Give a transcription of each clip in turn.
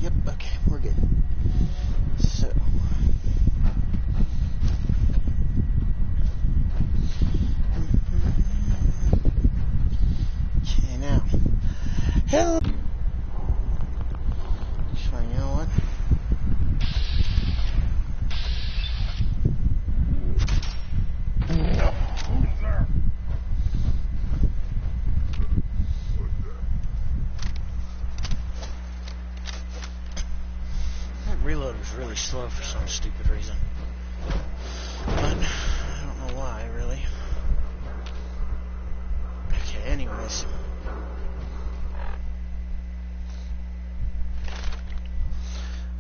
Yep, okay, we're good. So. Okay, now. Hello. So, you know what? Reload was really slow for some stupid reason. But I don't know why, really. Okay, anyways.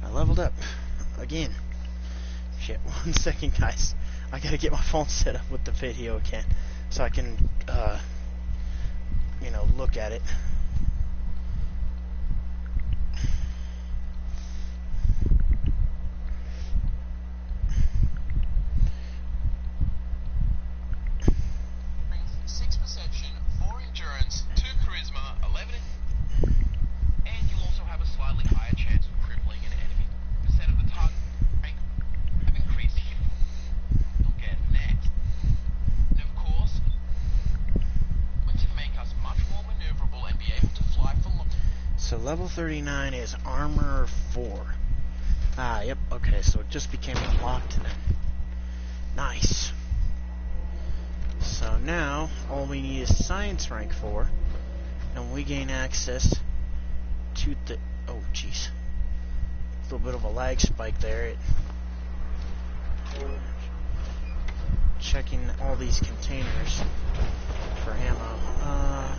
I leveled up. Again. Shit, 1 second, guys. I gotta get my phone set up with the video again. So I can, you know, look at it. So level 39 is Armor 4. Ah, yep, okay, so it just became unlocked then. Nice. So now, all we need is Science Rank 4, and we gain access to the... Oh, jeez. A little bit of a lag spike there. Checking all these containers for ammo.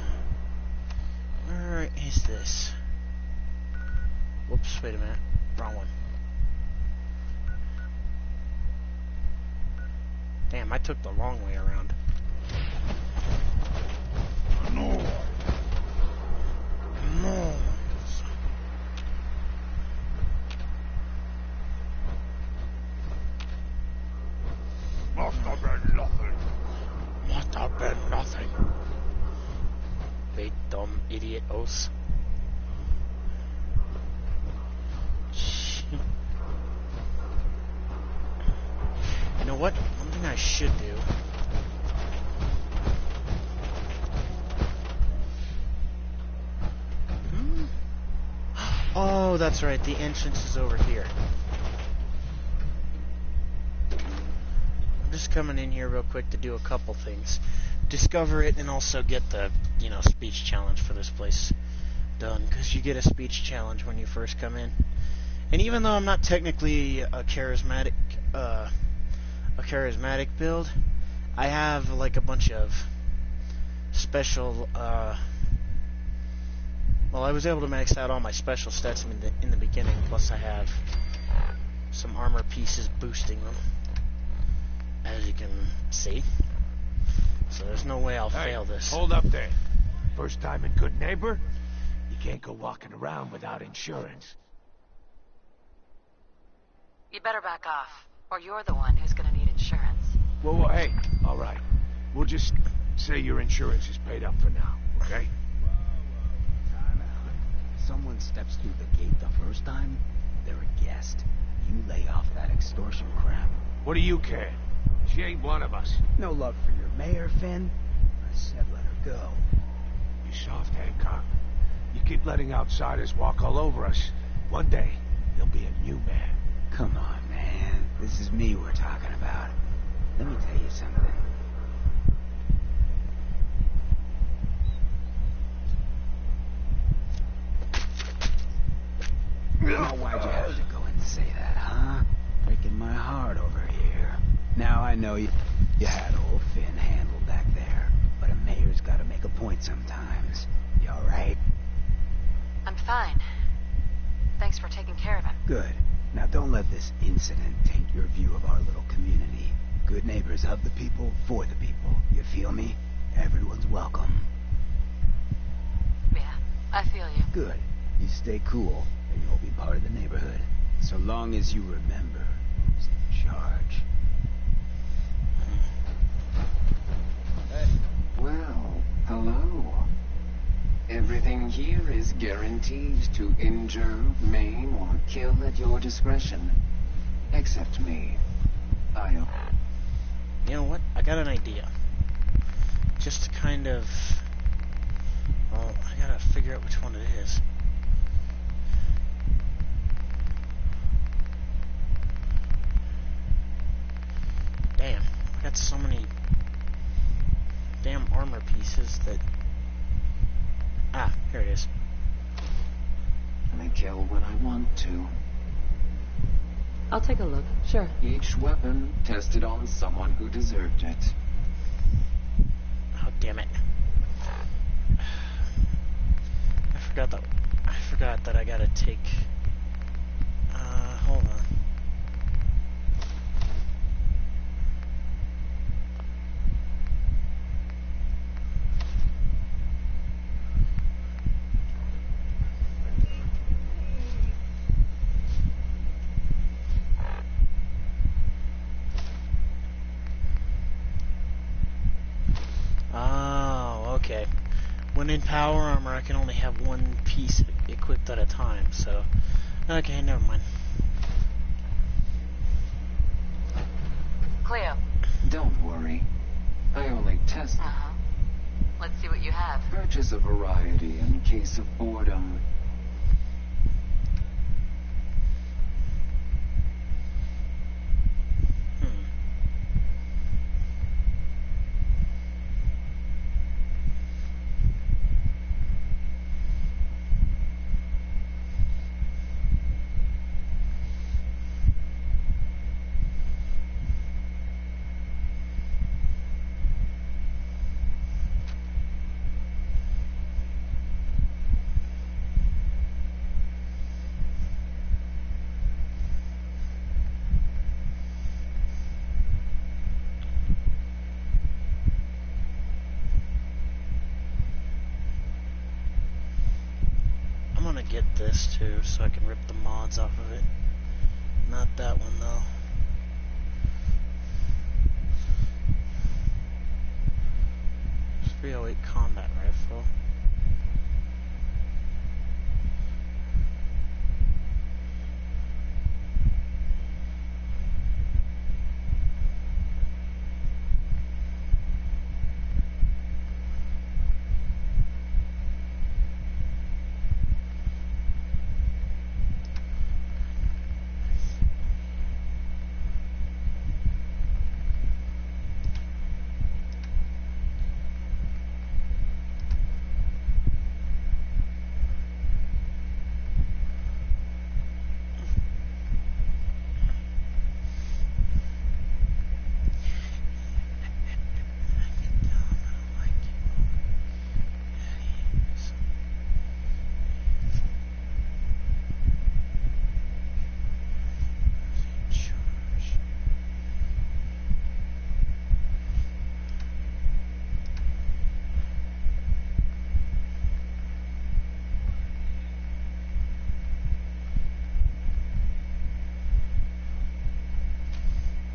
Where is this? Whoops, wait a minute. Wrong one. Damn, I took the long way around. No. No. Must have been nothing. Must have been nothing. Big dumb idiot-os. You know what? One thing I should do. Oh, that's right. The entrance is over here. I'm just coming in here real quick to do a couple things. Discover it and also get the, you know, speech challenge for this place done. Because you get a speech challenge when you first come in. And even though I'm not technically a charismatic build, I have like a bunch of special, well, I was able to max out all my special stats in the beginning, plus I have some armor pieces boosting them, as you can see. So there's no way I'll fail this. Hold up there. First time in Good Neighbor, you can't go walking around without insurance. You better back off, or you're the one who's gonna need insurance. Well, hey, all right. We'll just say your insurance is paid up for now, okay? Time out. If someone steps through the gate the first time, they're a guest. You lay off that extortion crap. What do you care? She ain't one of us. No love for your mayor, Finn? I said let her go. You soft, Hancock. You keep letting outsiders walk all over us. One day, there'll be a new man. Come on, man. This is me we're talking about. Let me tell you something. Now, why'd you have to go and say that, huh? Breaking my heart over here. Now I know you had old Finn handled back there, but a mayor's gotta make a point sometimes. You alright? I'm fine. Thanks for taking care of him. Good. Now don't let this incident taint your view of our little community. Good neighbors of the people, for the people. You feel me? Everyone's welcome. Yeah, I feel you. Good. You stay cool, and you'll be part of the neighborhood. So long as you remember who's in charge. Hey. Well, hello. Everything here is guaranteed to injure, maim, or kill at your discretion. Except me. You know what? I got an idea. Just to kind of... Well, I gotta figure out which one it is. Damn, I got so many damn armor pieces that... Ah, here it is. I kill when I want to. I'll take a look. Sure. Each weapon tested on someone who deserved it. Oh, damn it. I forgot that I gotta take... hold on. Oh, okay. When in power armor, I can only have one piece equipped at a time, so... Okay, never mind. Cleo. Don't worry. I only test. Uh-huh. Let's see what you have. Purchase a variety in case of boredom. Get this too, so I can rip the mods off of it. Not that one though. It's 308 combat rifle.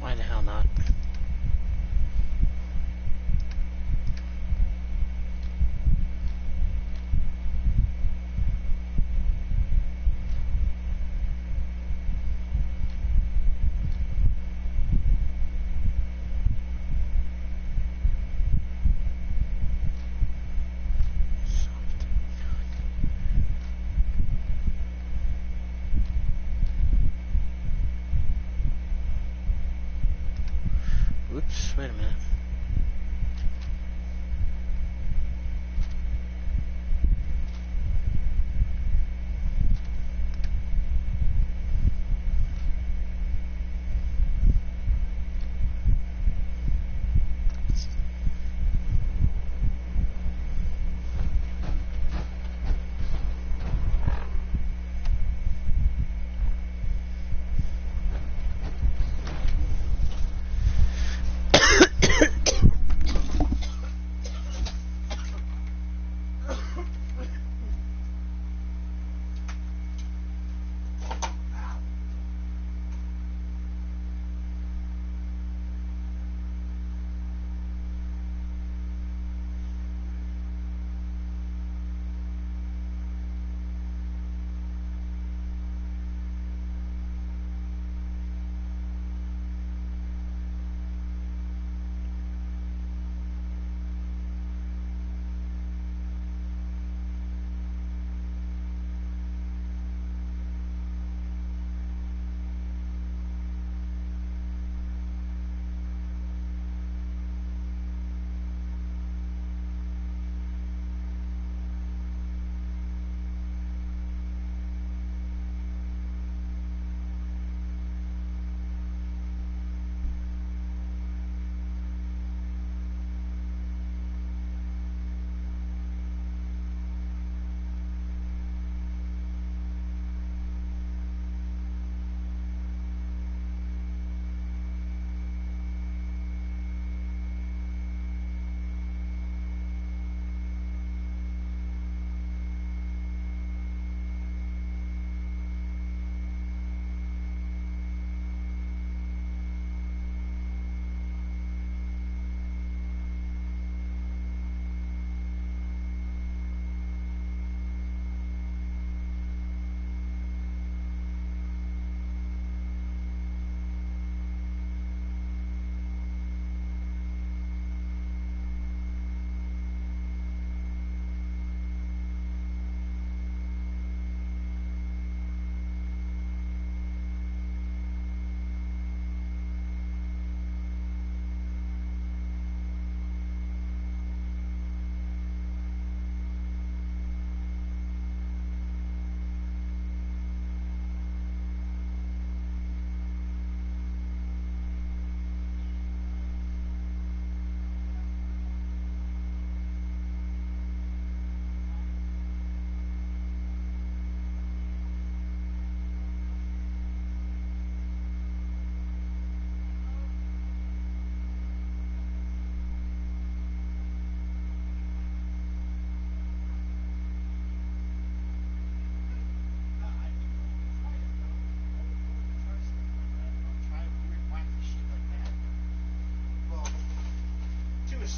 Why the hell not? Oops, wait a minute.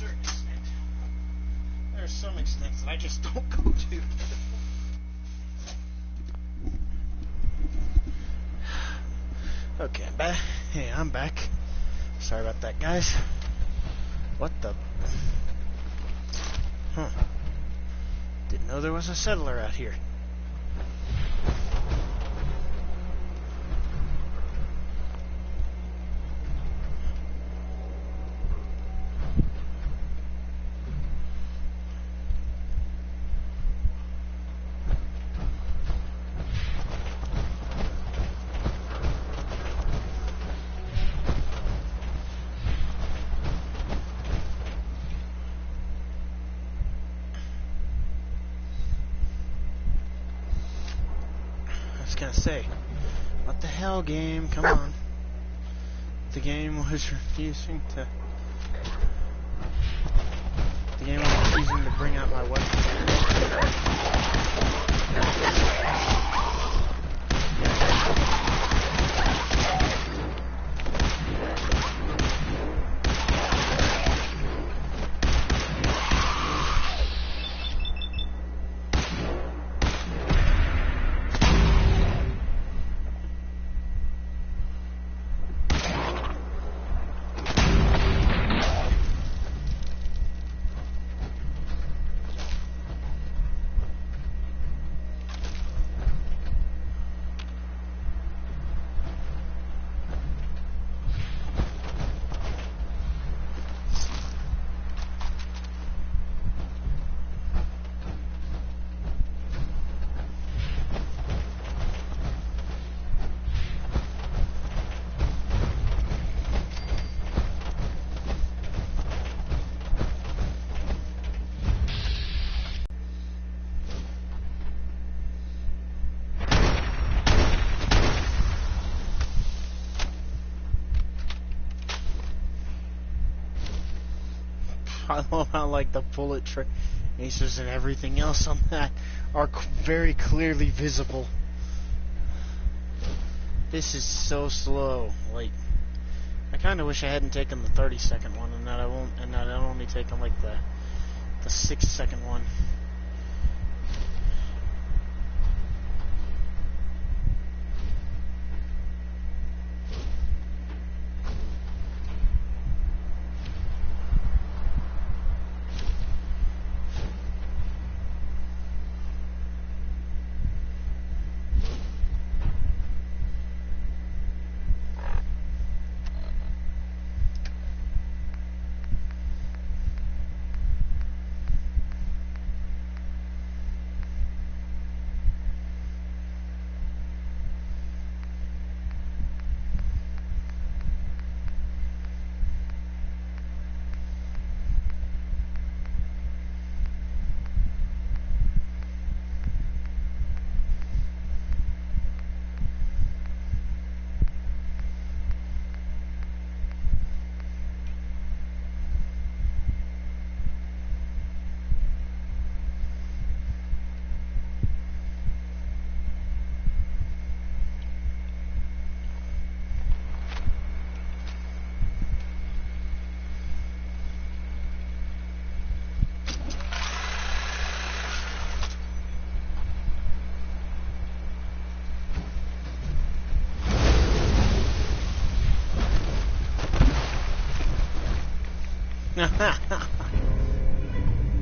certain extent. There's some extents that I just don't go to. Okay, I'm back. Hey, I'm back. Sorry about that, guys. What the... Huh. Didn't know there was a settler out here. Gonna say, what the hell, game? Come on. The game was refusing to. The game was refusing to bring out my weapon. I love how, like, the bullet tracers and everything else on that are very clearly visible. This is so slow. Like, I kind of wish I hadn't taken the 30-second one, and that I'd only taken like the 6-second one.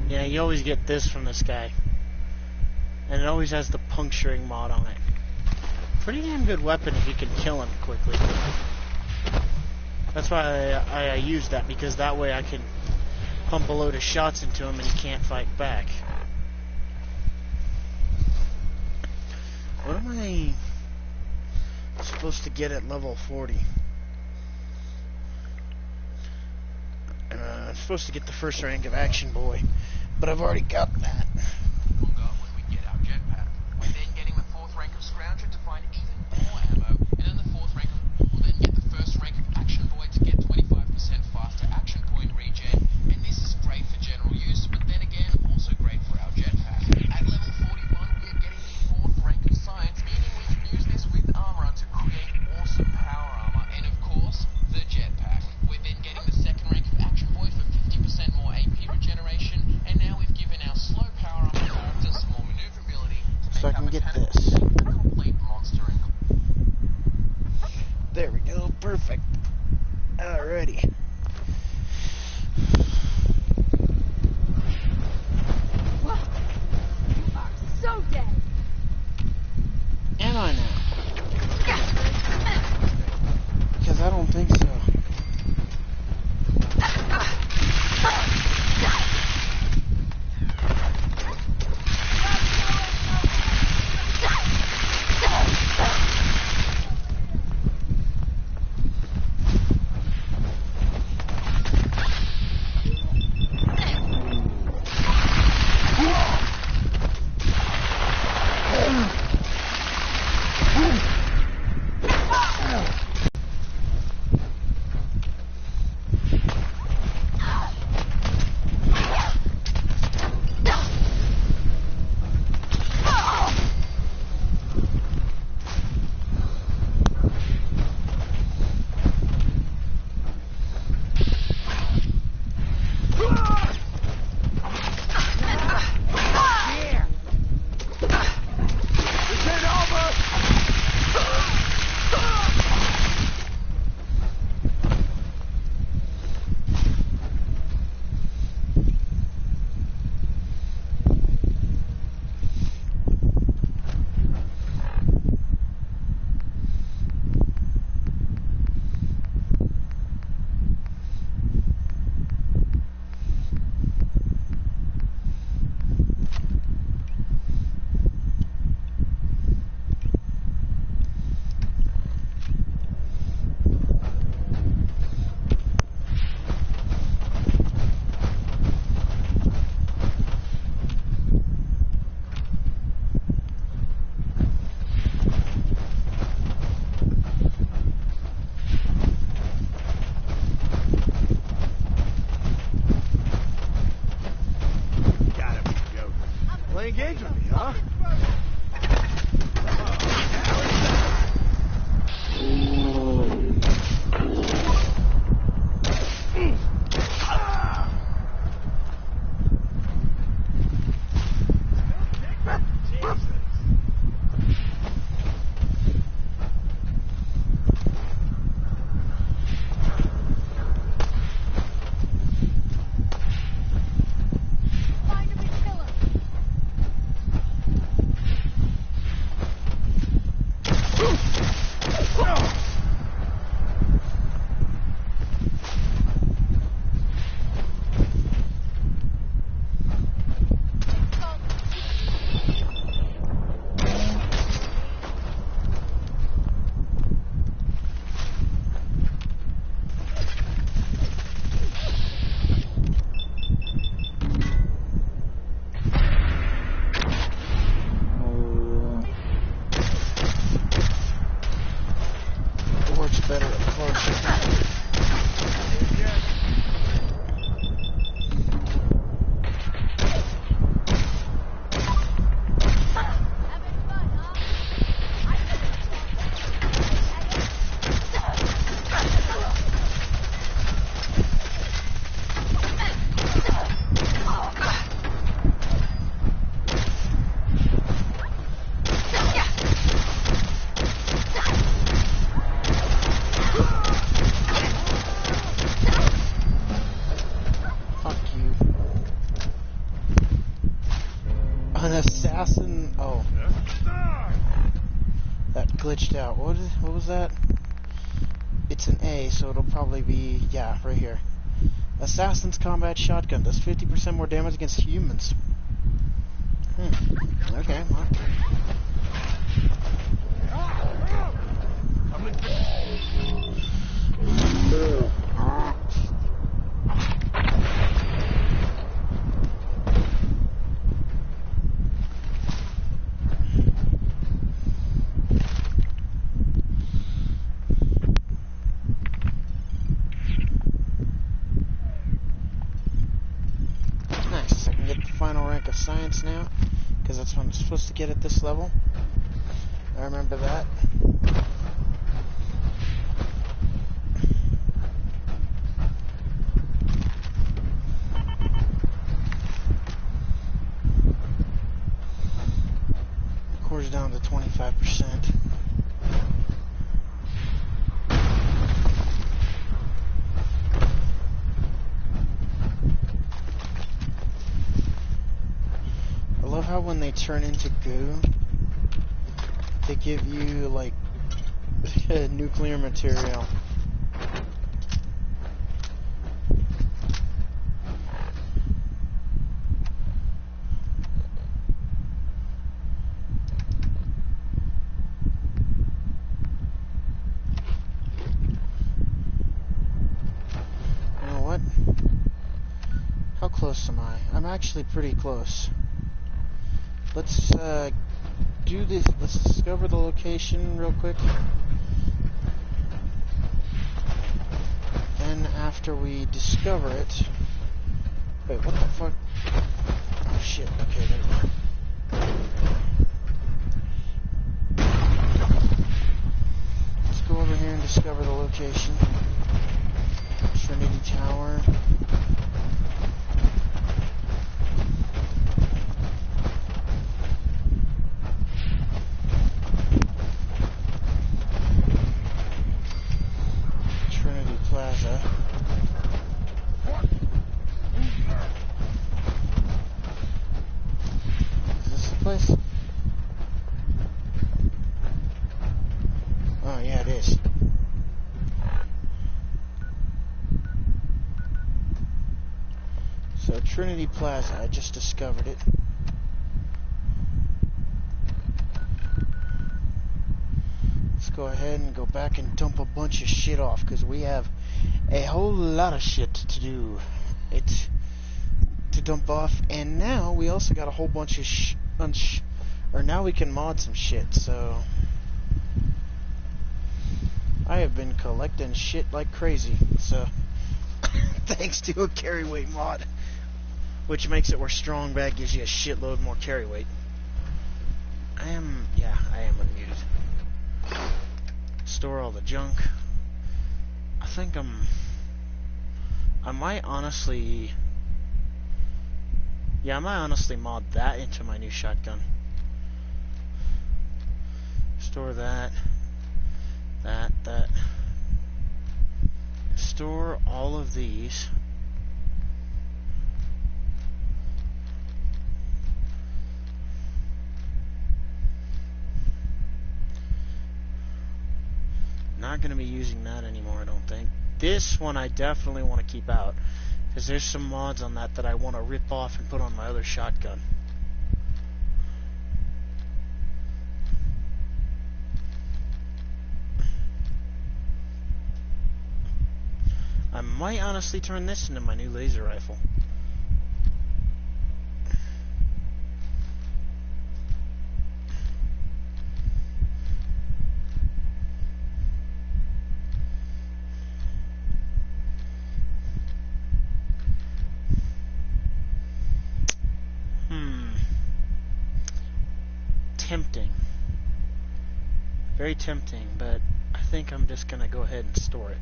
Yeah, you always get this from this guy. And it always has the puncturing mod on it. Pretty damn good weapon if you can kill him quickly. That's why I use that, because that way I can pump a load of shots into him and he can't fight back. What am I supposed to get at level 40? I'm supposed to get the first rank of Action Boy, but I've already got that. When we get our jetpack, we're then getting the 4th rank of Scrounger to find even more ammo, and then the 4th rank will then get the 1st rank of Action Boy to get 25% faster action point regen, and this is great for general use, but then again, also great for our jetpack. At level 41, we are getting the 4th rank of Science, meaning we can use this with armor to create awesome power armor, and of course, the jetpack. We're then getting the 2nd rank of Action Boy for 50% more I now? Because I don't think so. Engage with me, huh? An assassin. Oh, that glitched out. What was that? It's an A, so it'll probably be, yeah, right here. Assassin's Combat Shotgun does 50% more damage against humans. Okay, well. Of science now, because that's what I'm supposed to get at this level. I remember that. Core's down to 25%. How when they turn into goo, to give you, like, nuclear material. You know what? How close am I? I'm actually pretty close. Let's do this. Let's discover the location real quick. Then after we discover it... Wait, what the fuck? Oh shit, okay, there we go. Let's go over here and discover the location. Trinity Tower. Plaza. Is this the place? Oh yeah, it is. So Trinity Plaza, I just discovered it. Let's go ahead and go back and dump a bunch of shit off, because we have a whole lot of shit to do. It's to dump off, and now we also got a whole bunch of now we can mod some shit. So I have been collecting shit like crazy. So thanks to a carry weight mod, which makes it where strong bag gives you a shitload more carry weight. I am unmuted. Store all the junk. I think I might honestly mod that into my new shotgun. Store that. Store all of these. Not going to be using that anymore, I don't think. This one I definitely want to keep out, because there's some mods on that I want to rip off and put on my other shotgun. I might honestly turn this into my new laser rifle. Tempting. Very tempting, but I think I'm just gonna go ahead and store it.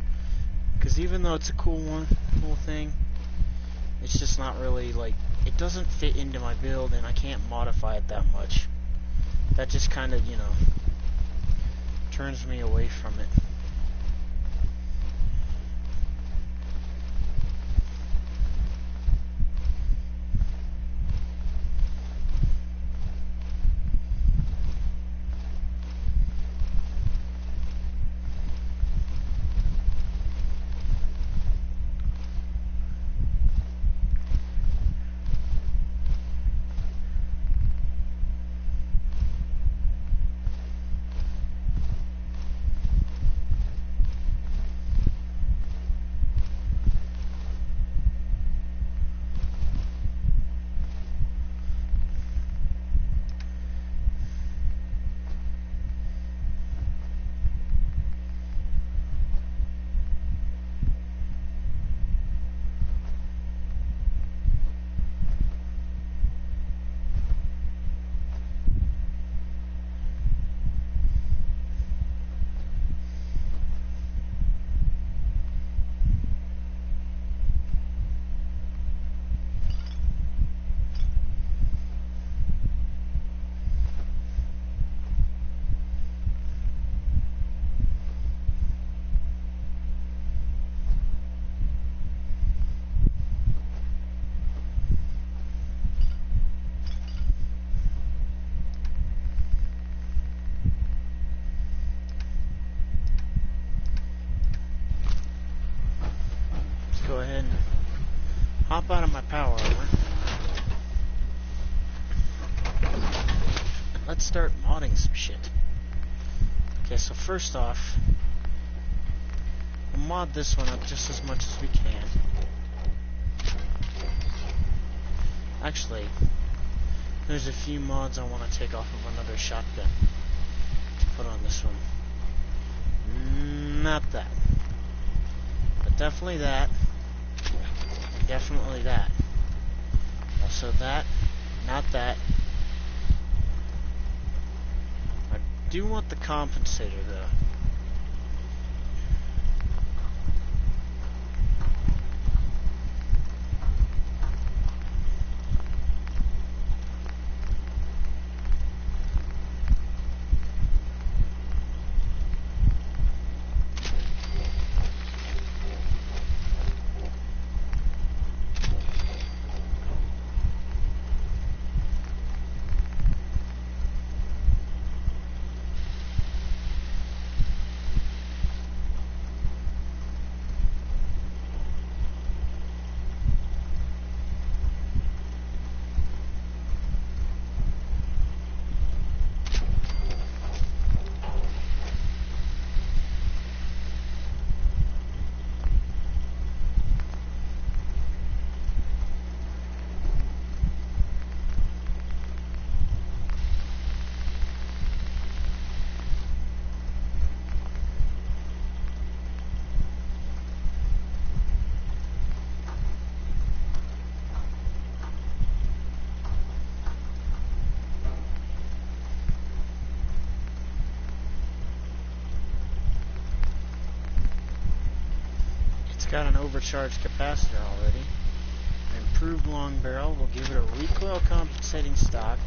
Because even though it's a cool thing, it's just not really, like, it doesn't fit into my build, and I can't modify it that much. That just kind of, you know, turns me away from it. hop out of my power armor. Let's start modding some shit. Okay, so first off, we'll mod this one up just as much as we can. Actually, there's a few mods I want to take off of another shotgun to put on this one. Not that. But definitely that. And definitely that. Also that. Not that. I do want the compensator though. Got an overcharged capacitor already. An improved long barrel will give it a recoil compensating stock,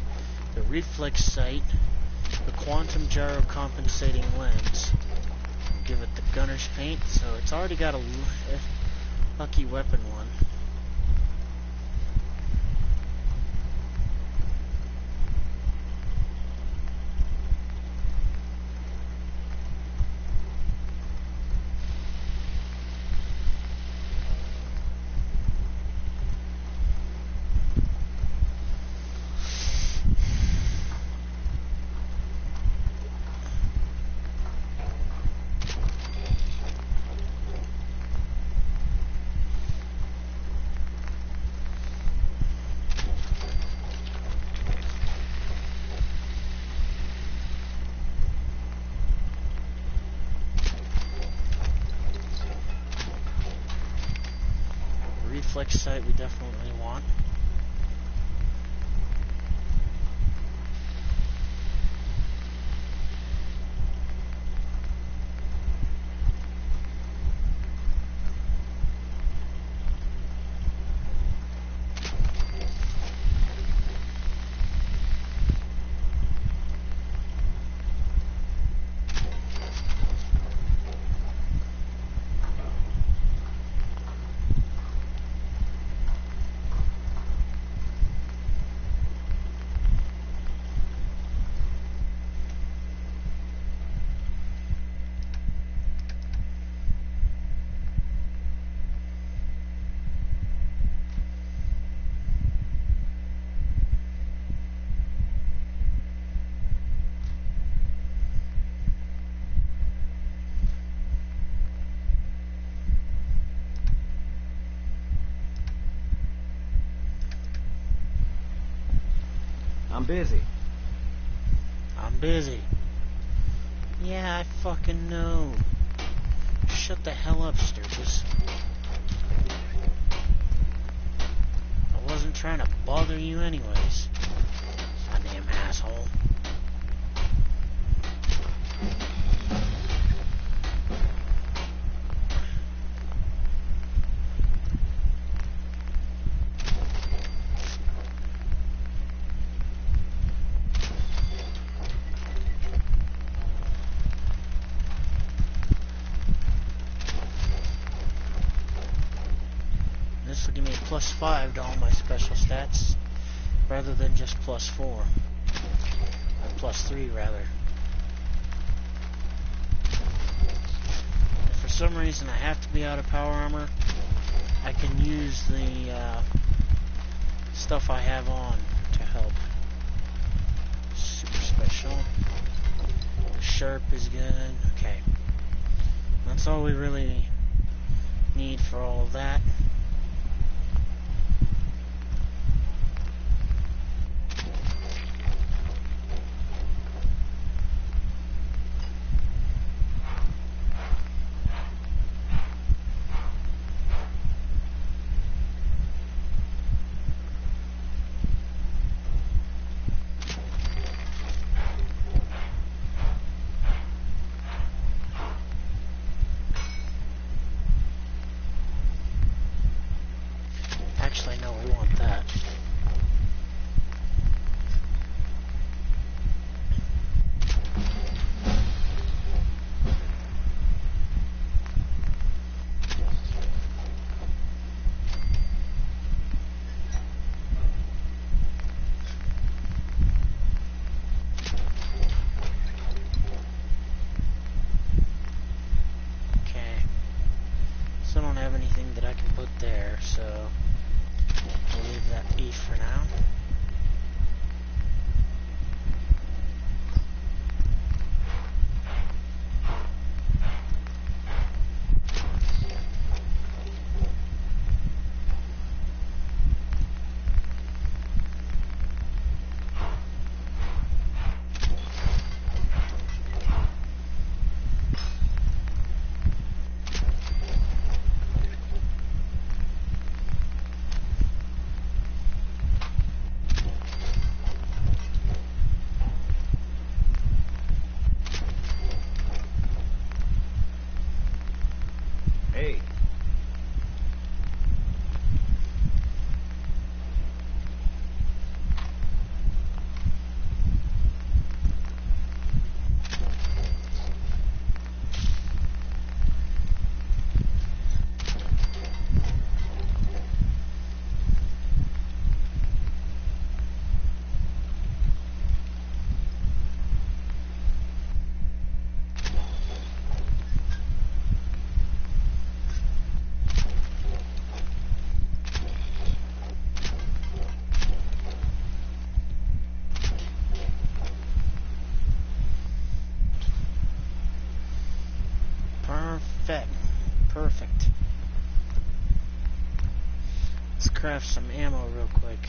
the reflex sight, the quantum gyro compensating lens. We'll give it the gunner's paint, so it's already got a lucky weapon one. Reflex sight we definitely want. I'm busy. I'm busy. Yeah, I fucking know. Shut the hell up, Sturgis. I wasn't trying to bother you anyways. Goddamn asshole. This will give me a +5 to all my special stats, rather than just +4. Or +3, rather. If for some reason I have to be out of power armor, I can use the stuff I have on to help. Super special. Sharp is good. Okay. That's all we really need for all of that. Actually, no, we want that. Okay. Still don't have anything that I can put there, so we'll leave that be for now. Hey. Perfect. Let's craft some ammo real quick.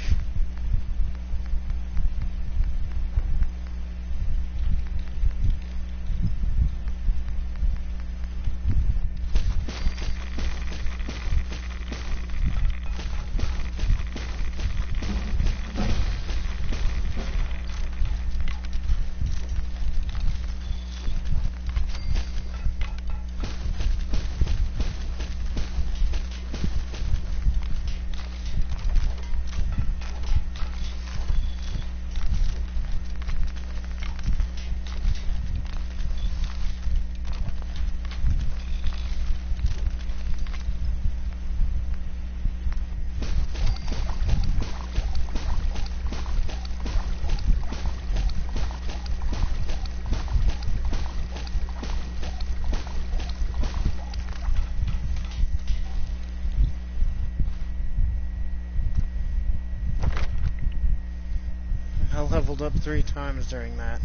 I leveled up 3 times during that.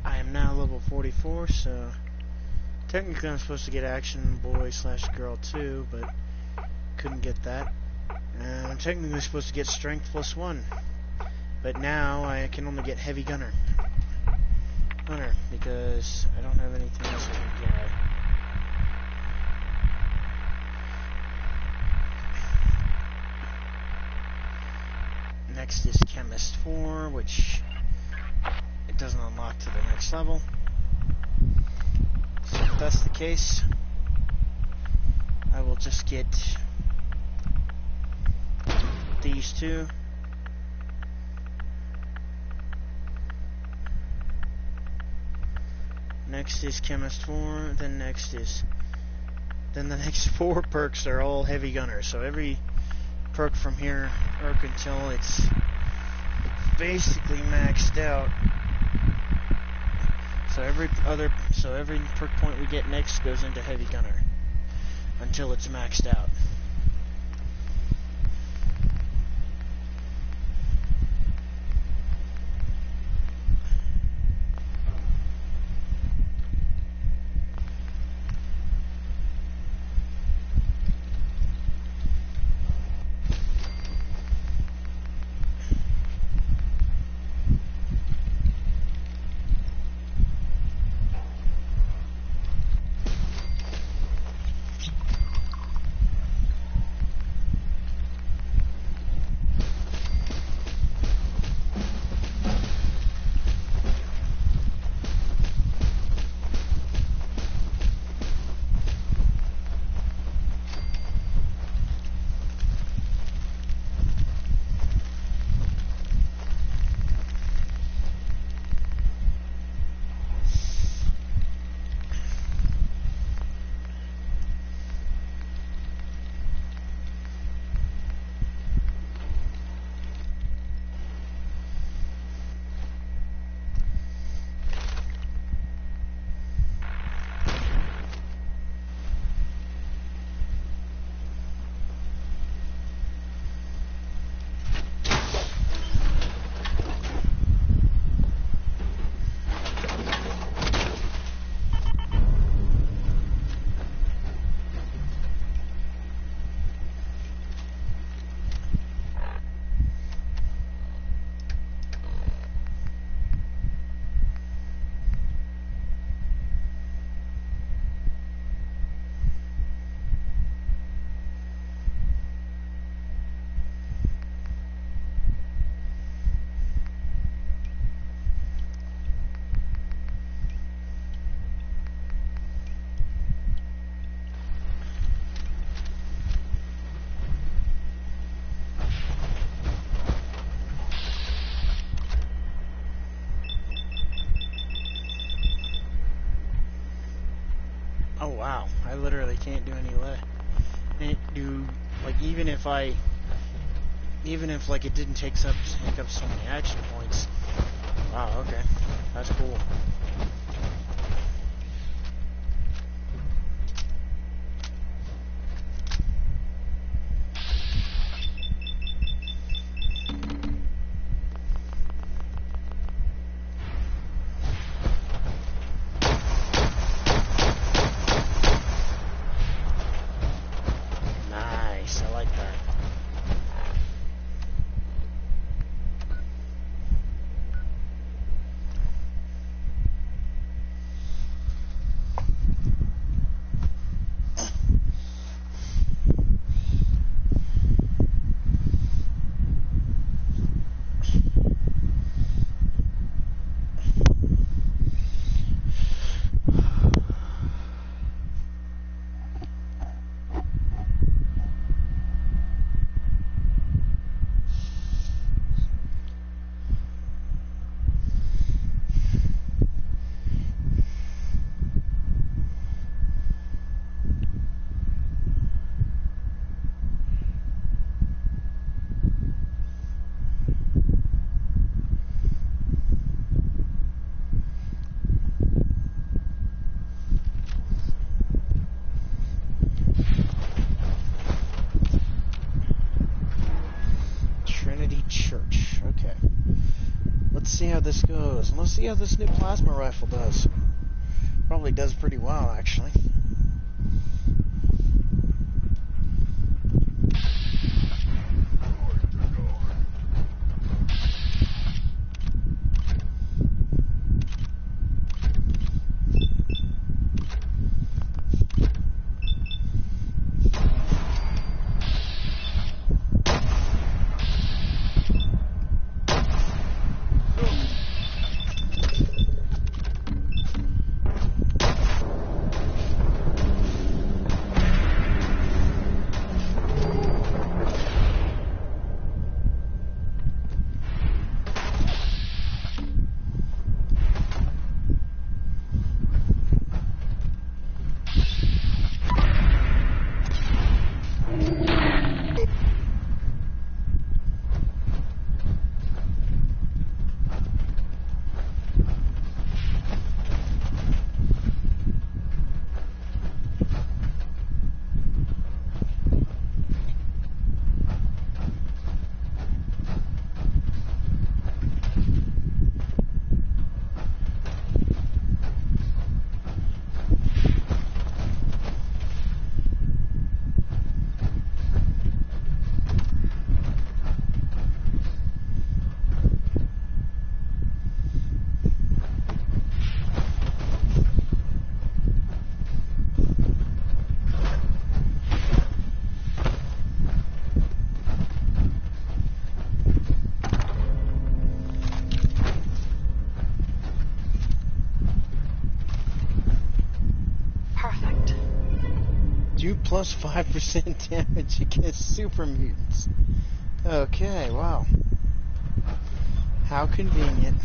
I am now level 44, so technically I'm supposed to get Action Boy / Girl too, but couldn't get that. And I'm technically supposed to get Strength +1, but now I can only get Heavy Gunner because I don't have anything else I can get. Next is Chemist 4, which it doesn't unlock to the next level. So if that's the case, I will just get these two. Next is Chemist 4, then the next 4 perks are all Heavy Gunner. So every perk from here until it's basically maxed out. So every perk point we get next goes into heavy gunner until it's maxed out. Oh wow, I literally can't do any less. Can't do, like, even if like it didn't take up so many action points. Wow, okay. That's cool. Nice, I like that. Church. Okay. Let's see how this goes. And let's see how this new plasma rifle does. Probably does pretty well, actually. Do plus 5% damage against super mutants. Okay, wow. How convenient.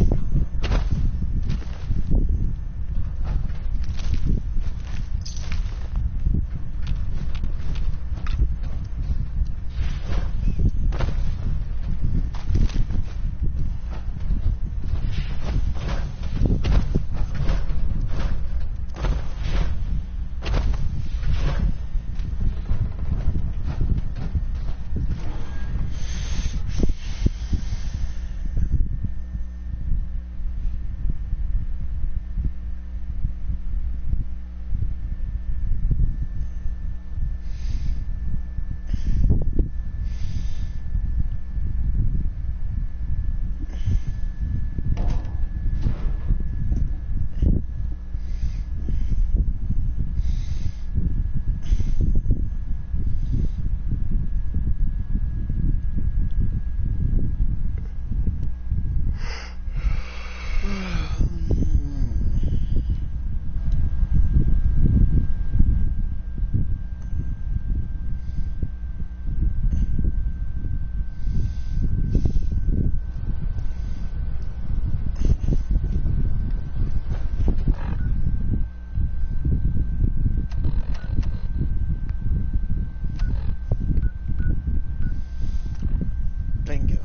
Bingo.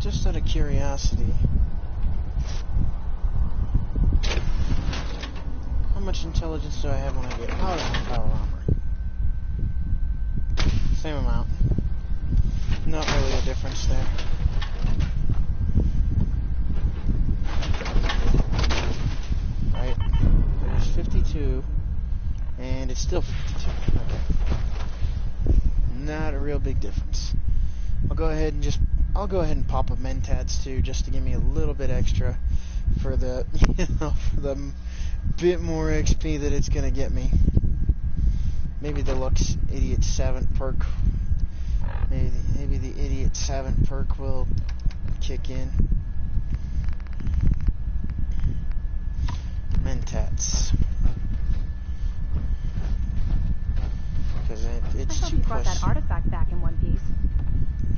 Just out of curiosity, how much intelligence do I have when I get out of my power armor? Same amount. Not really a difference there. Right, there's 52, and it's still 52. Okay. Not a real big difference. I'll go ahead and pop a Mentats too, just to give me a little bit extra for the, for the bit more XP that it's gonna get me. Maybe the Lux Idiot Savant perk. Maybe the Idiot Savant perk will kick in. Mentats. Because it's I hope too you brought close. that artifact back in one piece.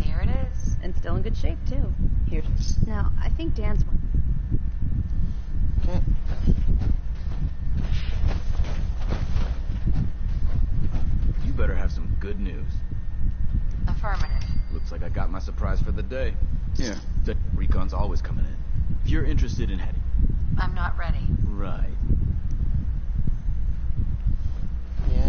Here it is. And still in good shape, too. Here. Now, I think Dan's one. Okay. You better have some good news. Affirmative. Looks like I got my surprise for the day. Yeah, the recon's always coming in. If you're interested in heading... I'm not ready. Right. Yeah.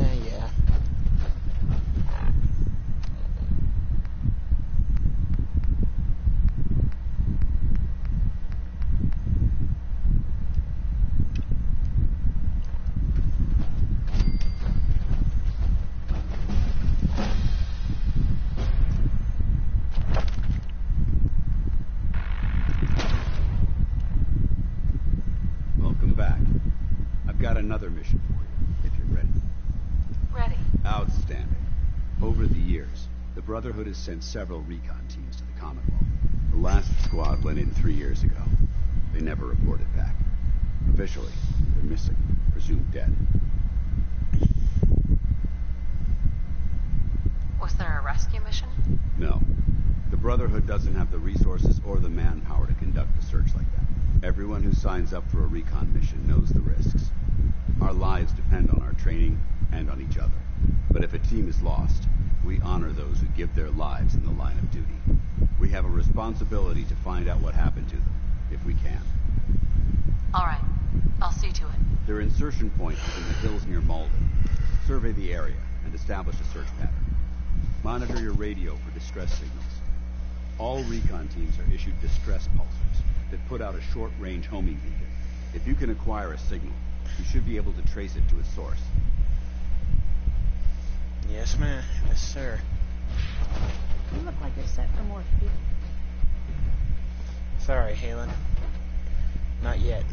Welcome back. I've got another mission for you, if you're ready. Ready. Outstanding. Over the years, the Brotherhood has sent several recon teams to the Commonwealth. The last squad went in 3 years ago. They never reported back. Officially, they're missing, presumed dead. Was there a rescue mission? No. The Brotherhood doesn't have the resources or the manpower to conduct a search like that. Everyone who signs up for a recon mission knows the risks. Our lives depend on our training and on each other. But if a team is lost, we honor those who give their lives in the line of duty. We have a responsibility to find out what happened to them, if we can. All right. I'll see to it. Their insertion point is in the hills near Malden. Survey the area and establish a search pattern. Monitor your radio for distress signals. All recon teams are issued distress pulsers that put out a short-range homing beacon. If you can acquire a signal, you should be able to trace it to its source. Yes, ma'am. Yes, sir. You look like you're set for more people. Sorry, Halen. Not yet.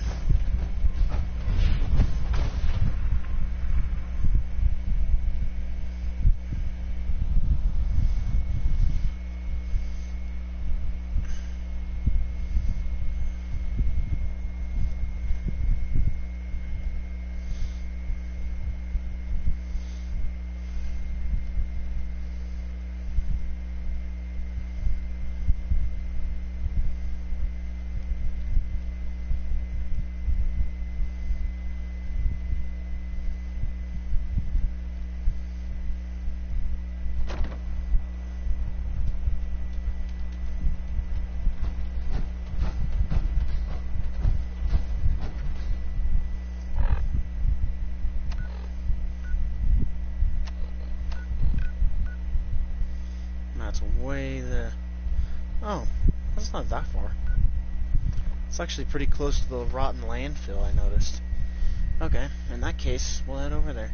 That's way the... Oh, that's not that far. It's actually pretty close to the rotten landfill, I noticed. Okay, in that case, we'll head over there.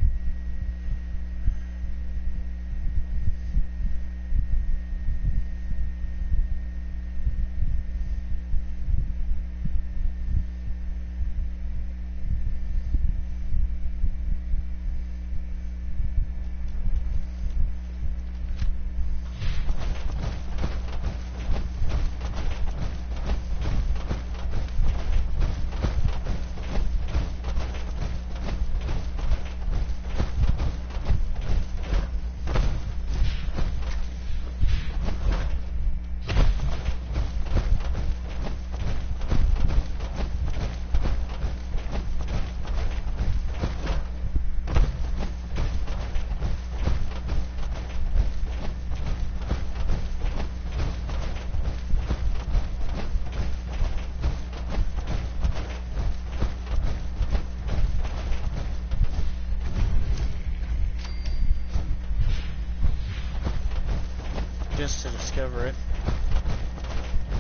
Just to discover it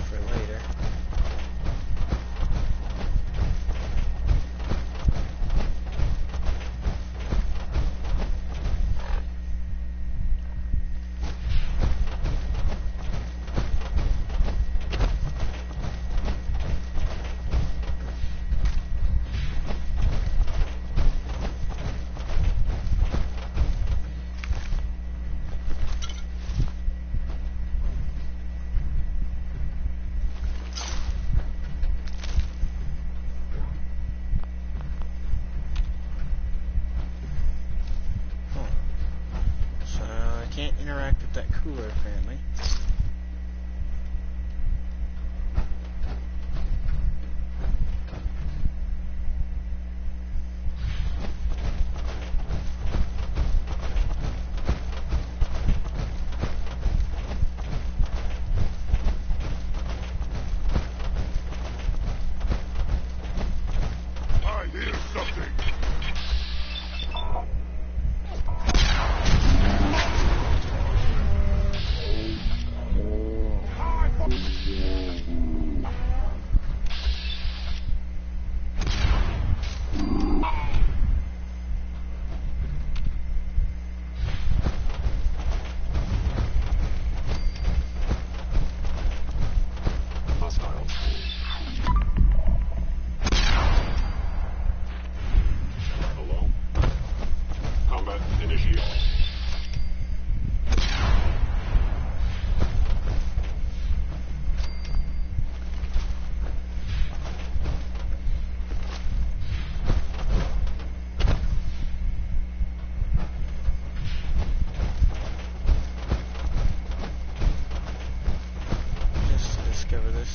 for later. Can't interact with that cooler, apparently. I hear something.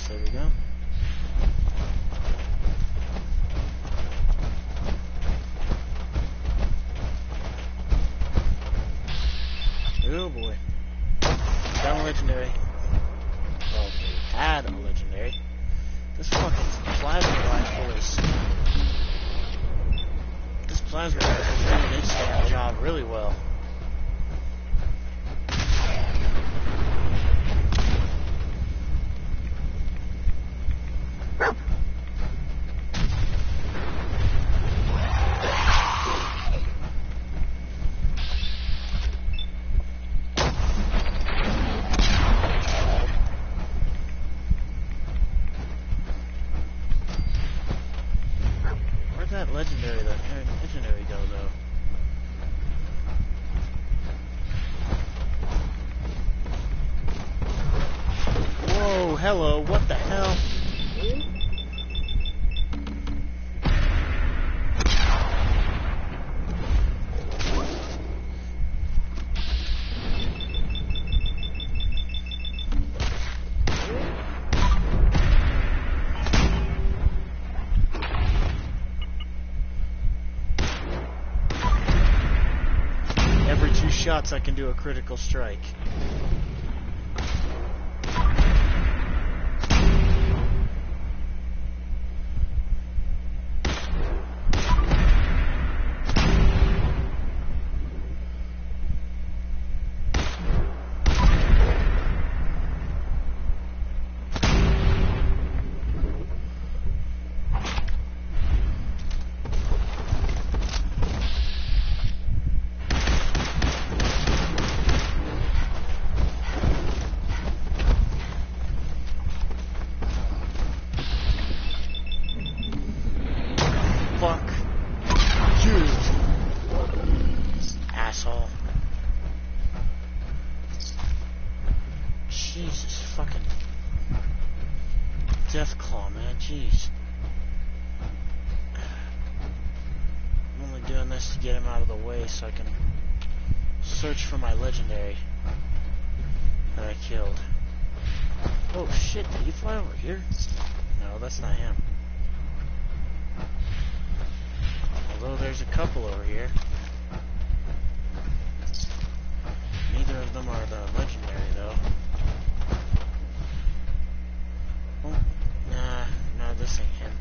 There we go. Oh boy. Got a legendary. Well, we had a legendary. This fucking plasma rifle is... This plasma rifles doing its damn job really well. Legendary go though. Whoa, hello, what the hell? Shots I can do a critical strike. Deathclaw, man, jeez. I'm only doing this to get him out of the way so I can search for my legendary that I killed. Oh shit, did he fly over here? No, that's not him. Although there's a couple over here. Neither of them are the legendary though. Oh. Nah, no, this ain't him.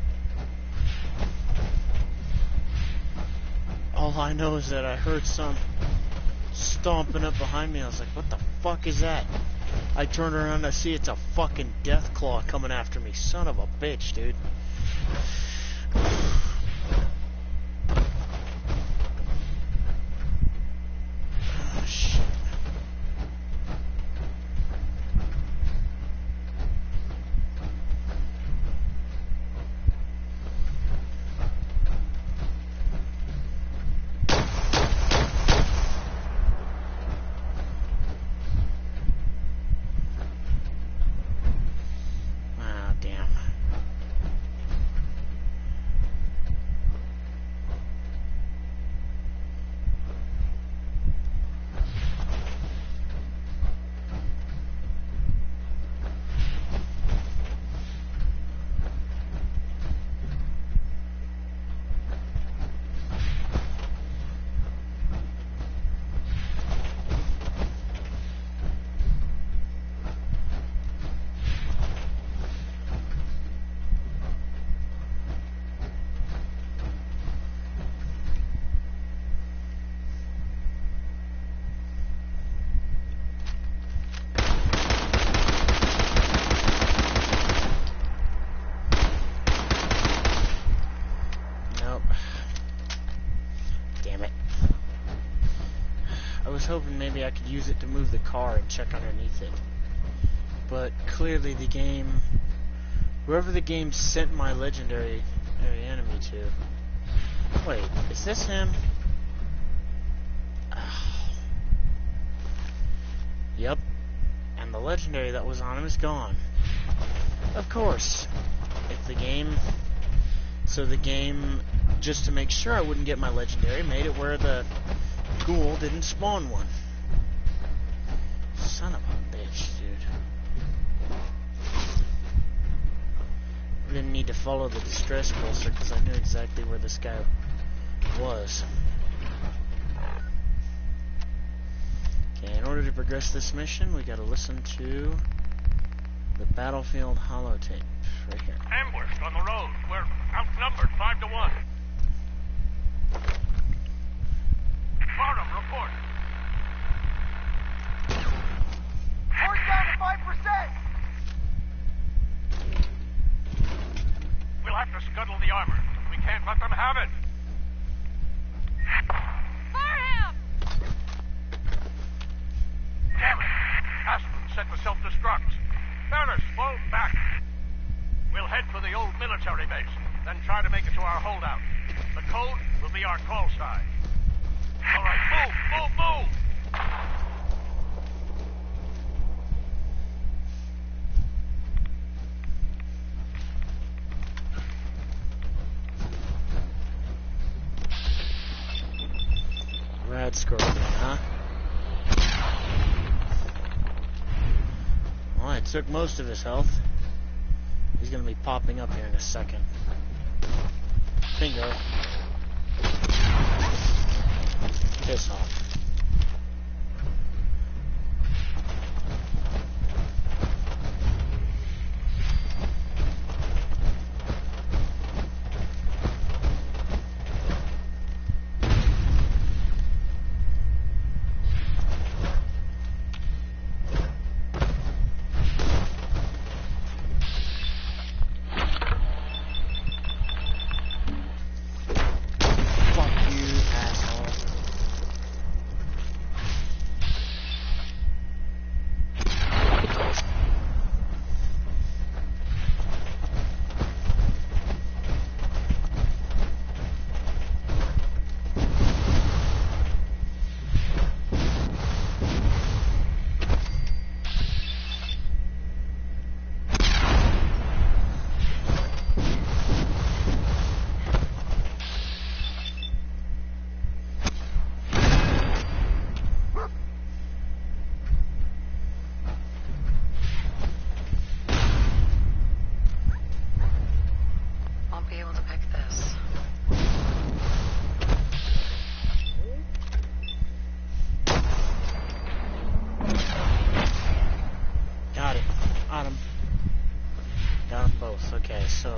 All I know is that I heard some stomping up behind me. I was like, what the fuck is that? I turn around and I see it's a fucking Deathclaw coming after me. Son of a bitch, dude. Oh, shit. Hoping maybe I could use it to move the car and check underneath it. But clearly the game, whoever the game sent my legendary enemy to. Wait, is this him? Oh. Yep. And the legendary that was on him is gone. Of course. If the game... So the game, just to make sure I wouldn't get my legendary, made it where the ghoul didn't spawn one. Son of a bitch, dude. I didn't need to follow the distress pulsar because I knew exactly where this guy was. Okay, in order to progress this mission, we gotta listen to the battlefield holotape right here. Ambushed on the road. We're outnumbered 5 to 1. scuttle the armor. We can't let them have it. Fire him! Damn it! Aspen set the self-destruct. Baroness, fall back. We'll head for the old military base, then try to make it to our holdout. The code will be our call sign. All right, move, move, move! Rad scorpion, huh? Well, I took most of his health. He's gonna be popping up here in a second. Bingo. Piss off. Okay, so...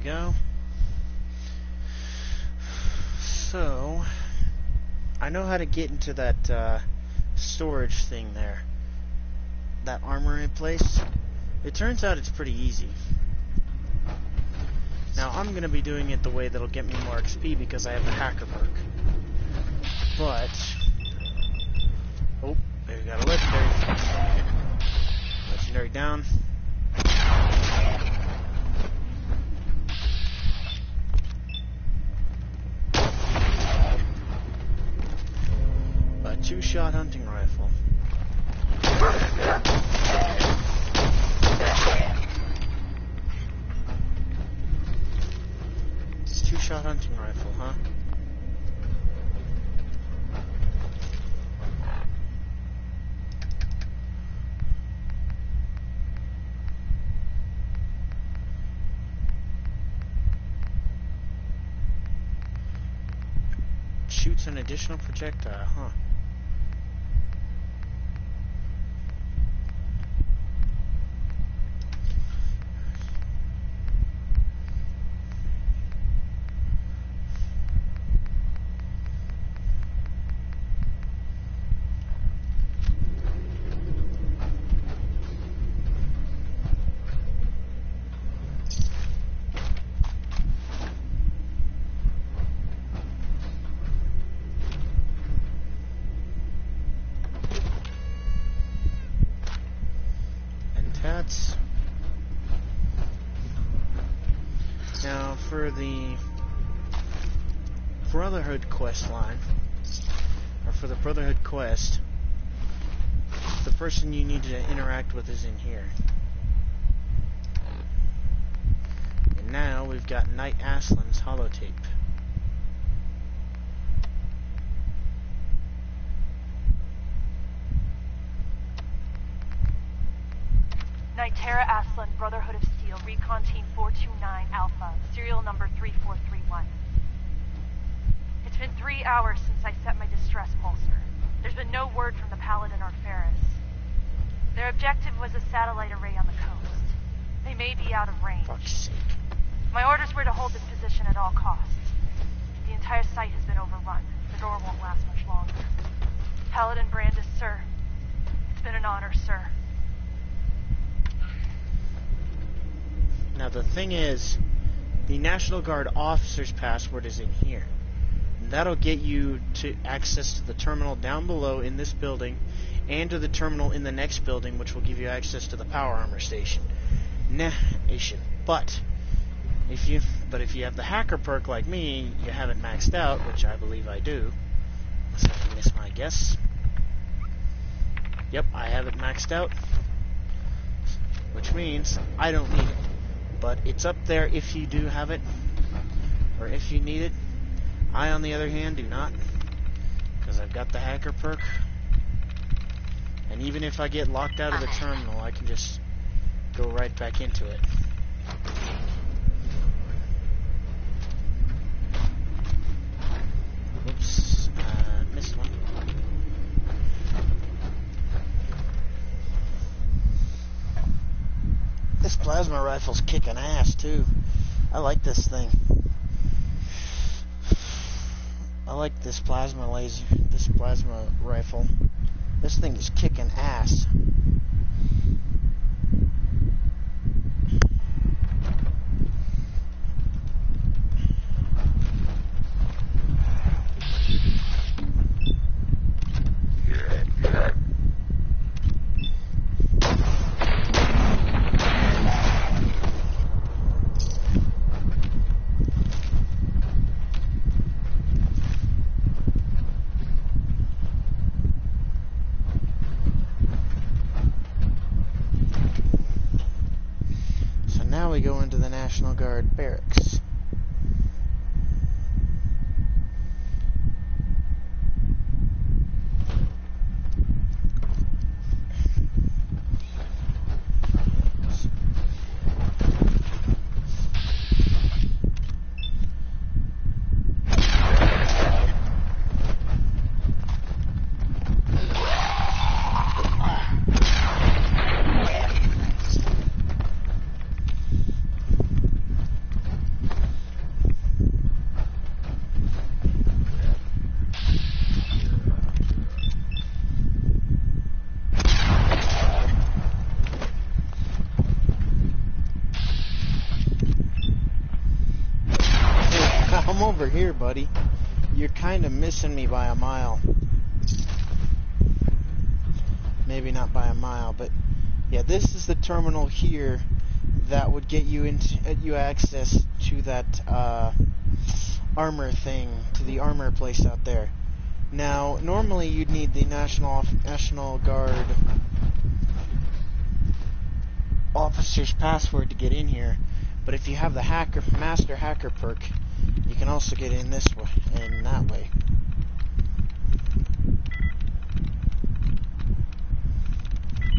go. So, I know how to get into that storage thing there. That armory place. It turns out it's pretty easy. Now, I'm going to be doing it the way that'll get me more XP because I have the hacker perk. But... oh, there we got a legendary. Legendary down. A two-shot hunting rifle. Two-shot hunting rifle, huh? Shoots an additional projectile, huh? Now, for the Brotherhood quest line, or for the Brotherhood quest, the person you need to interact with is in here. And now we've got Knight Aslan's holotape. Tara Aslan, Brotherhood of Steel, Recon Team 429 Alpha, serial number 3431. It's been 3 hours since I set my distress pulsar. There's been no word from the Paladin or Ferris. Their objective was a satellite array on the coast. They may be out of range. Fuck's sake. My orders were to hold this position at all costs. The entire site has been overrun. The door won't last much longer. Paladin Brandis, sir. It's been an honor, sir. Now the thing is, the National Guard officer's password is in here. And that'll get you to access to the terminal down below in this building, and to the terminal in the next building, which will give you access to the power armor station. But if you have the hacker perk like me, you have it maxed out, which I believe I do. Unless I miss my guess. Yep, I have it maxed out, which means I don't need it. But it's up there if you do have it, or if you need it. I, on the other hand, do not, because I've got the hacker perk. And even if I get locked out of the terminal, I can just go right back into it. Whoops, missed one. This plasma rifle's kicking ass, too. I like this thing. I like this plasma rifle. This thing is kicking ass. Now we go into the National Guard barracks. I'm over here, buddy. You're kind of missing me by a mile. Maybe not by a mile, but yeah, this is the terminal here that would get you access to that armor thing, to the armor place out there. Now, normally you'd need the National Guard officer's password to get in here, but if you have the master hacker perk, you can also get in this way, in that way.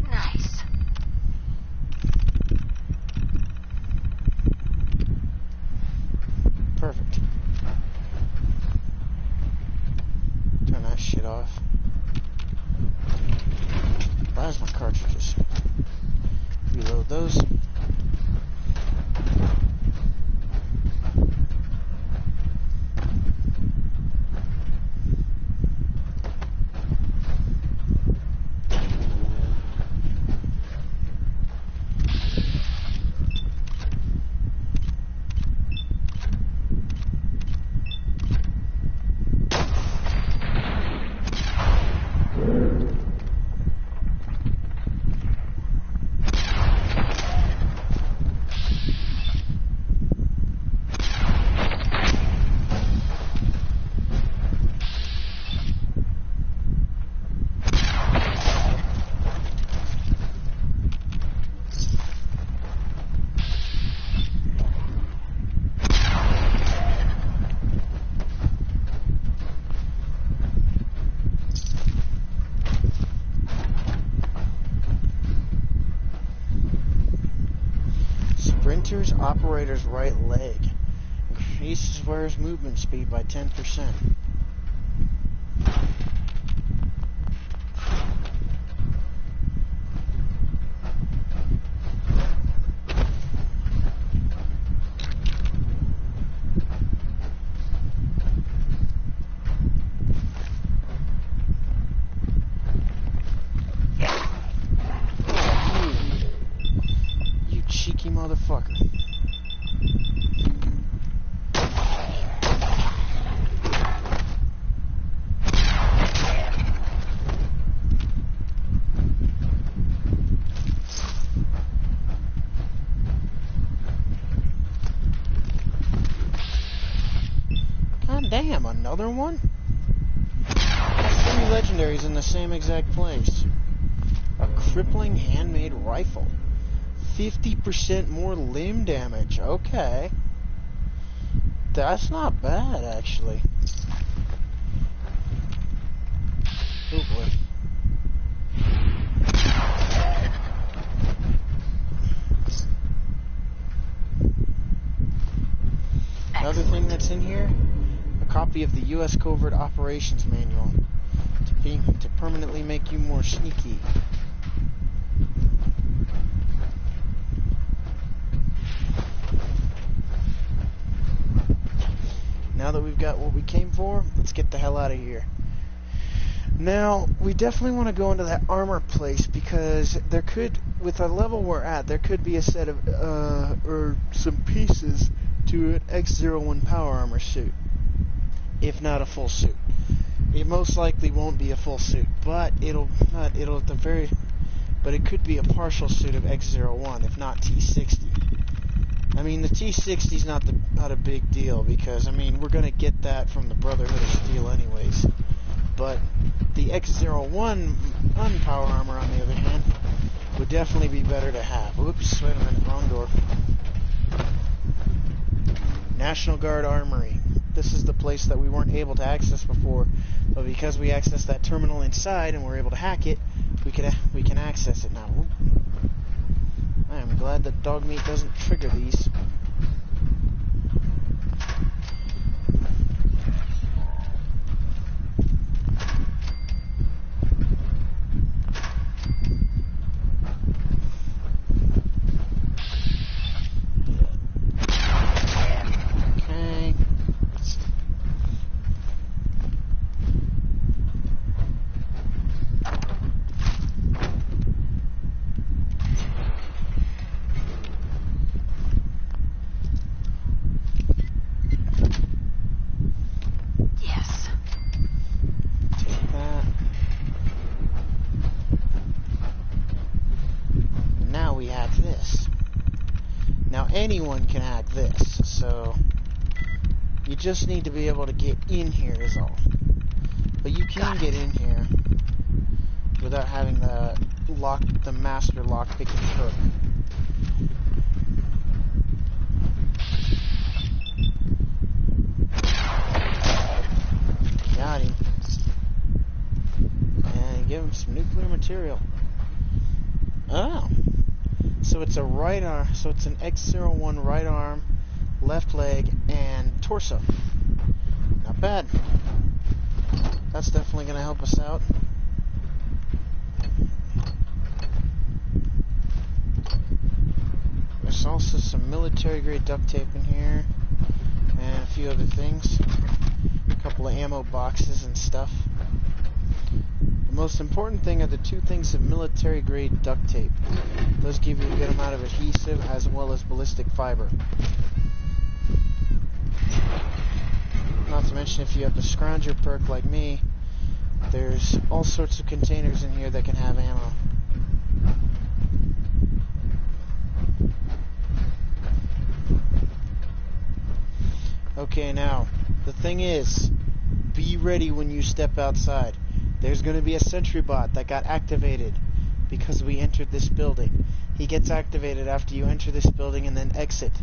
Nice. Perfect. Turn that shit off. Plasma cartridges. Reload those. enters operator's right leg. Increases wearer's movement speed by 10%. Cheeky motherfucker. God damn, another one? 3 legendaries in the same exact place. A crippling handmade rifle. 50% more limb damage. Okay. That's not bad, actually. Oh boy. Another thing that's in here, a copy of the U.S. Covert Operations Manual to permanently make you more sneaky. Now that we've got what we came for, let's get the hell out of here. Now, we definitely want to go into that armor place because there could, with the level we're at, there could be a set of, or some pieces to an X-01 power armor suit. If not a full suit. It most likely won't be a full suit, but it could be a partial suit of X-01, if not T-60. I mean, the T-60's not a big deal because, I mean, we're going to get that from the Brotherhood of Steel anyways. But the X-01 unpower armor, on the other hand, would definitely be better to have. Oops, wait a minute, wrong door. National Guard Armory. This is the place that we weren't able to access before, but because we accessed that terminal inside and we're able to hack it, we can access it now. Ooh. I am glad that dog meat doesn't trigger these. Okay. Anyone can hack this, so you just need to be able to get in here is all. But you can get in here without having the master lockpicking perk. Got him. And give him some nuclear material. Oh. So it's a right arm, so it's an X-01 right arm, left leg, and torso. Not bad. That's definitely going to help us out. There's also some military-grade duct tape in here, and a few other things. A couple of ammo boxes and stuff. The most important thing are the 2 things of military-grade duct tape. Those give you a good amount of adhesive as well as ballistic fiber. Not to mention, if you have the Scrounger perk like me, there's all sorts of containers in here that can have ammo. Okay, now, the thing is, be ready when you step outside. There's going to be a sentry bot that got activated because we entered this building. He gets activated after you enter this building and then exit.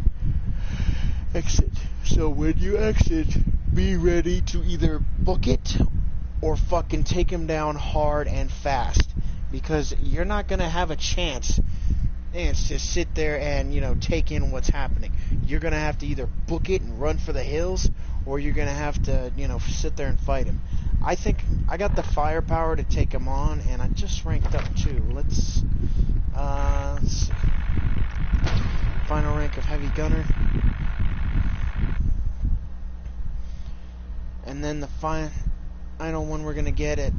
Exit. So when you exit, be ready to either book it or fucking take him down hard and fast. Because you're not going to have a chance and just sit there and, you know, take in what's happening. You're going to have to either book it and run for the hills, or you're going to have to, you know, sit there and fight him. I think I got the firepower to take him on, and I just ranked up too. Let's see. Final rank of Heavy Gunner. And then the final one we're going to get at...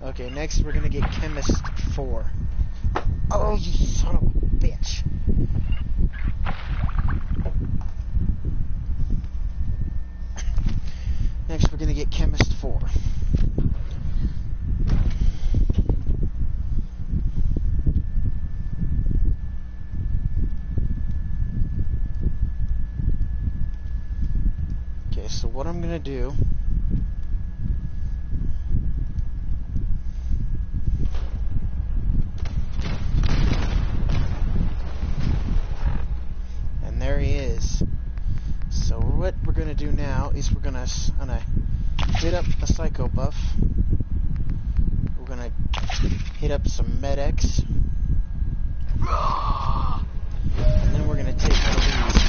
Okay, next we're going to get Chemist 4. Oh, you son of a bitch. Next we're going to get Chemist 4. Okay, so what I'm going to do... There he is. So what we're gonna do now is we're gonna hit up a Psycho Buff. We're gonna hit up some Med-X. And then we're gonna take one of these.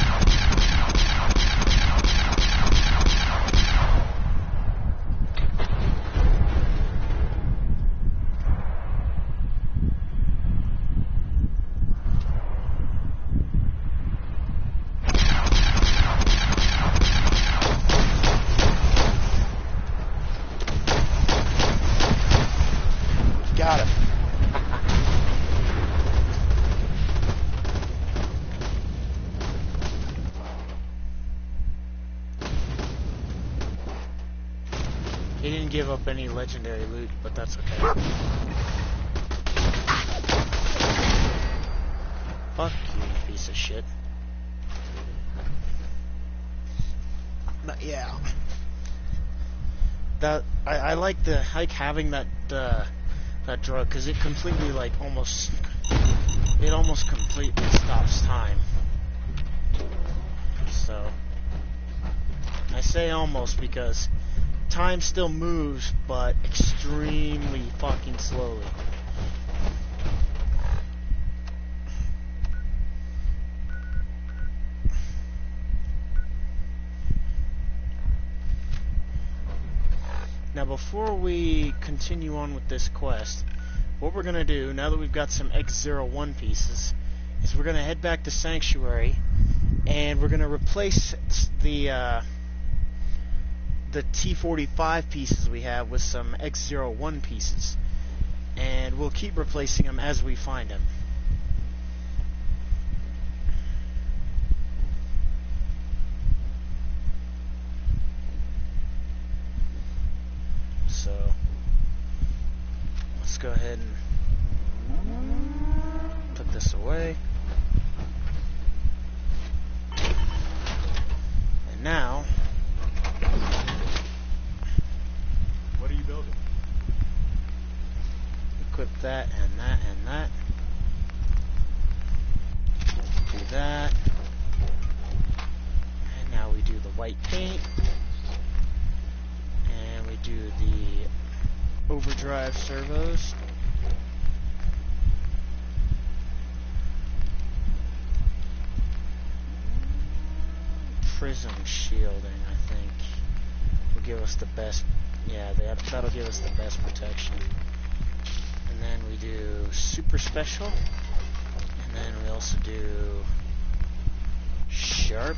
Got him. He didn't give up any legendary loot, but that's okay. Fuck you, piece of shit. But yeah. That I like having that drug, because it completely almost completely stops time. So I say almost because time still moves, but extremely fucking slowly. Now, before we continue on with this quest, what we're going to do, now that we've got some X01 pieces, is we're going to head back to Sanctuary, and we're going to replace the T45 pieces we have with some X01 pieces. And we'll keep replacing them as we find them. So, let's go ahead and put this away. And now, what are you building? Equip that and that and that. Do that. And now we do the white paint. And we do the overdrive servos. Prism shielding, I think, will give us the best. Yeah, that'll give us the best protection. And then we do super special. And then we also do sharp.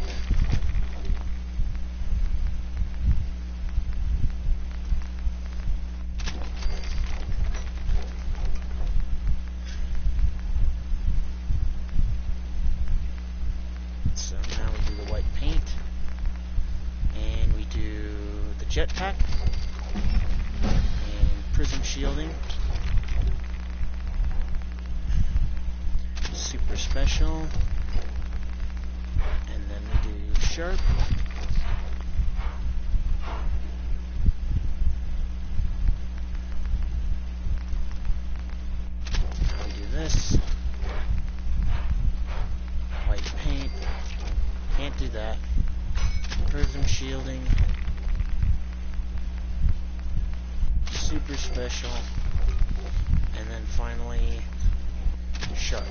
So now we do the white paint. And we do the jetpack. And prism shielding. Super special. And then we do sharp. Now we do this. White paint. Can't do that. Prism shielding. Super special. And then finally, sharp.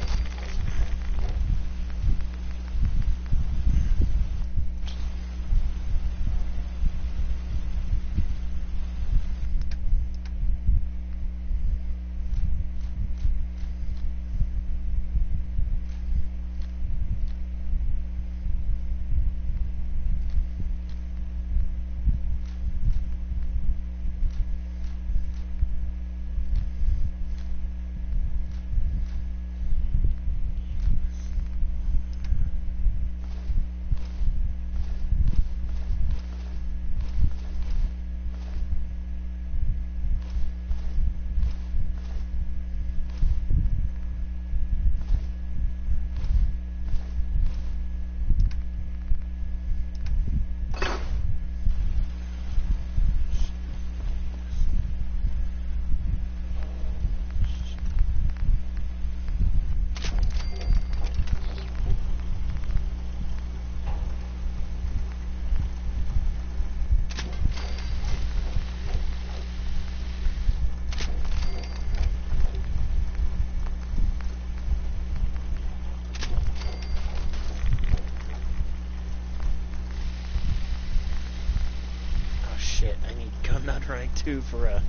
I need gun nut rank 2 for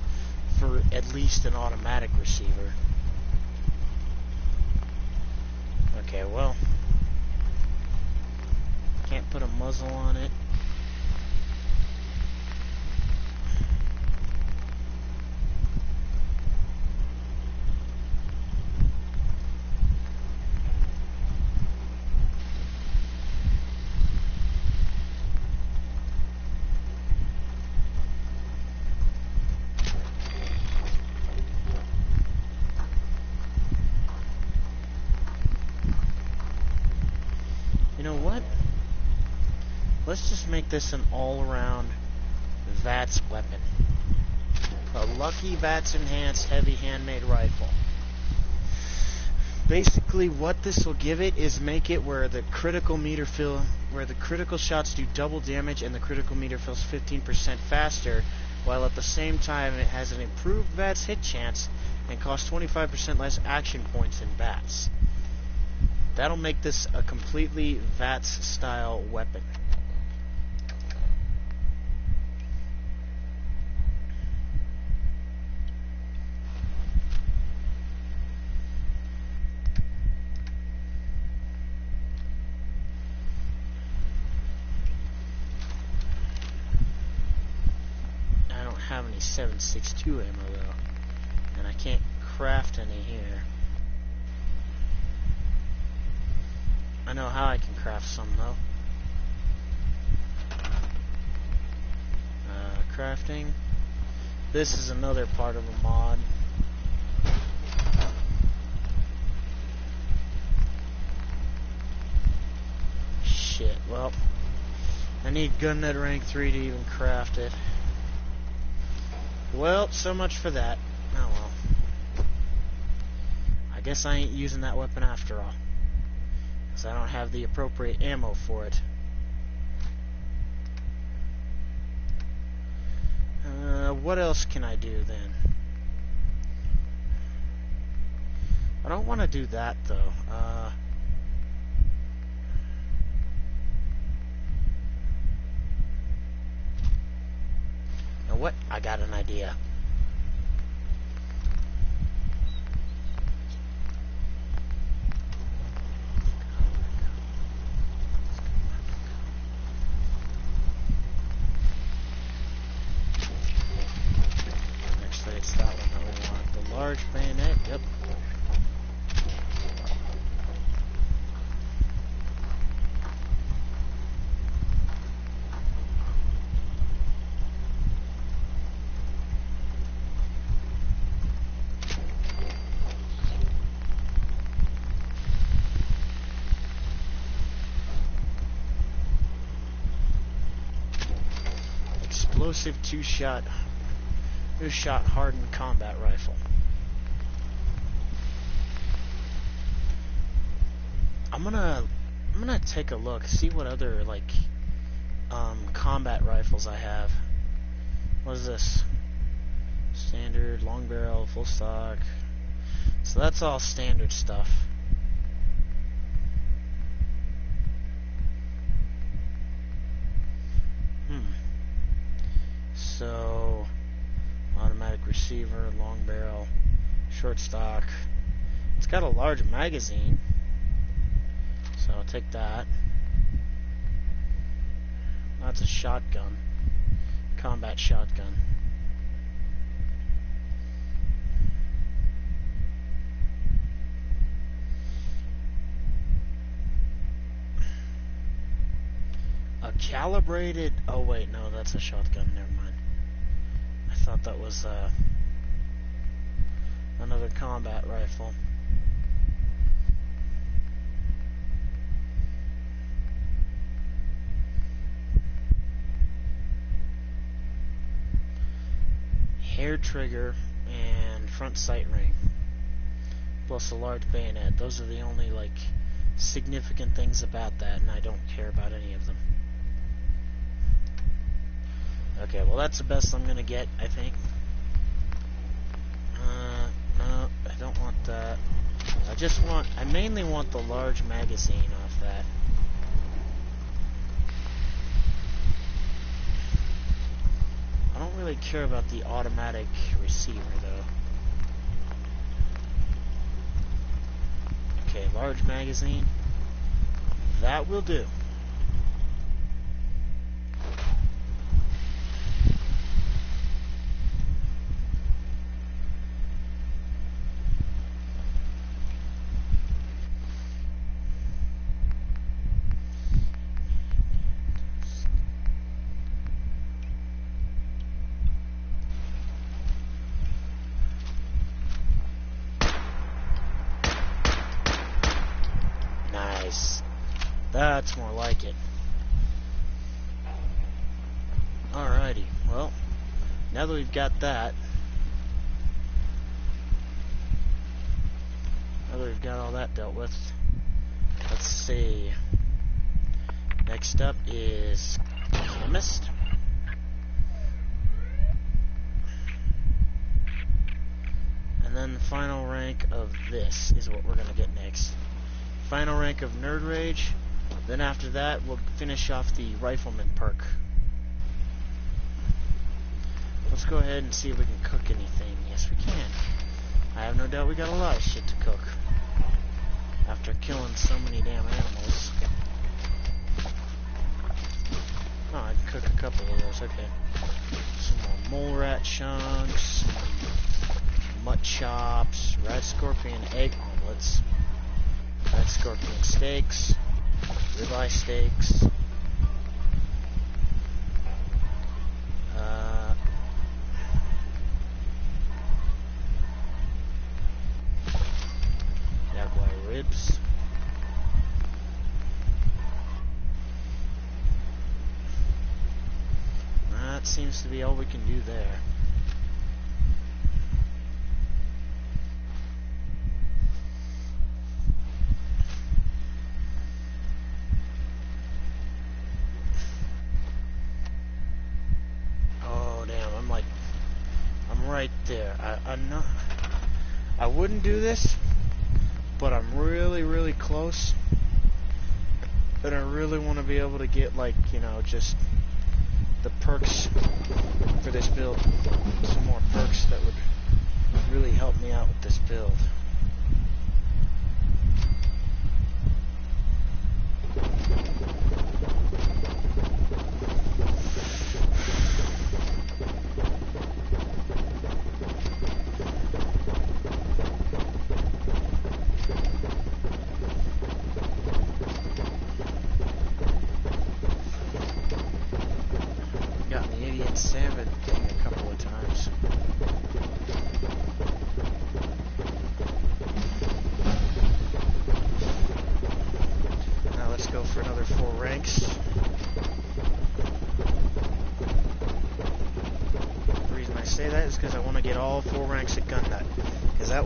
at least an automatic receiver. Okay, well, can't put a muzzle on it. You know what? Let's just make this an all-around Vats weapon. A Lucky Vats Enhanced Heavy Handmade Rifle. Basically, what this will give it is make it where the critical shots do double damage and the critical meter fills 15% faster, while at the same time it has an improved Vats hit chance and costs 25% less action points in Vats. That'll make this a completely Vats-style weapon. I don't have any 7.62 ammo though, and I can't craft any here. I know how I can craft some though. Crafting. This is another part of a mod. Shit, well, I need gun nut rank 3 to even craft it. Well, so much for that. Oh well. I guess I ain't using that weapon after all, because I don't have the appropriate ammo for it. What else can I do then? I don't want to do that though. Now what? I got an idea. Large bayonet, yep. Explosive two-shot hardened combat rifle. I'm gonna take a look, see what other combat rifles I have. What is this? Standard, long barrel, full stock. So that's all standard stuff. So, automatic receiver, long barrel, short stock. It's got a large magazine, so I'll take that. That's a shotgun, combat shotgun. A calibrated, oh wait, no, that's a shotgun, never mind. I thought that was another combat rifle. Hair trigger and front sight ring, plus a large bayonet. Those are the only significant things about that, and I don't care about any of them. Okay, well that's the best I'm gonna get, I think. No, I don't want that. I mainly want the large magazine off that. I don't really care about the automatic receiver, though. Okay, large magazine. That will do. That's more like it. Alrighty, well, now that we've got that, now that we've got all that dealt with, let's see. Next up is Chemist. And then the final rank of this is what we're going to get next. Final rank of Nerd Rage. Then after that, we'll finish off the Rifleman perk. Let's go ahead and see if we can cook anything. Yes, we can. I have no doubt we got a lot of shit to cook. After killing so many damn animals. Oh, I can cook a couple of those. Okay. Some more mole rat chunks. Some mutt chops. Red scorpion egg omelets. Red scorpion steaks. Ribeye steaks. Jaguar ribs. That seems to be all we can do there. Right there. I wouldn't do this, but I'm really, really close. And I really want to be able to get, just the perks for this build. Some more perks that would really help me out with this build.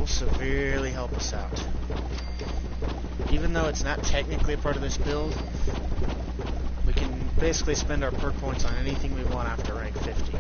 Severely help us out. Even though it's not technically a part of this build, we can basically spend our perk points on anything we want after rank 50.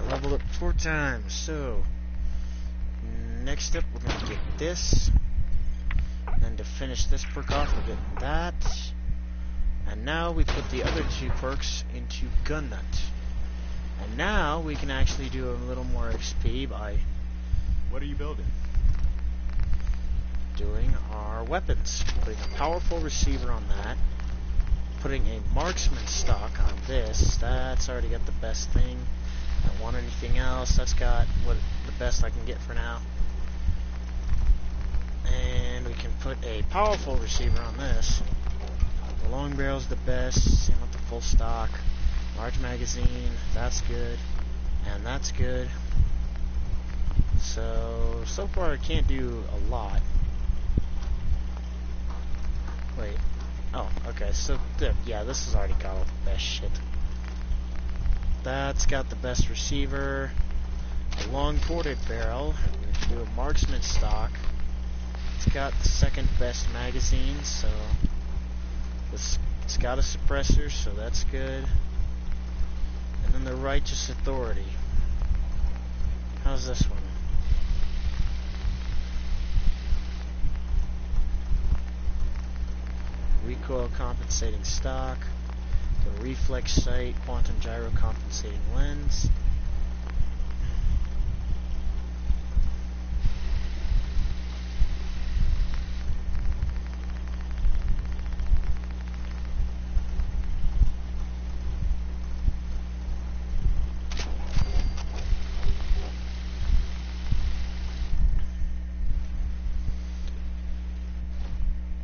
Leveled up 4 times, so next up we're going to get this, and to finish this perk off we're getting that, and now we put the other 2 perks into Gun Nut, and now we can actually do a little more XP by What are you building? doing our weapons, putting a powerful receiver on that, putting a marksman stock on this. That's already got the best thing. Don't want anything else. That's got what the best I can get for now. And we can put a powerful receiver on this. The long barrel's the best. Same with the full stock. Large magazine. That's good. And that's good. So far I can't do a lot. Wait. Oh, okay. So yeah, this has already got all the best shit. That's got the best receiver, a long ported barrel. We can do a marksman stock. It's got the second best magazine, so it's got a suppressor, so that's good. And then the righteous authority. How's this one? Recoil compensating stock. The reflex sight, quantum gyro compensating lens.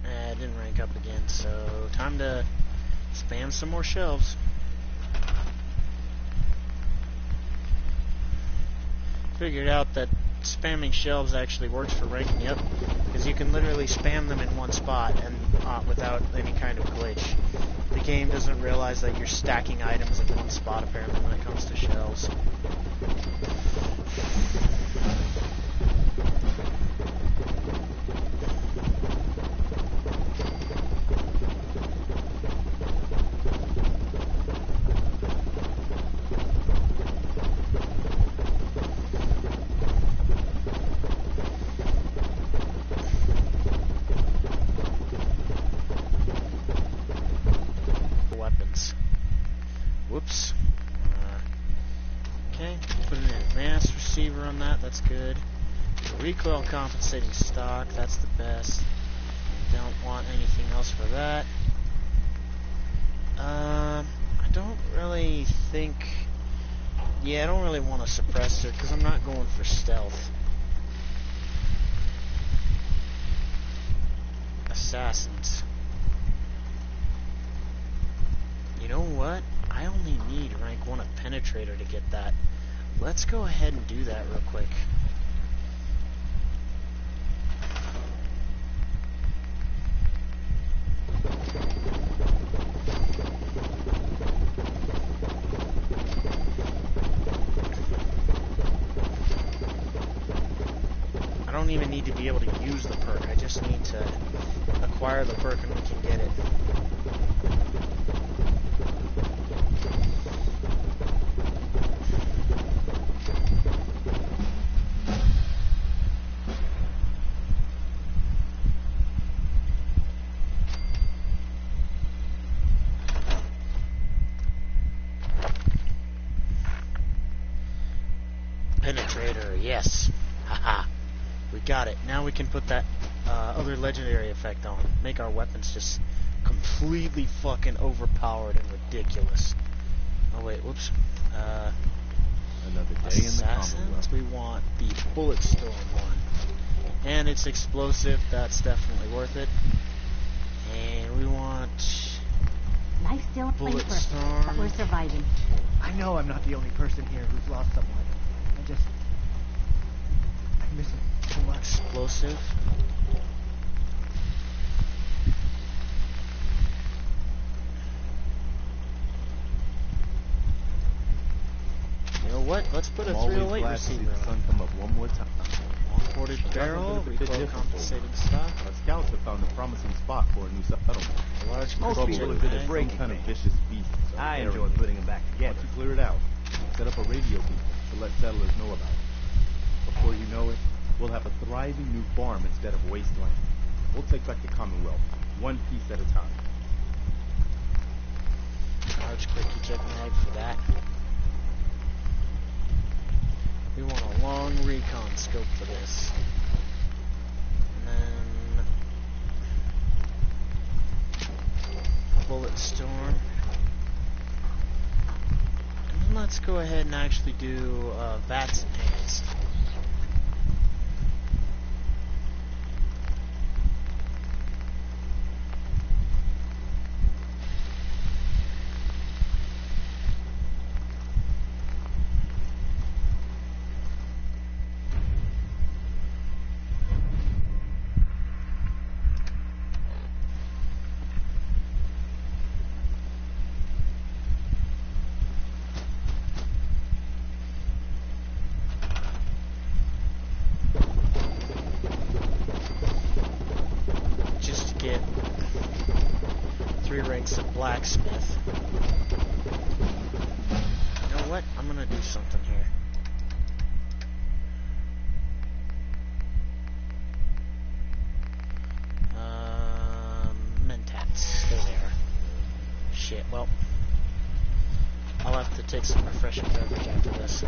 I didn't rank up again, so time to spam some more shelves. Figured out that spamming shelves actually works for ranking up, because you can literally spam them in one spot and without any kind of glitch. The game doesn't realize that you're stacking items in one spot apparently when it comes to shelves. Whoops. Okay, put an advanced receiver on that, that's good. Recoil compensating stock, that's the best. Don't want anything else for that. I don't really think... Yeah, I don't really want a suppressor, because I'm not going for stealth. Assassins. You know what? I only need rank 1 of Penetrator to get that. Let's go ahead and do that real quick. I don't even need to be able to use the perk. I just need to acquire the perk and we can get it. Penetrator, yes. Haha. We got it. Now we can put that other legendary effect on. Make our weapons just completely fucking overpowered and ridiculous. Oh wait, whoops. Another day in the Assassins, Commonwealth. we want the Bullet Storm one. And it's explosive, that's definitely worth it. And we want Life's still a Bullet place for us, but Storm. we're surviving. I know I'm not the only person here who's lost someone. I miss it so much. Explosive. You know what? Let's put a I'm always 308 glad to see receiver the sun on. come up one more time. Long-ported It's gotten a barrel, bit recoil difficult. compensating stock. Our scouts have found a promising spot for a new settlement. A large Most project people have been mag. at some kind of vicious beast. I enjoy putting them back together. Once you clear it out, set up a radio beacon to let settlers know about it. Before you know it, we'll have a thriving new farm instead of wasteland. We'll take back the Commonwealth, one piece at a time. Large quick eject mag for that. We want a long recon scope for this. And then Bullet Storm. And then let's go ahead and actually do Vats Enhanced. Blacksmith. You know what? I'm gonna do something here. Mentats. There they are. Shit, well. I'll have to take some refreshing beverage after this.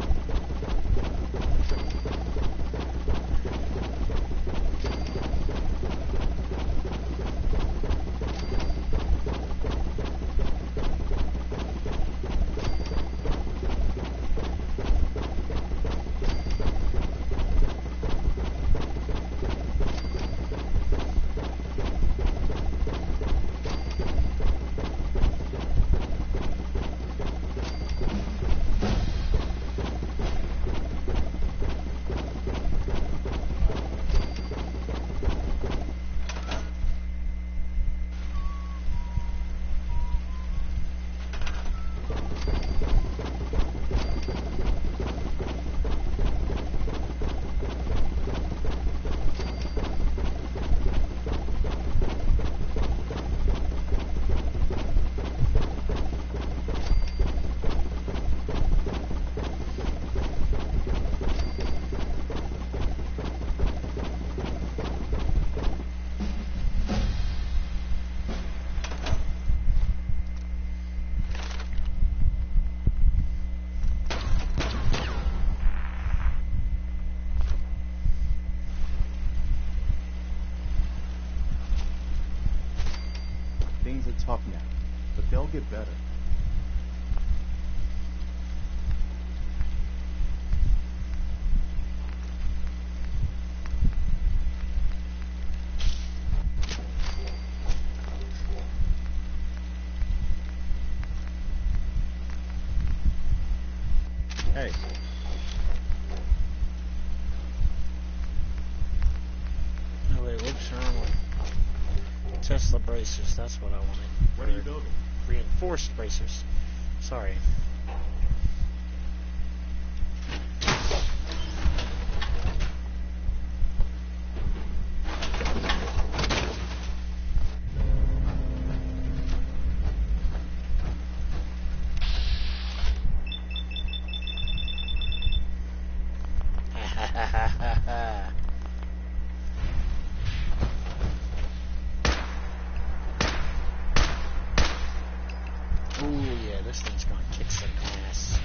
Things are tough now, but they'll get better. Hey. Oh wait, whoops, wrong one. Tesla bracers, that's what I wanted. What are you building? Reinforced bracers. Sorry. This thing's gonna kick some ass.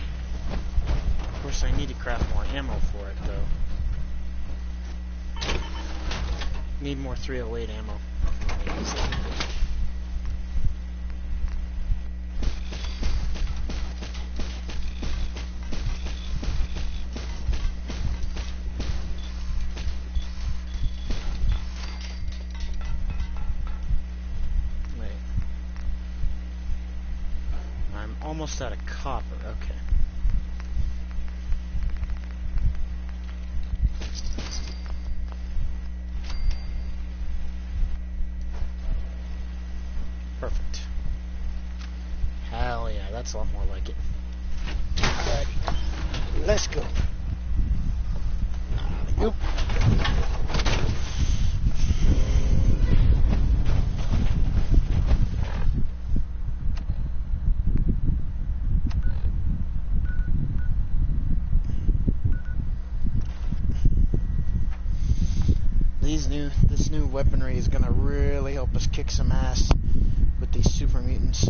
Of course, I need to craft more ammo for it, though. Need more 308 ammo. almost out of copper. Okay. Perfect. Hell yeah, that's a lot more like it. Alrighty. Let's go. Nope. This new weaponry is gonna really help us kick some ass with these super mutants.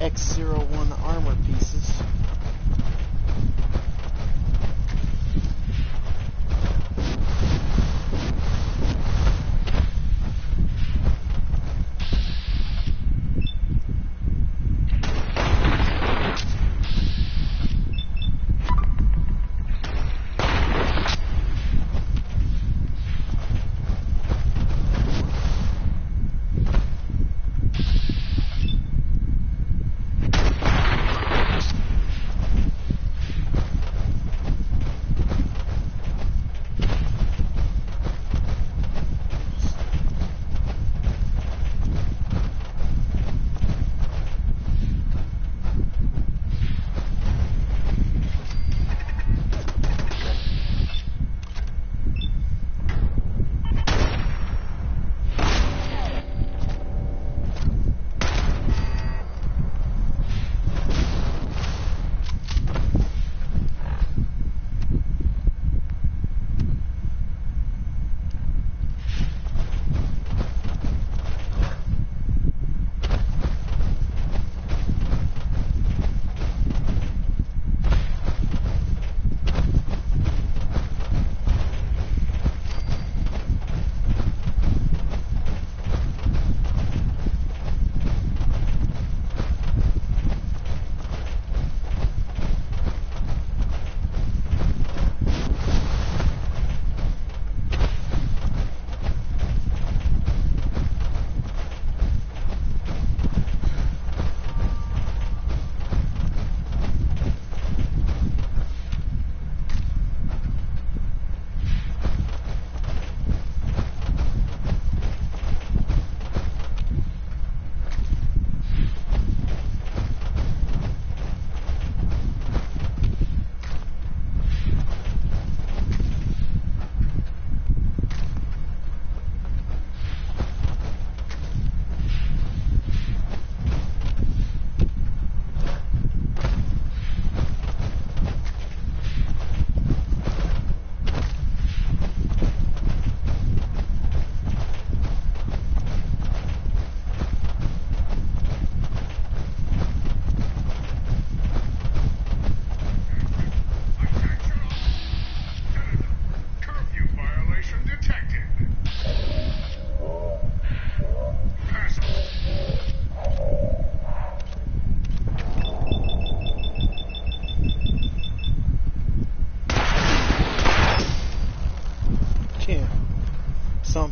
X-01 armor pieces.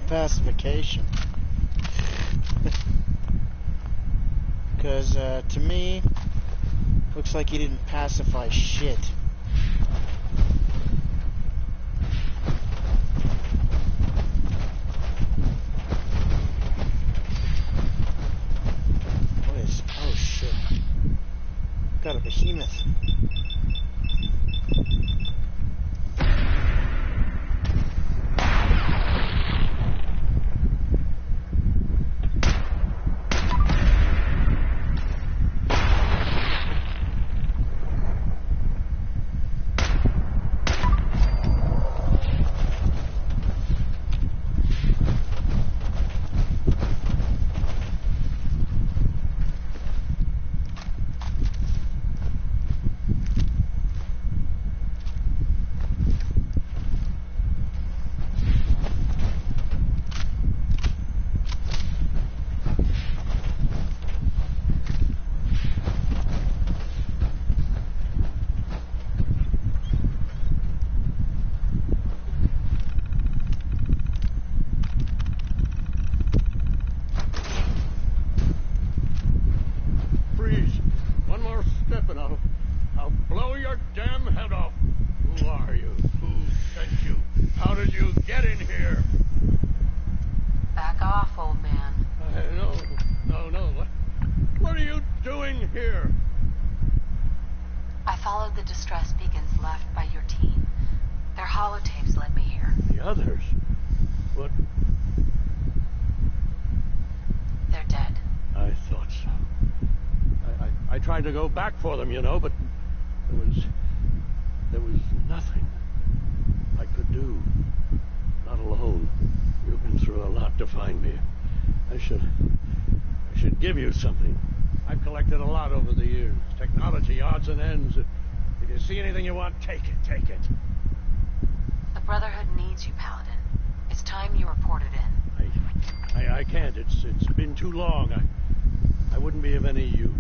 Pacification. Because, to me, looks like he didn't pacify shit. What is... oh, shit. Got a behemoth. To go back for them, you know, but there was nothing I could do. Not alone. You've been through a lot to find me. I should give you something. I've collected a lot over the years. Technology, odds and ends. If you see anything you want, take it, take it. The Brotherhood needs you, Paladin. It's time you reported in. I can't. It's been too long. I wouldn't be of any use.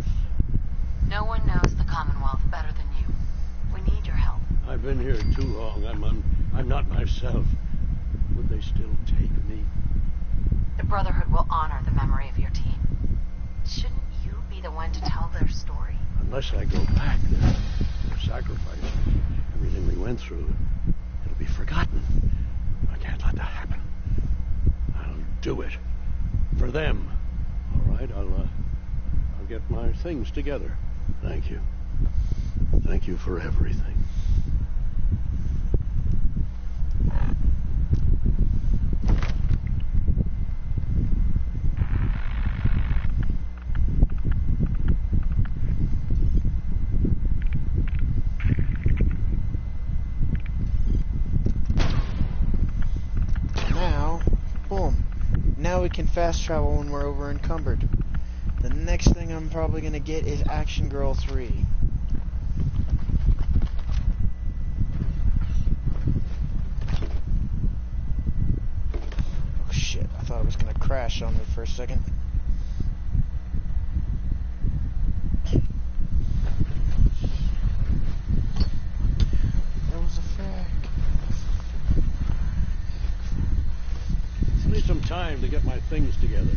No one knows the Commonwealth better than you. We need your help. I've been here too long. I'm not myself. Would they still take me? The Brotherhood will honor the memory of your team. Shouldn't you be the one to tell their story? Unless I go back, their sacrifice, everything we went through, it'll be forgotten. I can't let that happen. I'll do it. For them. All right, I'll get my things together. Thank you. Thank you for everything. Now, boom. Now we can fast travel when we're over encumbered. The next thing I'm probably gonna get is Action Girl 3. Oh shit, I thought it was gonna crash on me for a second. There was a frag. I need some time to get my things together.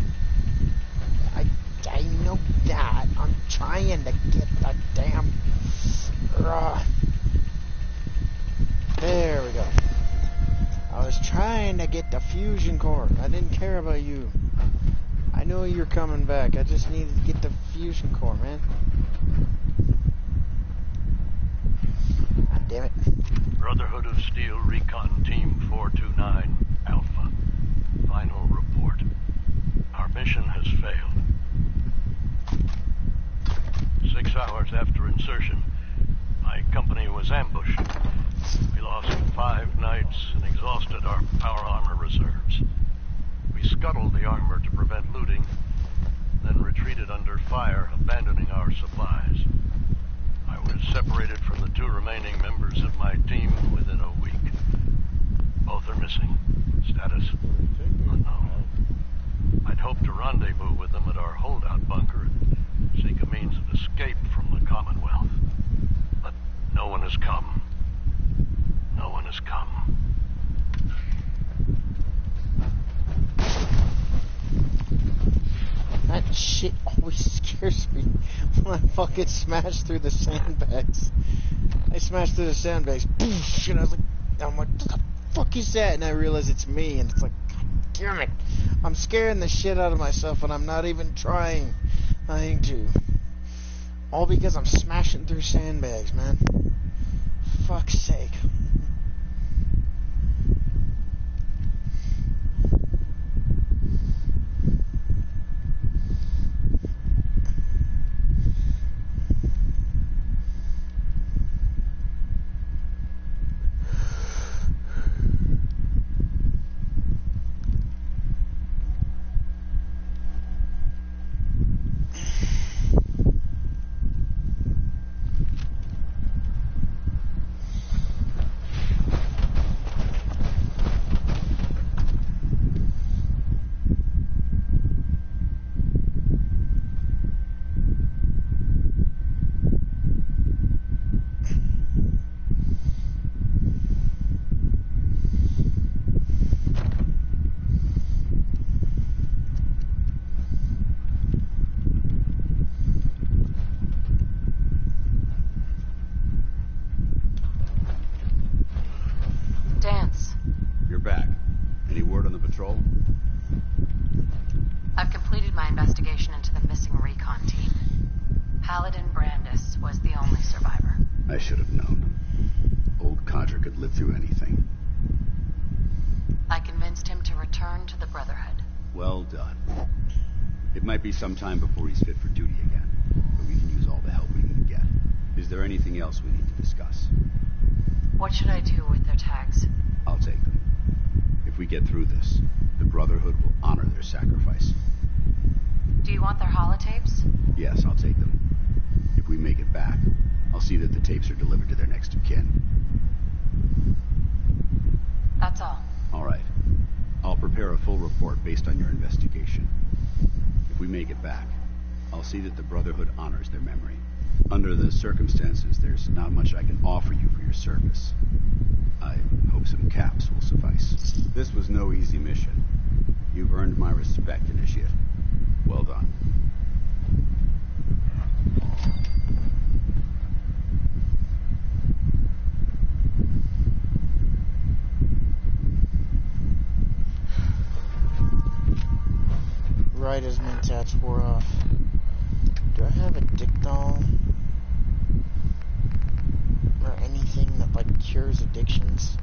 I know that. I'm trying to get the damn... There we go. I was trying to get the fusion core. I didn't care about you. I know you're coming back. I just needed to get the fusion core, man. God damn it. Brotherhood of Steel Recon Team 429 Alpha. Final report. Our mission has failed. 6 hours after insertion, my company was ambushed. We lost 5 knights and exhausted our power armor reserves. We scuttled the armor to prevent looting, then retreated under fire, abandoning our supplies. I was separated from the 2 remaining members of my team within a week. Both are missing. Status unknown. I'd hoped to rendezvous with them at our holdout bunker and seek a means of escape from the Commonwealth. But no one has come. No one has come. That shit always scares me when I fucking smash through the sandbags. I smashed through the sandbags, poof, and I'm like, what the fuck is that? And I realize it's me, and it's like, God damn it. I'm scaring the shit out of myself, and I'm not even trying. To. All because I'm smashing through sandbags, man. Fuck's sake. Patrol? I've completed my investigation into the missing recon team. Paladin Brandis was the only survivor. I should have known. Old Codger could live through anything. I convinced him to return to the Brotherhood. Well done. It might be some time before he's fit for duty again, but we can use all the help we can get. Is there anything else we need to discuss? What should I do with their tags? I'll take them. If we get through this, the Brotherhood will honor their sacrifice. Do you want their holotapes? Yes, I'll take them. I'll see that the tapes are delivered to their next of kin. That's all. All right. I'll prepare a full report based on your investigation. If we make it back, I'll see that the Brotherhood honors their memory. Under the circumstances, there's not much I can offer you for your service. I hope some caps will suffice. This was no easy mission. You've earned my respect, Initiate. Well done. Right as Mentats wore off. Do I have a dick doll? Or anything that, like, cures addictions?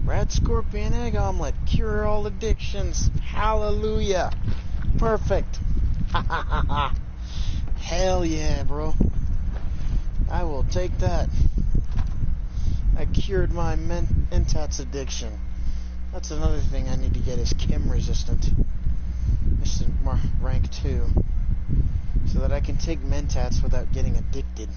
Rat Scorpion Egg Omelet. Cure all addictions. Hallelujah. Perfect. Ha ha ha ha. Hell yeah, bro. I will take that. I cured my Mentats addiction. That's another thing I need to get is chem resistant. This is rank 2. So that I can take Mentats without getting addicted.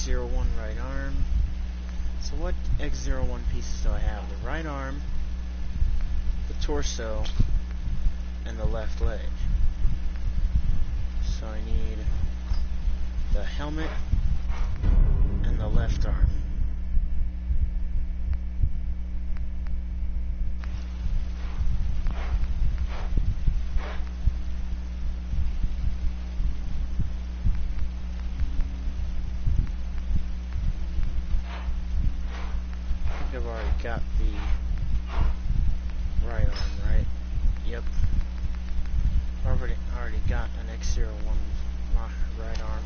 X01 right arm. So what X01 pieces do I have? The right arm, the torso, and the left leg. So I need the helmet and the left arm. I've already got the right arm, right? Yep. Already got an X01 right arm.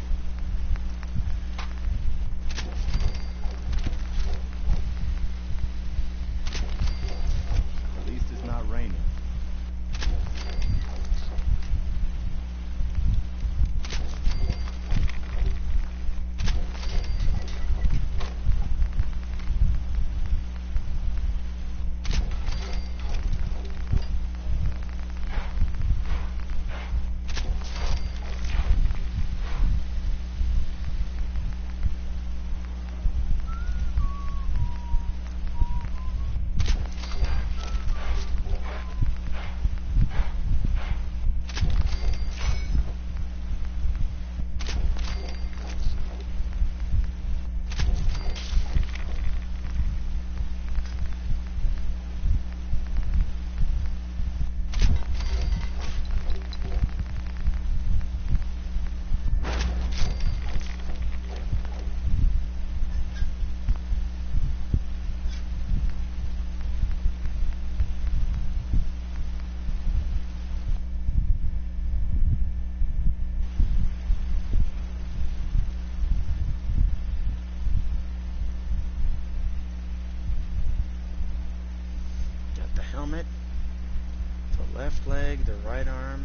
right arm,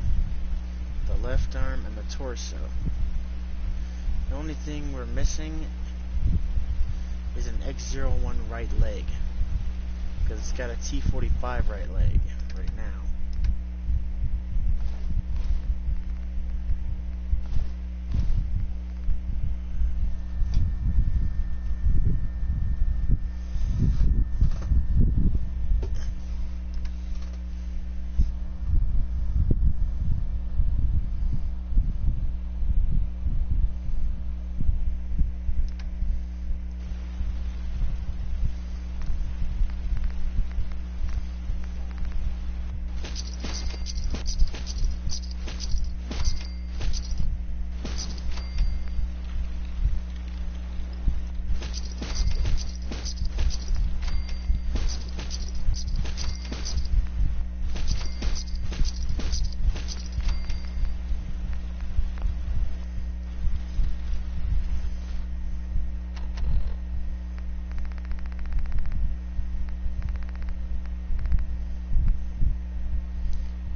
the left arm, and the torso. The only thing we're missing is an X01 right leg, because it's got a T45 right leg right now.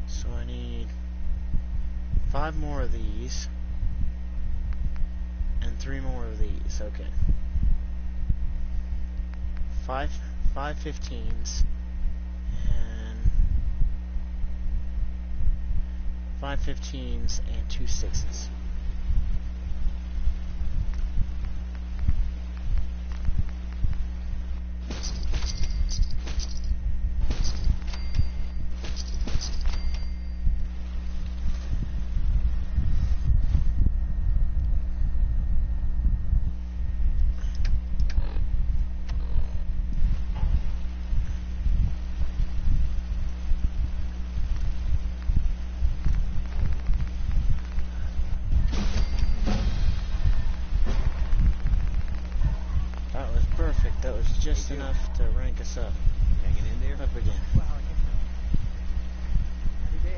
So I need 5 more of these and 3 more of these. Okay. 5 15s and 5 15s and 2 6s. Perfect. That was just enough to rank us up. Hanging in there? Up again. Well, I guess so. Every day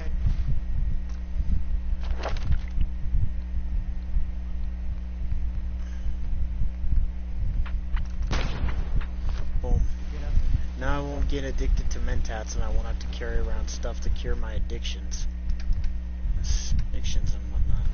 Boom. Now I won't get addicted to mentats, and I won't have to carry around stuff to cure my addictions. Addictions and whatnot.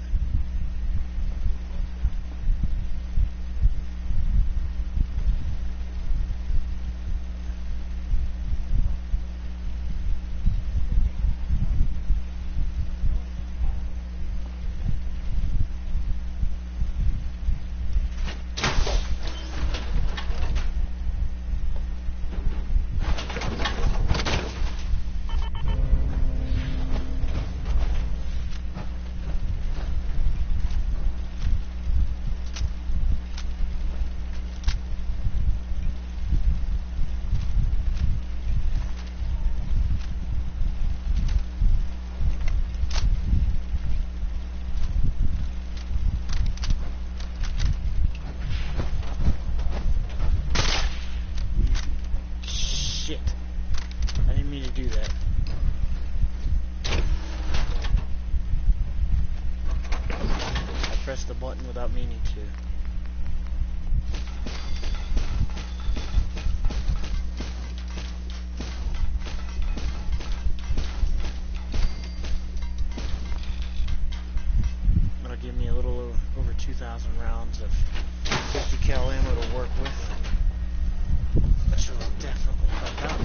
The button without meaning to. That'll give me a little over 2,000 rounds of 50 cal ammo to work with, which will definitely help out.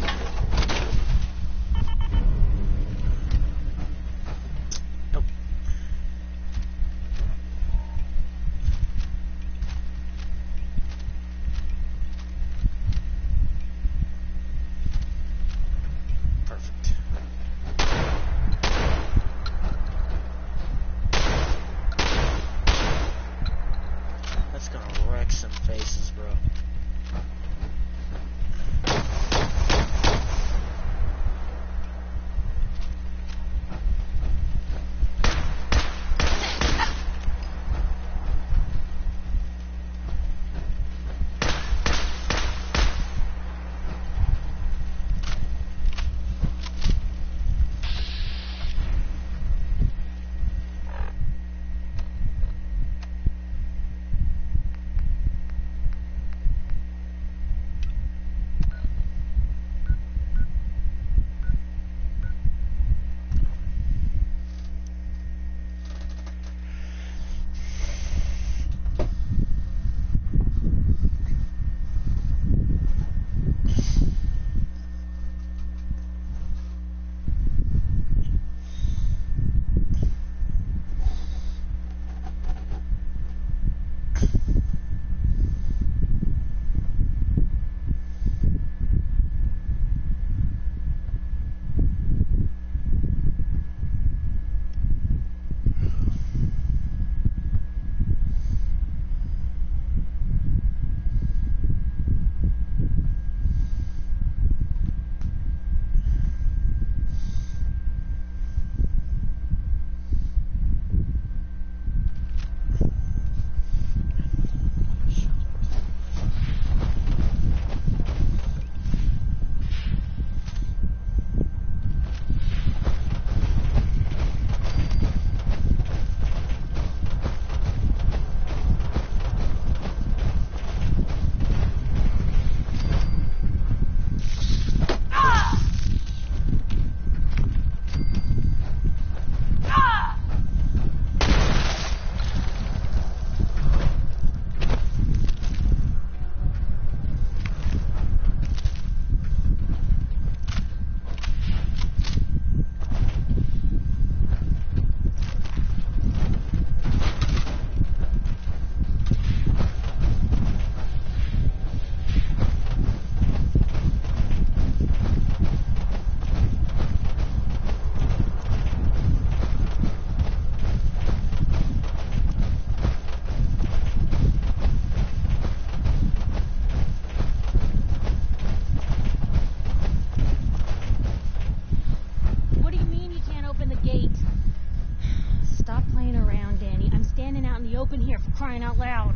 crying out loud.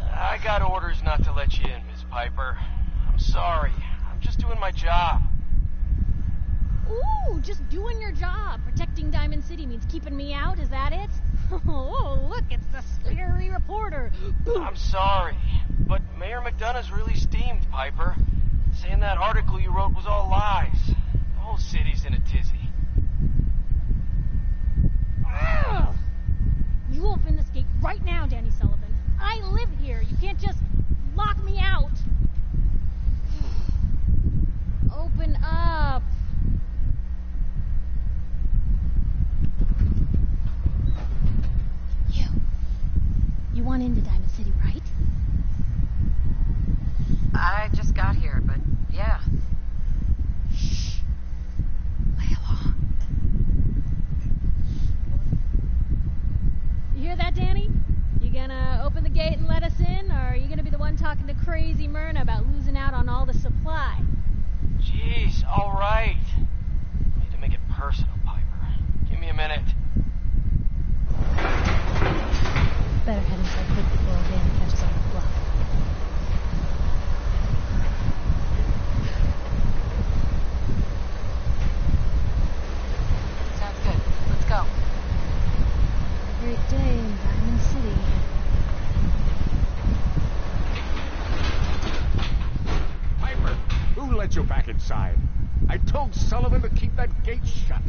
I got orders not to let you in, Miss Piper. I'm sorry. I'm just doing my job. Ooh, just doing your job. Protecting Diamond City means keeping me out, is that it? Oh, look, it's the scary reporter. I'm sorry, but Mayor McDonough's really steamed, Piper. Saying that article you wrote was all lies. The whole city's in a tizzy. Ugh. You open this gate right now, Danny Sullivan. I live here. You can't just lock me out. Open up. You want into Diamond City, right? I just got here, but yeah. Shh. Play along. You hear that, Danny? You gonna open the gate and let us in, or are you gonna be the one talking to crazy Myrna about losing out on all the supply? Jeez, all right. Need to make it personal, Piper. Give me a minute. Better head inside quick before Van catches on the block. Sounds good. Let's go. A great day in Diamond City. Piper, who let you back inside? I told Sullivan to keep that gate shut.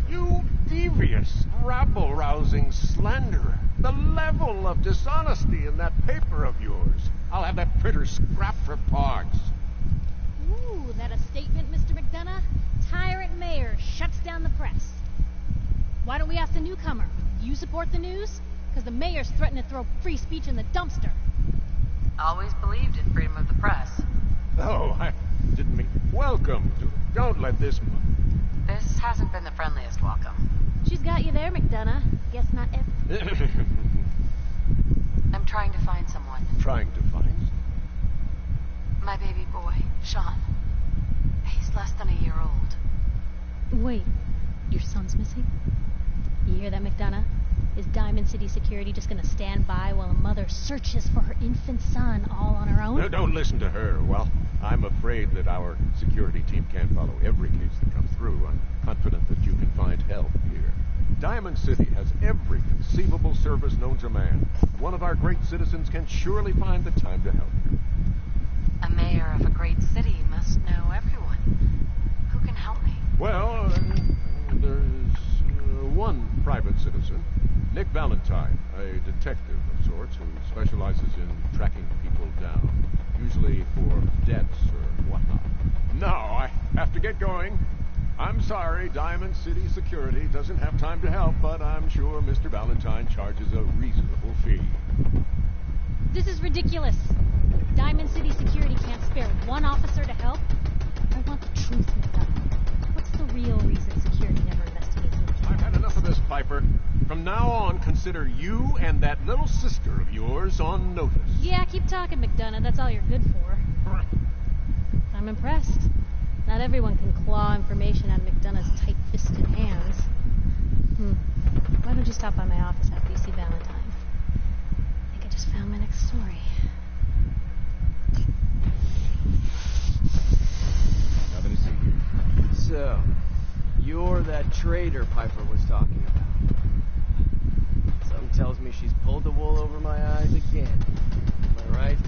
You devious, rabble-rousing slanderer. The level of dishonesty in that paper of yours. I'll have that printer scrapped for parts. Ooh, that a statement, Mr. McDonough? Tyrant mayor shuts down the press. Why don't we ask the newcomer? You support the news? Because the mayor's threatening to throw free speech in the dumpster. Always believed in freedom of the press. Oh, I didn't mean... Welcome. Don't let this... This hasn't been the friendliest welcome. She's got you there, McDonough. Guess not every... I'm trying to find someone. Trying to find? My baby boy, Sean. He's less than a year old. Wait, your son's missing? You hear that, McDonough? Is Diamond City Security just gonna stand by while a mother searches for her infant son all on her own? No, don't listen to her. Well, I'm afraid that our security team can't follow every case that comes through. I'm confident that you can find help here. Diamond City has every conceivable service known to man. One of our great citizens can surely find the time to help you. A mayor of a great city must know everyone. Who can help me? Well, there's one private citizen, Nick Valentine, a detective of sorts who specializes in tracking people down, usually for debts or whatnot. Now, I have to get going. I'm sorry, Diamond City Security doesn't have time to help, but I'm sure Mr. Valentine charges a reasonable fee. This is ridiculous. Diamond City Security can't spare one officer to help. I want the truth, McDonough. What's the real reason security never investigates me? I've had enough of this, Piper. From now on, consider you and that little sister of yours on notice. Yeah, keep talking, McDonough. That's all you're good for. I'm impressed. Not everyone can claw information out of McDonough's tight-fisted hands. Why don't you stop by my office after you see Valentine? I think I just found my next story. Nothing to see here. So, you're that traitor Piper was talking about. Something tells me she's pulled the wool over my eyes again. Am I right?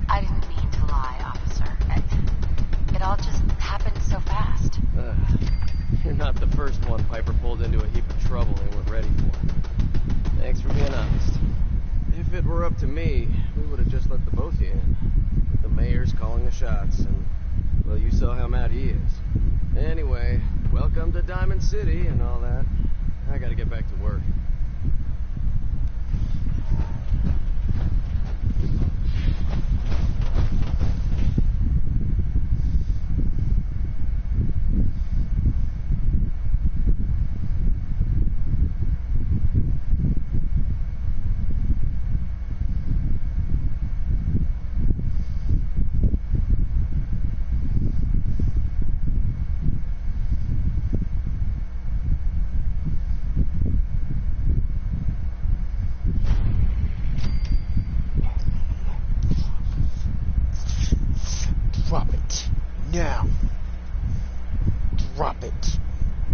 I didn't mean to lie, officer. It all just happened so fast. You're not the first one Piper pulled into a heap of trouble they weren't ready for. Thanks for being honest. If it were up to me, we would have just let the both of you in. But the mayor's calling the shots, and, well, you saw how mad he is. Anyway, welcome to Diamond City and all that. I gotta get back to work.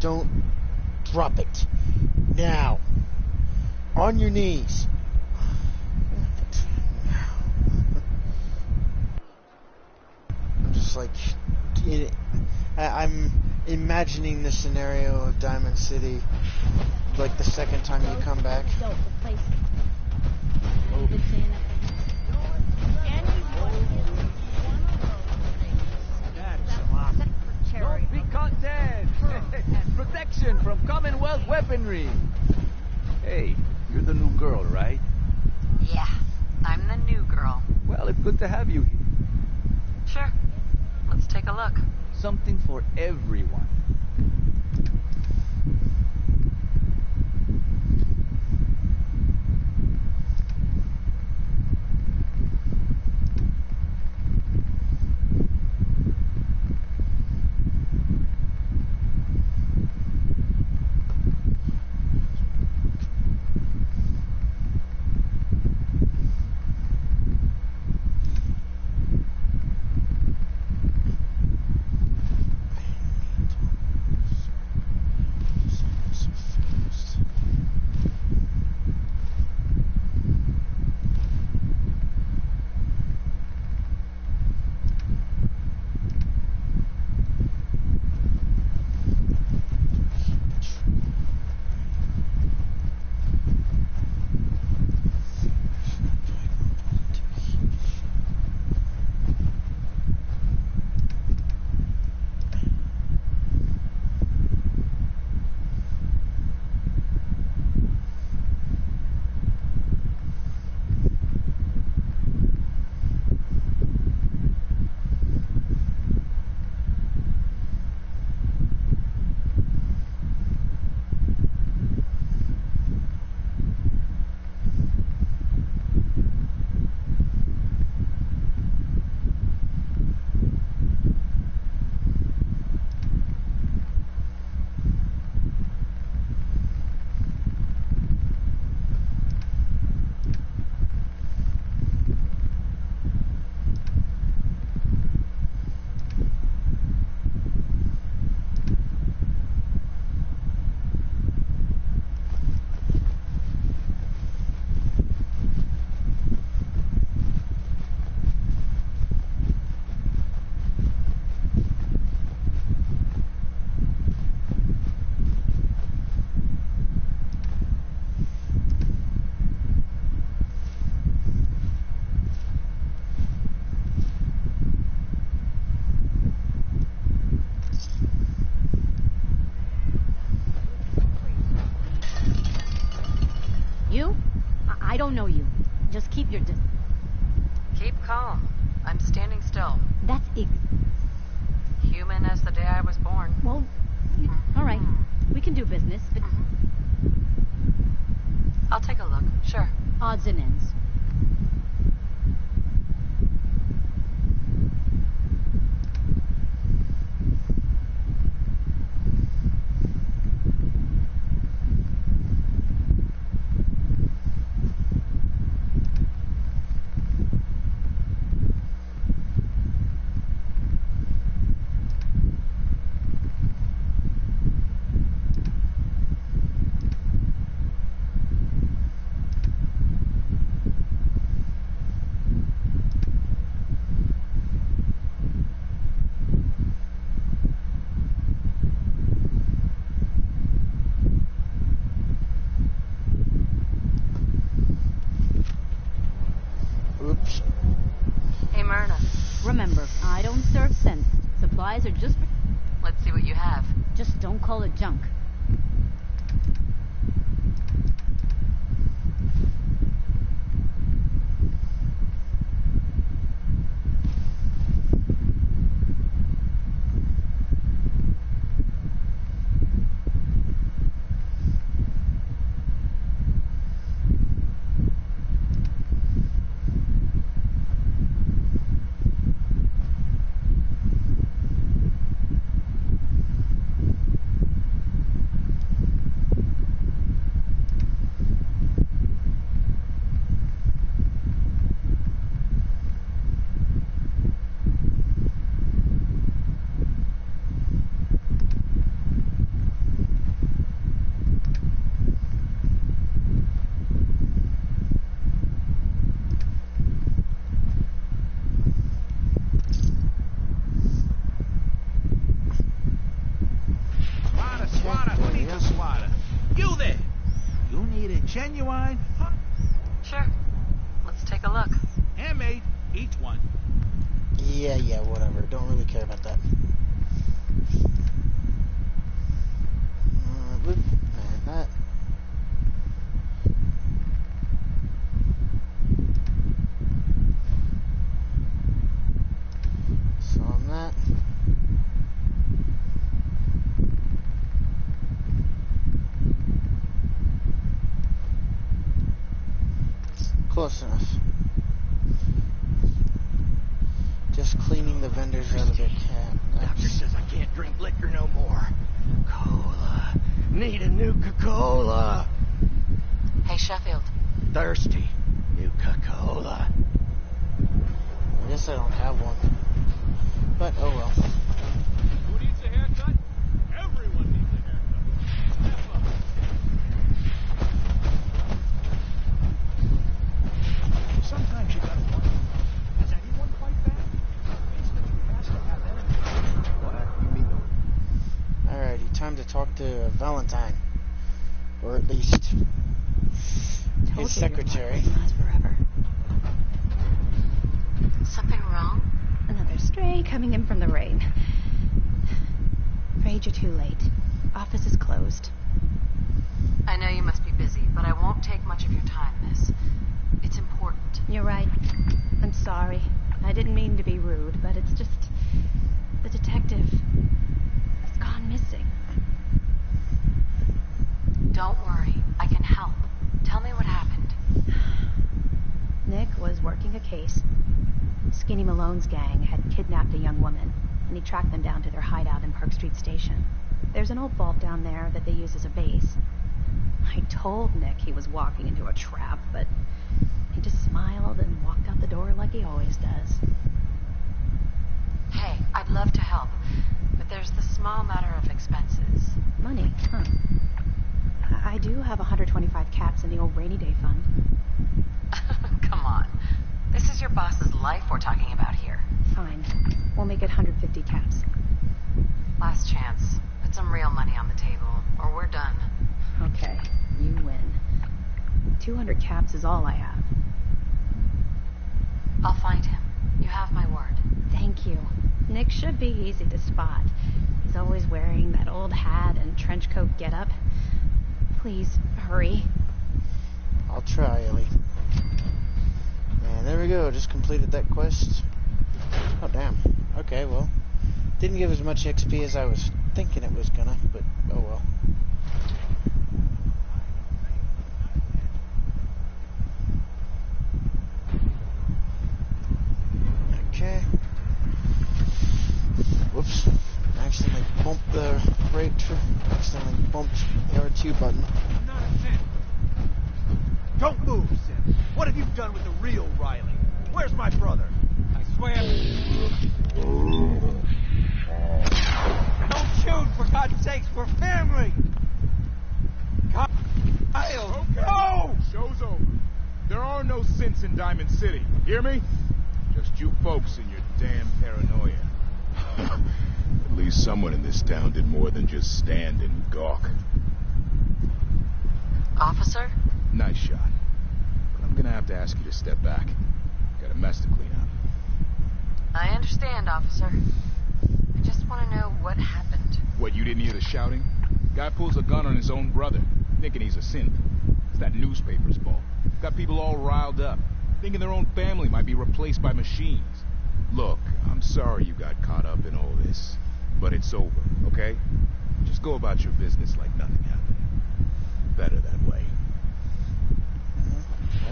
Don't drop it. Now. On your knees. I'm just like... I'm imagining the scenario of Diamond City, like the second time you come back. Don't be content! Protection from Commonwealth weaponry! Hey, you're the new girl, right? Yeah, I'm the new girl. Well, it's good to have you here. Sure. Let's take a look. Something for everyone. I don't know you. Just keep your distance. Keep calm. I'm standing still. That's it. Human as the day I was born. Well, all right. We can do business, but... I'll take a look. Sure. Odds and ends. Remember, I don't serve sense. Supplies are just... Let's see what you have. Just don't call it junk. need a genuine... Sure. Let's take a look. Handmade, each one. Yeah, whatever. Don't really care about that. Whoop. And that. So on that. Close enough. Just cleaning the vendors out of their cab. Doctor says I can't drink liquor no more. Cola. Need a Nuka-Cola. Hey, Sheffield. Thirsty. Nuka-Cola. I guess I don't have one. But, oh well. Who needs a haircut? Everyone needs a haircut. Step up. Sometimes you gotta wonder, has anyone quite back? Basically, has to have energy. What? You mean the... Alrighty, time to talk to Valentine. Or at least his secretary. Last forever. Something wrong? Another stray coming in from the rain. Afraid you're too late. Office is closed. I know you must be busy, but I won't take much of your time, miss. It's important. You're right. I'm sorry. I didn't mean to be rude, but it's just... the detective has gone missing. Don't worry. I can help. Tell me what happened. Nick was working a case. Skinny Malone's gang had kidnapped a young woman, and he tracked them down to their hideout in Park Street Station. There's an old vault down there that they use as a base. I told Nick he was walking into a trap, but he just smiled and walked out the door like he always does. Hey, I'd love to help, but there's the small matter of expenses. Money, huh? I do have 125 caps in the old rainy day fund. Come on. This is your boss's life we're talking about here. Fine. We'll make it 150 caps. Last chance. Put some real money on the table, or we're done. Okay, you win. 200 caps is all I have. I'll find him. You have my word. Thank you. Nick should be easy to spot. He's always wearing that old hat and trench coat getup. Please, hurry. I'll try, Ellie. And there we go, just completed that quest. Oh, damn. Okay, well, didn't give as much XP as I was thinking it was gonna, but oh well. Okay. Whoops. I accidentally bumped the brake, accidentally bumped the R2 button. I'm not a simp. Don't move, Sim. What have you done with the real Riley? Where's my brother? I swear. Don't shoot, for God's sakes, we're family! Kyle, go! Show's over. There are no synths in Diamond City. Hear me? Just you folks and your damn paranoia. At least someone in this town did more than just stand and gawk. Officer? Nice shot. But I'm gonna have to ask you to step back. Got a mess to clean up. I understand, officer. I just want to know what happened. What, you didn't hear the shouting? Guy pulls a gun on his own brother, thinking he's a synth. It's that newspaper's fault. Got people all riled up, thinking their own family might be replaced by machines. Look, I'm sorry you got caught up in all this, but it's over, okay? Just go about your business like nothing happened. Better that way.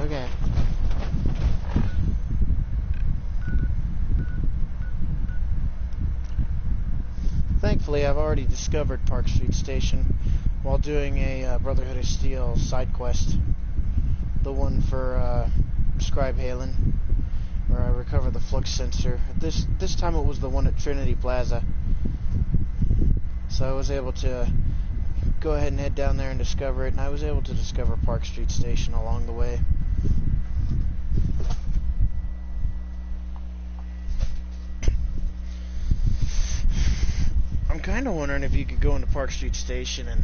Okay. Thankfully, I've already discovered Park Street Station while doing a Brotherhood of Steel side quest. The one for Scribe Halen, where I recover the flux sensor. This time it was the one at Trinity Plaza. So I was able to go ahead and head down there and discover it, and I was able to discover Park Street Station along the way. I'm kind of wondering if you could go into Park Street Station and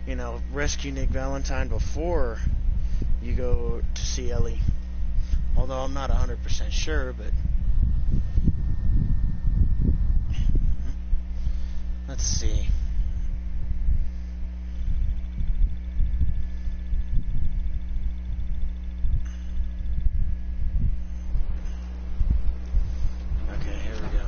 you know, rescue Nick Valentine before you go to see Ellie. Although I'm not 100% sure, but... Let's see. Okay, here we go.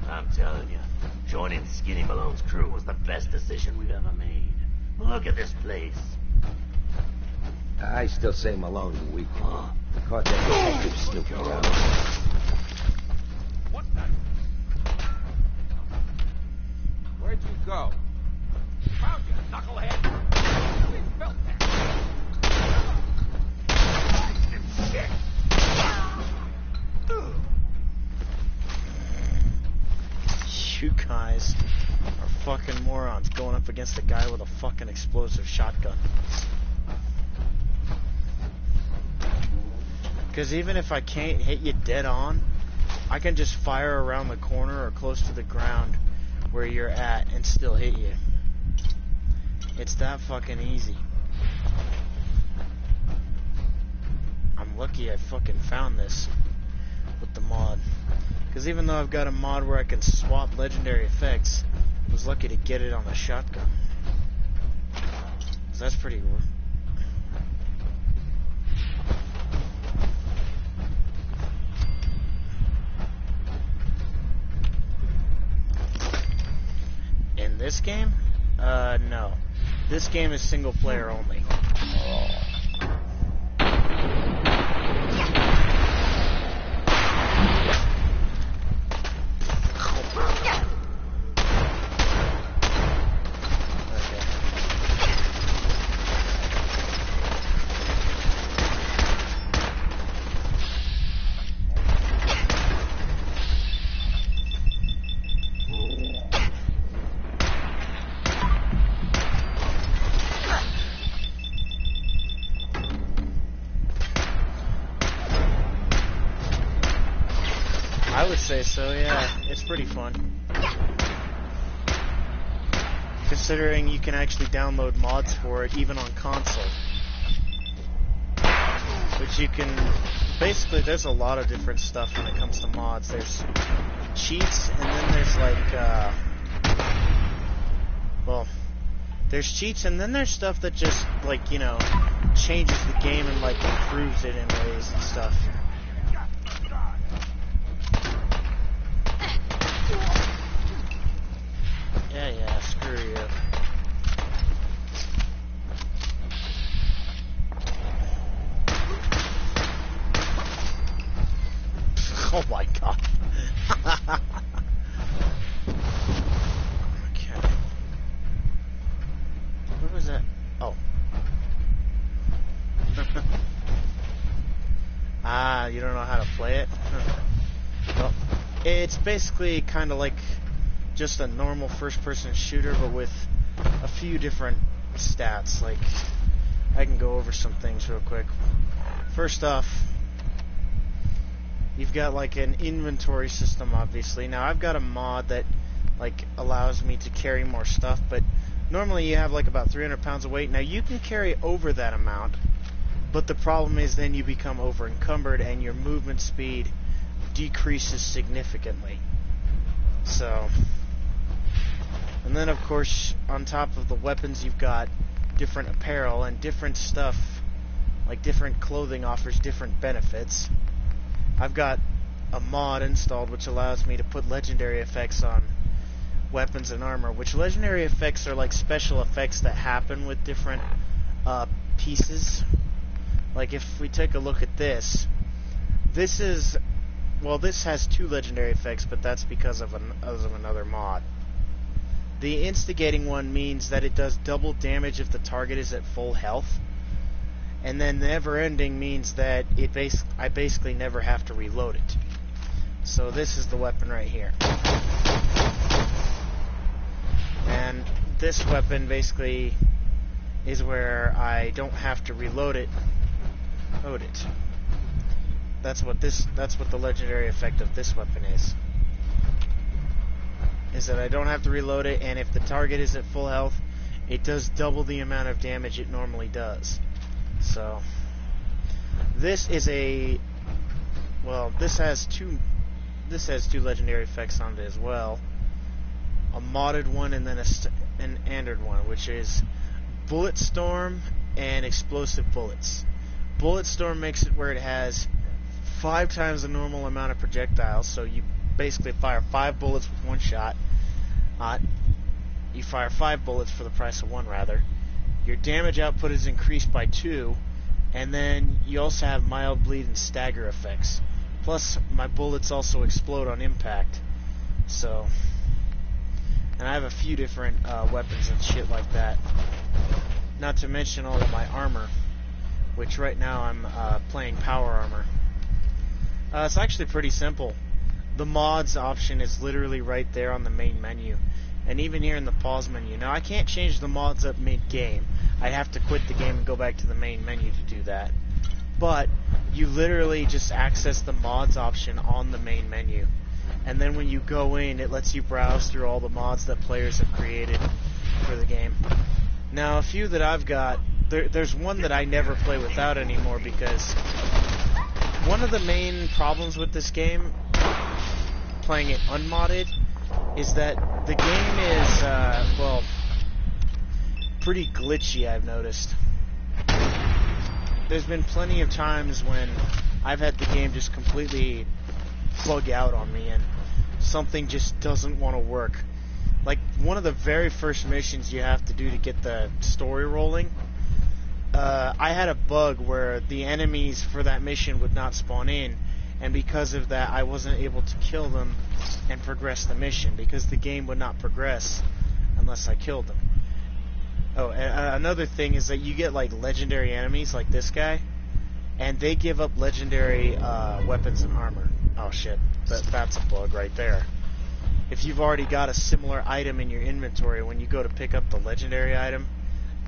I'm telling you, joining Skinny Malone's crew was the best decision we've ever made. Look at this place. I still say Malone's weak. Caught that detective snooping around. What the? Where'd you go? Found you, knucklehead. We felt that. Shit. You guys are fucking morons going up against a guy with a fucking explosive shotgun. Because even if I can't hit you dead on, I can just fire around the corner or close to the ground where you're at and still hit you. It's that fucking easy. I'm lucky I fucking found this with the mod. Because even though I've got a mod where I can swap legendary effects, I was lucky to get it on the shotgun. So that's pretty cool. In this game? No. This game is single player only. I would say so, yeah. It's pretty fun. Considering you can actually download mods for it, even on console. Which you can... Basically, there's a lot of different stuff when it comes to mods. There's cheats, and then there's like, well, there's cheats, and then there's stuff that just, like, you know, changes the game and, like, improves it in ways and stuff. Yeah, screw you. Oh my god. Okay. What was that? Oh. Ah, you don't know how to play it? Well, it's basically kind of like just a normal first-person shooter, but with a few different stats. Like, I can go over some things real quick. First off, you've got like an inventory system, obviously. Now, I've got a mod that like allows me to carry more stuff, but normally you have like about 300 pounds of weight. Now, you can carry over that amount, but the problem is then you become over-encumbered and your movement speed decreases significantly. So... And then, of course, on top of the weapons, you've got different apparel and different stuff. Like, different clothing offers different benefits. I've got a mod installed which allows me to put legendary effects on weapons and armor, which legendary effects are like special effects that happen with different pieces. Like, if we take a look at this, this is... Well, this has 2 legendary effects, but that's because of another mod. The instigating one means that it does double damage if the target is at full health. And then never ending means that I basically never have to reload it. So this is the weapon right here. And this weapon basically is where I don't have to reload it. Load it. That's what the legendary effect of this weapon is. Is that I don't have to reload it, and if the target is at full health, it does double the amount of damage it normally does. So this is this has two legendary effects on it as well. A modded one and then an anded one, which is Bullet Storm and Explosive Bullets. Bullet Storm makes it where it has 5 times the normal amount of projectiles, so you basically fire 5 bullets with one shot. You fire 5 bullets for the price of 1, rather. Your damage output is increased by 2, and then you also have mild bleed and stagger effects. Plus, my bullets also explode on impact. So, and I have a few different weapons and shit like that. Not to mention all of my armor, which right now I'm playing power armor. It's actually pretty simple. The mods option is literally right there on the main menu. And even here in the pause menu. Now, I can't change the mods up mid-game. I have to quit the game and go back to the main menu to do that. But you literally just access the mods option on the main menu. And then when you go in, it lets you browse through all the mods that players have created for the game. Now, a few that I've got, there's one that I never play without anymore, because one of the main problems with this game, playing it unmodded, is that the game is, pretty glitchy, I've noticed. There's been plenty of times when I've had the game just completely bug out on me and something just doesn't want to work. Like, one of the very first missions you have to do to get the story rolling, I had a bug where the enemies for that mission would not spawn in, and because of that I wasn't able to kill them and progress the mission, because the game would not progress unless I killed them. Oh, and another thing is that you get like legendary enemies like this guy, and they give up legendary weapons and armor. Oh shit, that's a bug right there. If you've already got a similar item in your inventory, when you go to pick up the legendary item,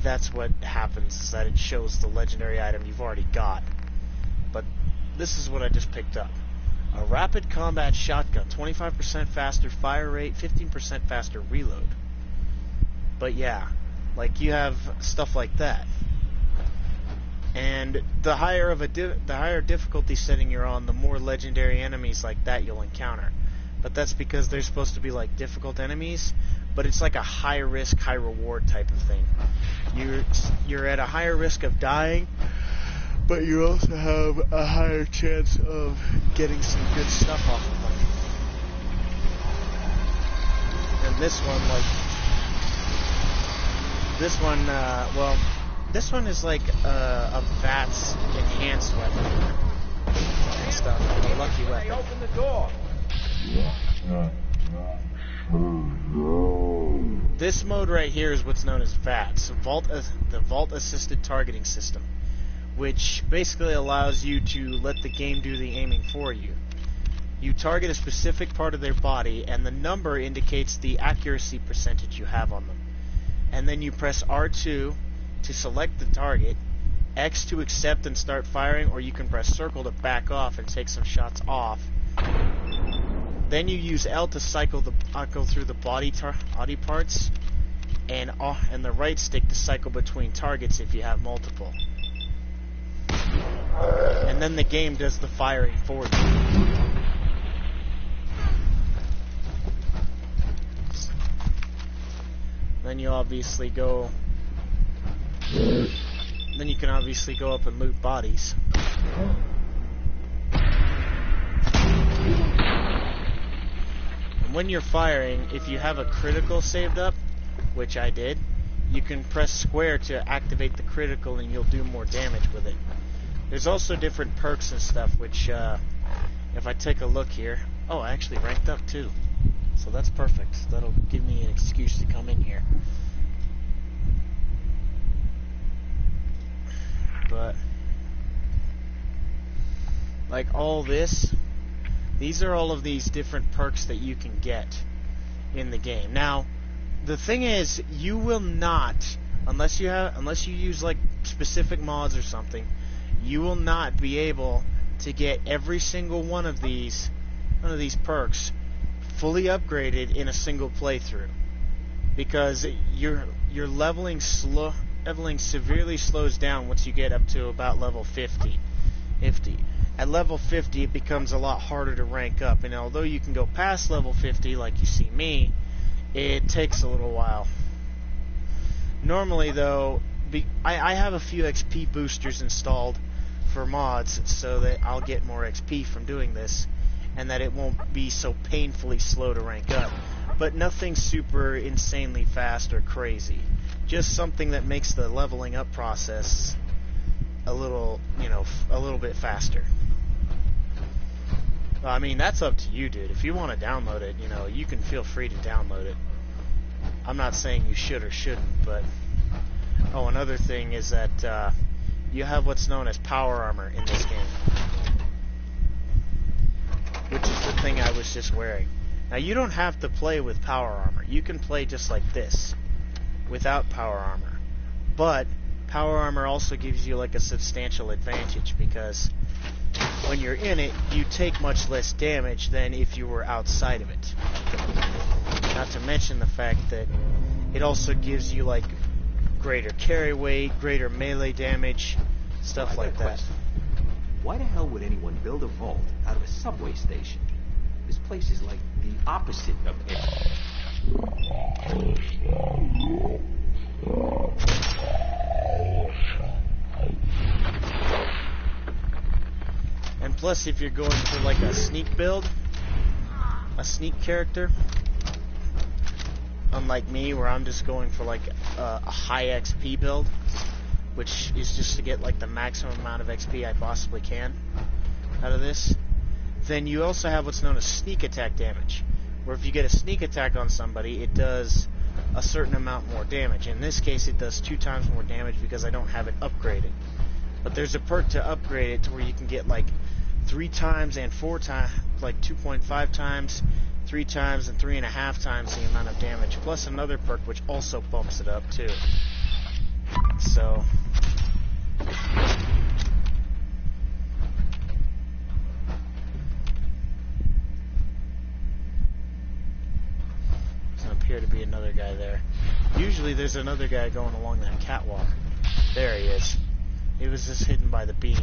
that's what happens, is that it shows the legendary item you've already got. But this is what I just picked up. A rapid combat shotgun, 25% faster fire rate, 15% faster reload. But yeah, like, you have stuff like that. And the higher difficulty setting you're on, the more legendary enemies like that you'll encounter. But that's because they're supposed to be like difficult enemies, but it's like a high risk, high reward type of thing. You're at a higher risk of dying, but you also have a higher chance of getting some good stuff off of them. And this one is like a Vats enhanced weapon and stuff, a lucky weapon. Open the door. This mode right here is what's known as Vats, the Vault Assisted Targeting System, which basically allows you to let the game do the aiming for you. You target a specific part of their body, and the number indicates the accuracy percentage you have on them. And then you press R2 to select the target, X to accept and start firing, or you can press circle to back off and take some shots off. Then you use L to cycle through the body parts, and the right stick to cycle between targets if you have multiple. And then the game does the firing for you. Then you obviously go. Then you can obviously go up and loot bodies. And when you're firing, if you have a critical saved up, which I did, you can press square to activate the critical and you'll do more damage with it. There's also different perks and stuff, which, if I take a look here... Oh, I actually ranked up too. So that's perfect. That'll give me an excuse to come in here. But... like all this, these are all of these different perks that you can get in the game. Now, the thing is, you will not, unless you use like specific mods or something, you will not be able to get every single one of these perks fully upgraded in a single playthrough, because your leveling severely slows down once you get up to about level 50. At level 50, it becomes a lot harder to rank up, and although you can go past level 50, like you see me, it takes a little while. Normally, though, I have a few XP boosters installed for mods so that I'll get more XP from doing this, and that it won't be so painfully slow to rank up. But nothing super insanely fast or crazy. Just something that makes the leveling up process a little bit faster. I mean, that's up to you, dude. If you want to download it, you can feel free to download it. I'm not saying you should or shouldn't, but... Oh, another thing is that you have what's known as power armor in this game, which is the thing I was just wearing. Now, you don't have to play with power armor. You can play just like this, without power armor. But power armor also gives you like a substantial advantage, because when you're in it, you take much less damage than if you were outside of it. Not to mention the fact that it also gives you like greater carry weight, greater melee damage, stuff like that. Why the hell would anyone build a vault out of a subway station? This place is like the opposite of it. And plus, if you're going for like a sneak build, a sneak character, unlike me, where I'm just going for like a high XP build, which is just to get like the maximum amount of XP I possibly can out of this, then you also have what's known as sneak attack damage, where if you get a sneak attack on somebody, it does a certain amount more damage. In this case, it does 2 times more damage because I don't have it upgraded. But there's a perk to upgrade it to where you can get like 3 times and 4 times, like 2.5 times, 3 times, and 3.5 times the amount of damage, plus another perk which also bumps it up too. So doesn't appear to be another guy there. Usually there's another guy going along that catwalk. There he is. He was just hidden by the beam.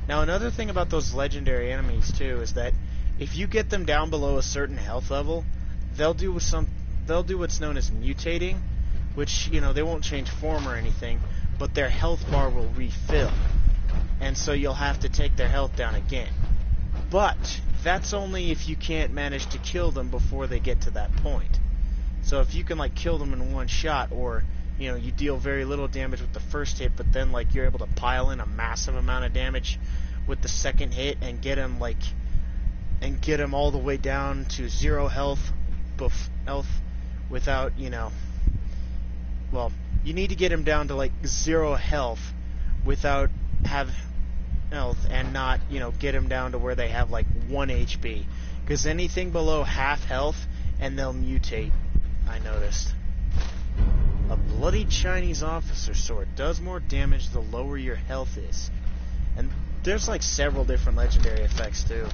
Now, another thing about those legendary enemies too is that if you get them down below a certain health level, they'll do what's known as mutating, which, they won't change form or anything, but their health bar will refill. And so you'll have to take their health down again. But that's only if you can't manage to kill them before they get to that point. So if you can like kill them in one shot, or you deal very little damage with the first hit, but then like you're able to pile in a massive amount of damage with the second hit and get them all the way down to 0 health without, well, you need to get him down to like 0 health without have health, and not, get him down to where they have like 1 HP, because anything below half health and they'll mutate, I noticed. A bloody Chinese officer sword does more damage the lower your health is. And there's like several different legendary effects too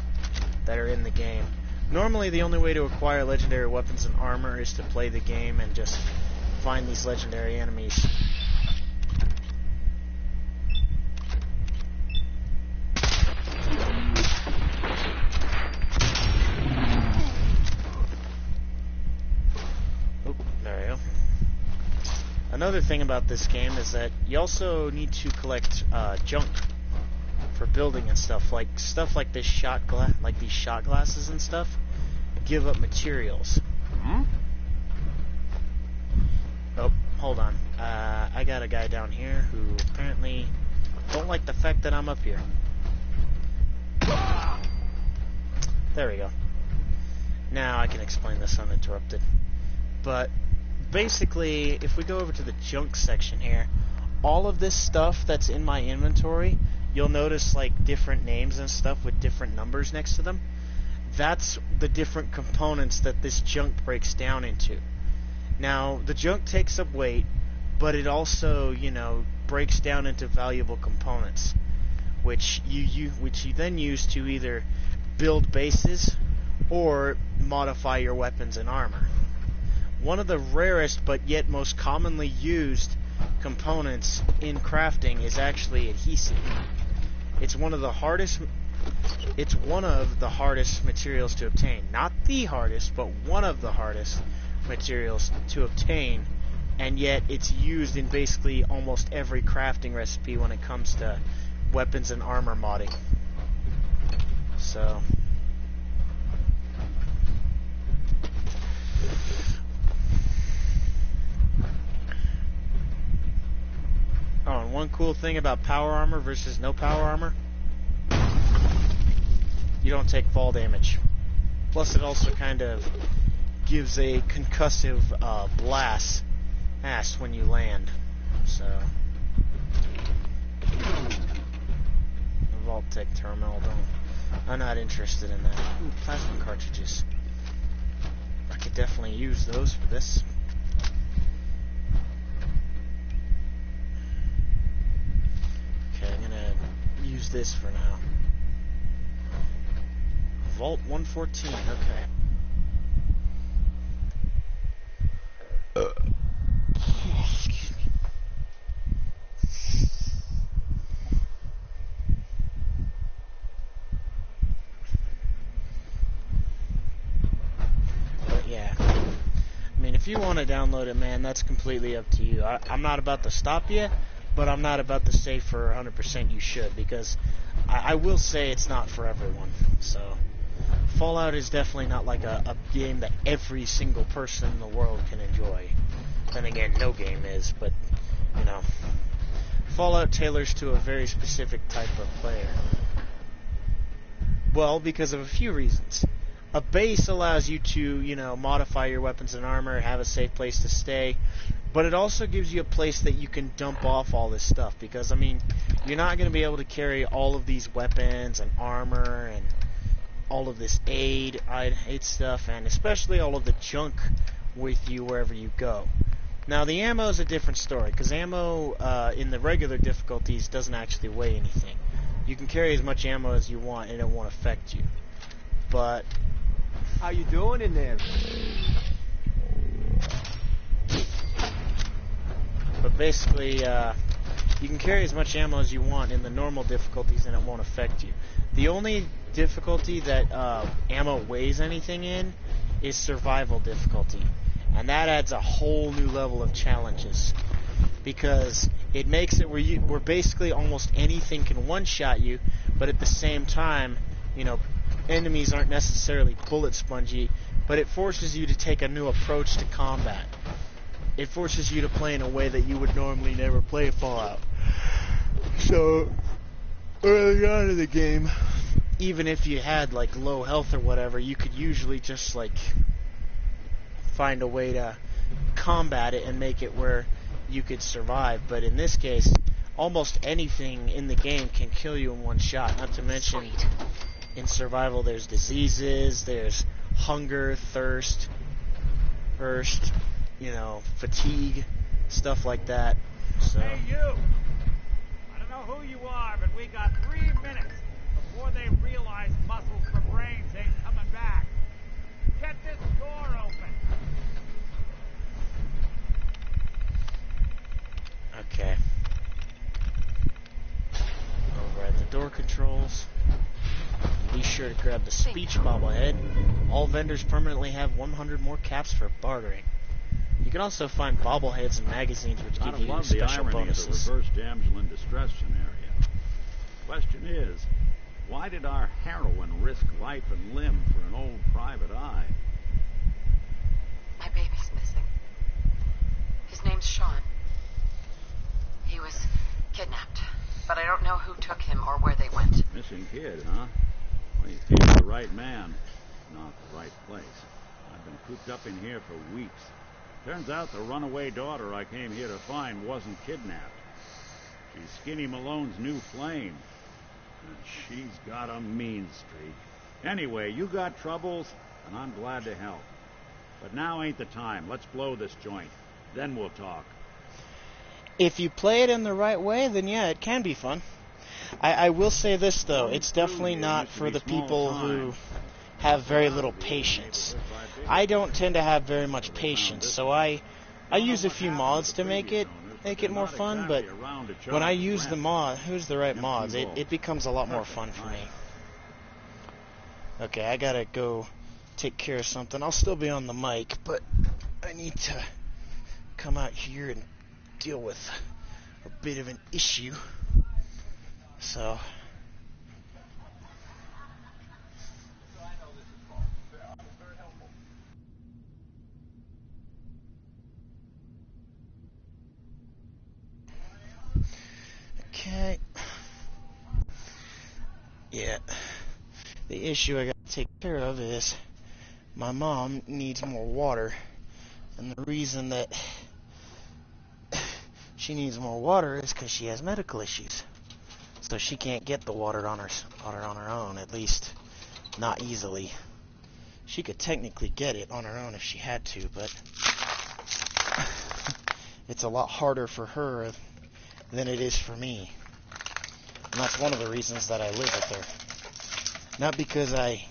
that are in the game. Normally the only way to acquire legendary weapons and armor is to play the game and just find these legendary enemies. Oh, there we go. Another thing about this game is that you also need to collect junk for building and stuff like this these shot glasses and stuff give up materials. Oh, hold on. I got a guy down here who apparently don't like the fact that I'm up here. There we go. Now I can explain this uninterrupted. But basically, if we go over to the junk section here, all of this stuff that's in my inventory you'll notice like different names and stuff with different numbers next to them. That's the different components that this junk breaks down into. Now, the junk takes up weight, but it also, you know, breaks down into valuable components, which you then use to either build bases or modify your weapons and armor. One of the rarest but yet most commonly used components in crafting is actually adhesive. It's one of the hardest materials to obtain. Not the hardest, but one of the hardest materials to obtain, and yet it's used in basically almost every crafting recipe when it comes to weapons and armor modding. So oh, and one cool thing about power armor versus no power armor, you don't take fall damage. Plus it also kind of gives a concussive blast when you land. So Vault-Tec terminal, I'm not interested in that. Ooh, plasma cartridges. I could definitely use those for this. Okay, I'm gonna use this for now. Vault 114, okay. Excuse me. But yeah, I mean, if you want to download it, man, that's completely up to you. I'm not about to stop you, but I'm not about to say for 100% you should, because I will say it's not for everyone. So Fallout is definitely not like a game that every single person in the world can enjoy. Then again, no game is, but, you know, Fallout tailors to a very specific type of player. Well, because of a few reasons. A base allows you to, you know, modify your weapons and armor, have a safe place to stay, but it also gives you a place that you can dump off all this stuff, because, I mean, you're not going to be able to carry all of these weapons and armor and all of this aid stuff, and especially all of the junk with you wherever you go. Now, the ammo is a different story, because ammo in the regular difficulties doesn't actually weigh anything. You can carry as much ammo as you want, and it won't affect you. But how you doing in there? But basically, you can carry as much ammo as you want in the normal difficulties, and it won't affect you. The only difficulty that ammo weighs anything in is survival difficulty. And that adds a whole new level of challenges, because it makes it where basically almost anything can one-shot you, but at the same time, you know, enemies aren't necessarily bullet spongy, but it forces you to take a new approach to combat. It forces you to play in a way that you would normally never play Fallout. So, early on in the game, even if you had like low health or whatever, you could usually just like find a way to combat it and make it where you could survive. But in this case, almost anything in the game can kill you in one shot. Not to mention, in survival, there's diseases, there's hunger, thirst, you know, fatigue, stuff like that. So. Hey, you! I don't know who you are, but we got 3 minutes before they realize muscles for brains ain't coming back. Get this door open. Okay. Over at the door controls. Be sure to grab the speech bobblehead. All vendors permanently have 100 more caps for bartering. You can also find bobbleheads and magazines which give you special bonuses. The reverse damsel in distress scenario. Question is, why did our heroine risk life and limb for an old private eye? My baby's missing. His name's Sean. He was kidnapped, but I don't know who took him or where they went. Missing kid, huh? Well, you came to the right man, not the right place. I've been cooped up in here for weeks. Turns out the runaway daughter I came here to find wasn't kidnapped. She's Skinny Malone's new flame. She's got a mean streak. Anyway, you got troubles, and I'm glad to help. But now ain't the time. Let's blow this joint. Then we'll talk. If you play it in the right way, then yeah, it can be fun. I will say this, though. It's definitely not for the people who have very little patience. I don't tend to have very much patience, so I use a few mods to make it more fun, but when I use the right mods, it becomes a lot more fun for me. Okay, I gotta go take care of something. I'll still be on the mic, but I need to come out here and deal with a bit of an issue. So okay. Yeah. The issue I gotta take care of is my mom needs more water. And the reason that she needs more water is because she has medical issues. So she can't get the water on her own, at least not easily. She could technically get it on her own if she had to, but it's a lot harder for her than it is for me. And that's one of the reasons that I live with her. Not because I,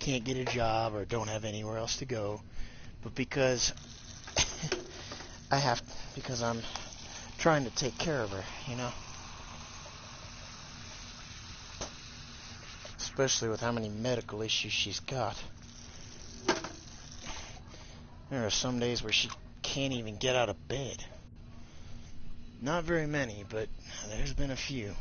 can't get a job or don't have anywhere else to go, but because because I'm trying to take care of her, Especially with how many medical issues she's got. There are some days where she can't even get out of bed. Not very many, but there's been a few.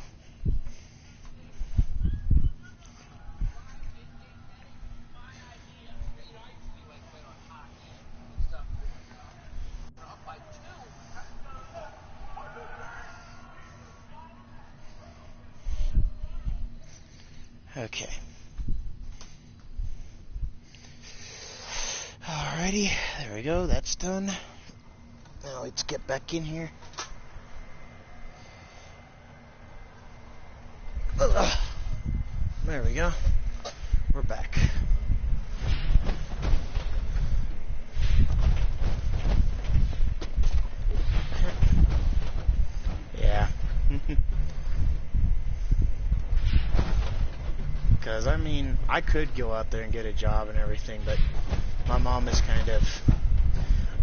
Okay. Alrighty, there we go, that's done. Now let's get back in here. There we go. We're back. Yeah. Because, I could go out there and get a job and everything, but my mom is kind of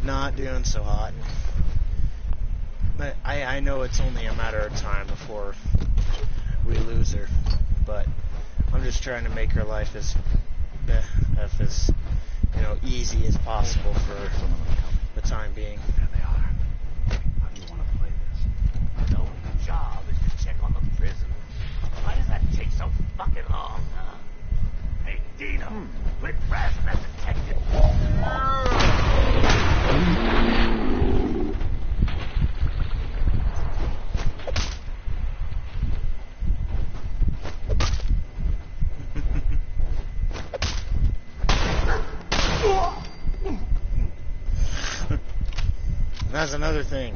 not doing so hot. But I know it's only a matter of time before we lose her. But I'm just trying to make her life as easy as possible for the time being. There they are. How do you want to play this? No job is to check on the prison. Why does that take so fucking long, huh? Hey, Dino, quit brassing that detective. That's another thing.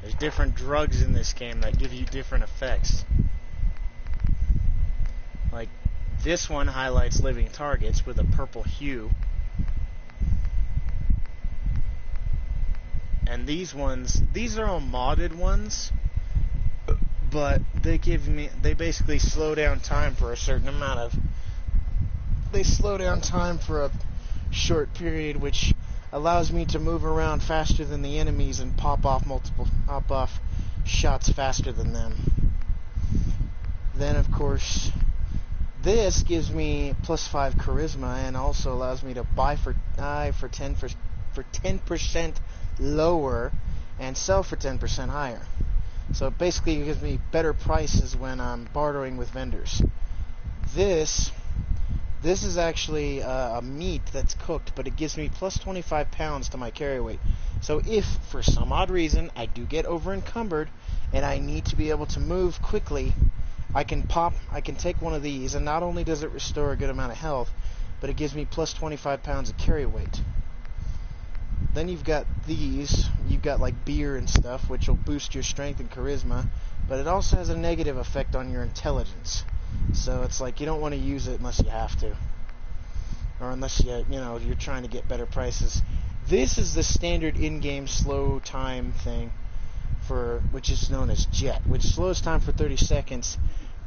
There's different drugs in this game that give you different effects. Like, this one highlights living targets with a purple hue. And these are all modded ones, but they basically slow down time for a certain amount of... They slow down time for a short period, which allows me to move around faster than the enemies and pop off shots faster than them. Then, of course, this gives me +5 charisma and also allows me to buy for 10% lower and sell for 10% higher. So basically, it gives me better prices when I'm bartering with vendors. This is actually a meat that's cooked, but it gives me +25 pounds to my carry weight. So if, for some odd reason, I do get over encumbered and I need to be able to move quickly, I can take one of these, and not only does it restore a good amount of health, but it gives me +25 pounds of carry weight. Then you've got these. You've got like beer and stuff, which will boost your strength and charisma. but it also has a negative effect on your intelligence. So it's like you don't want to use it unless you have to, or unless you're trying to get better prices. This is the standard in-game slow time thing which is known as Jet, which slows time for 30 seconds,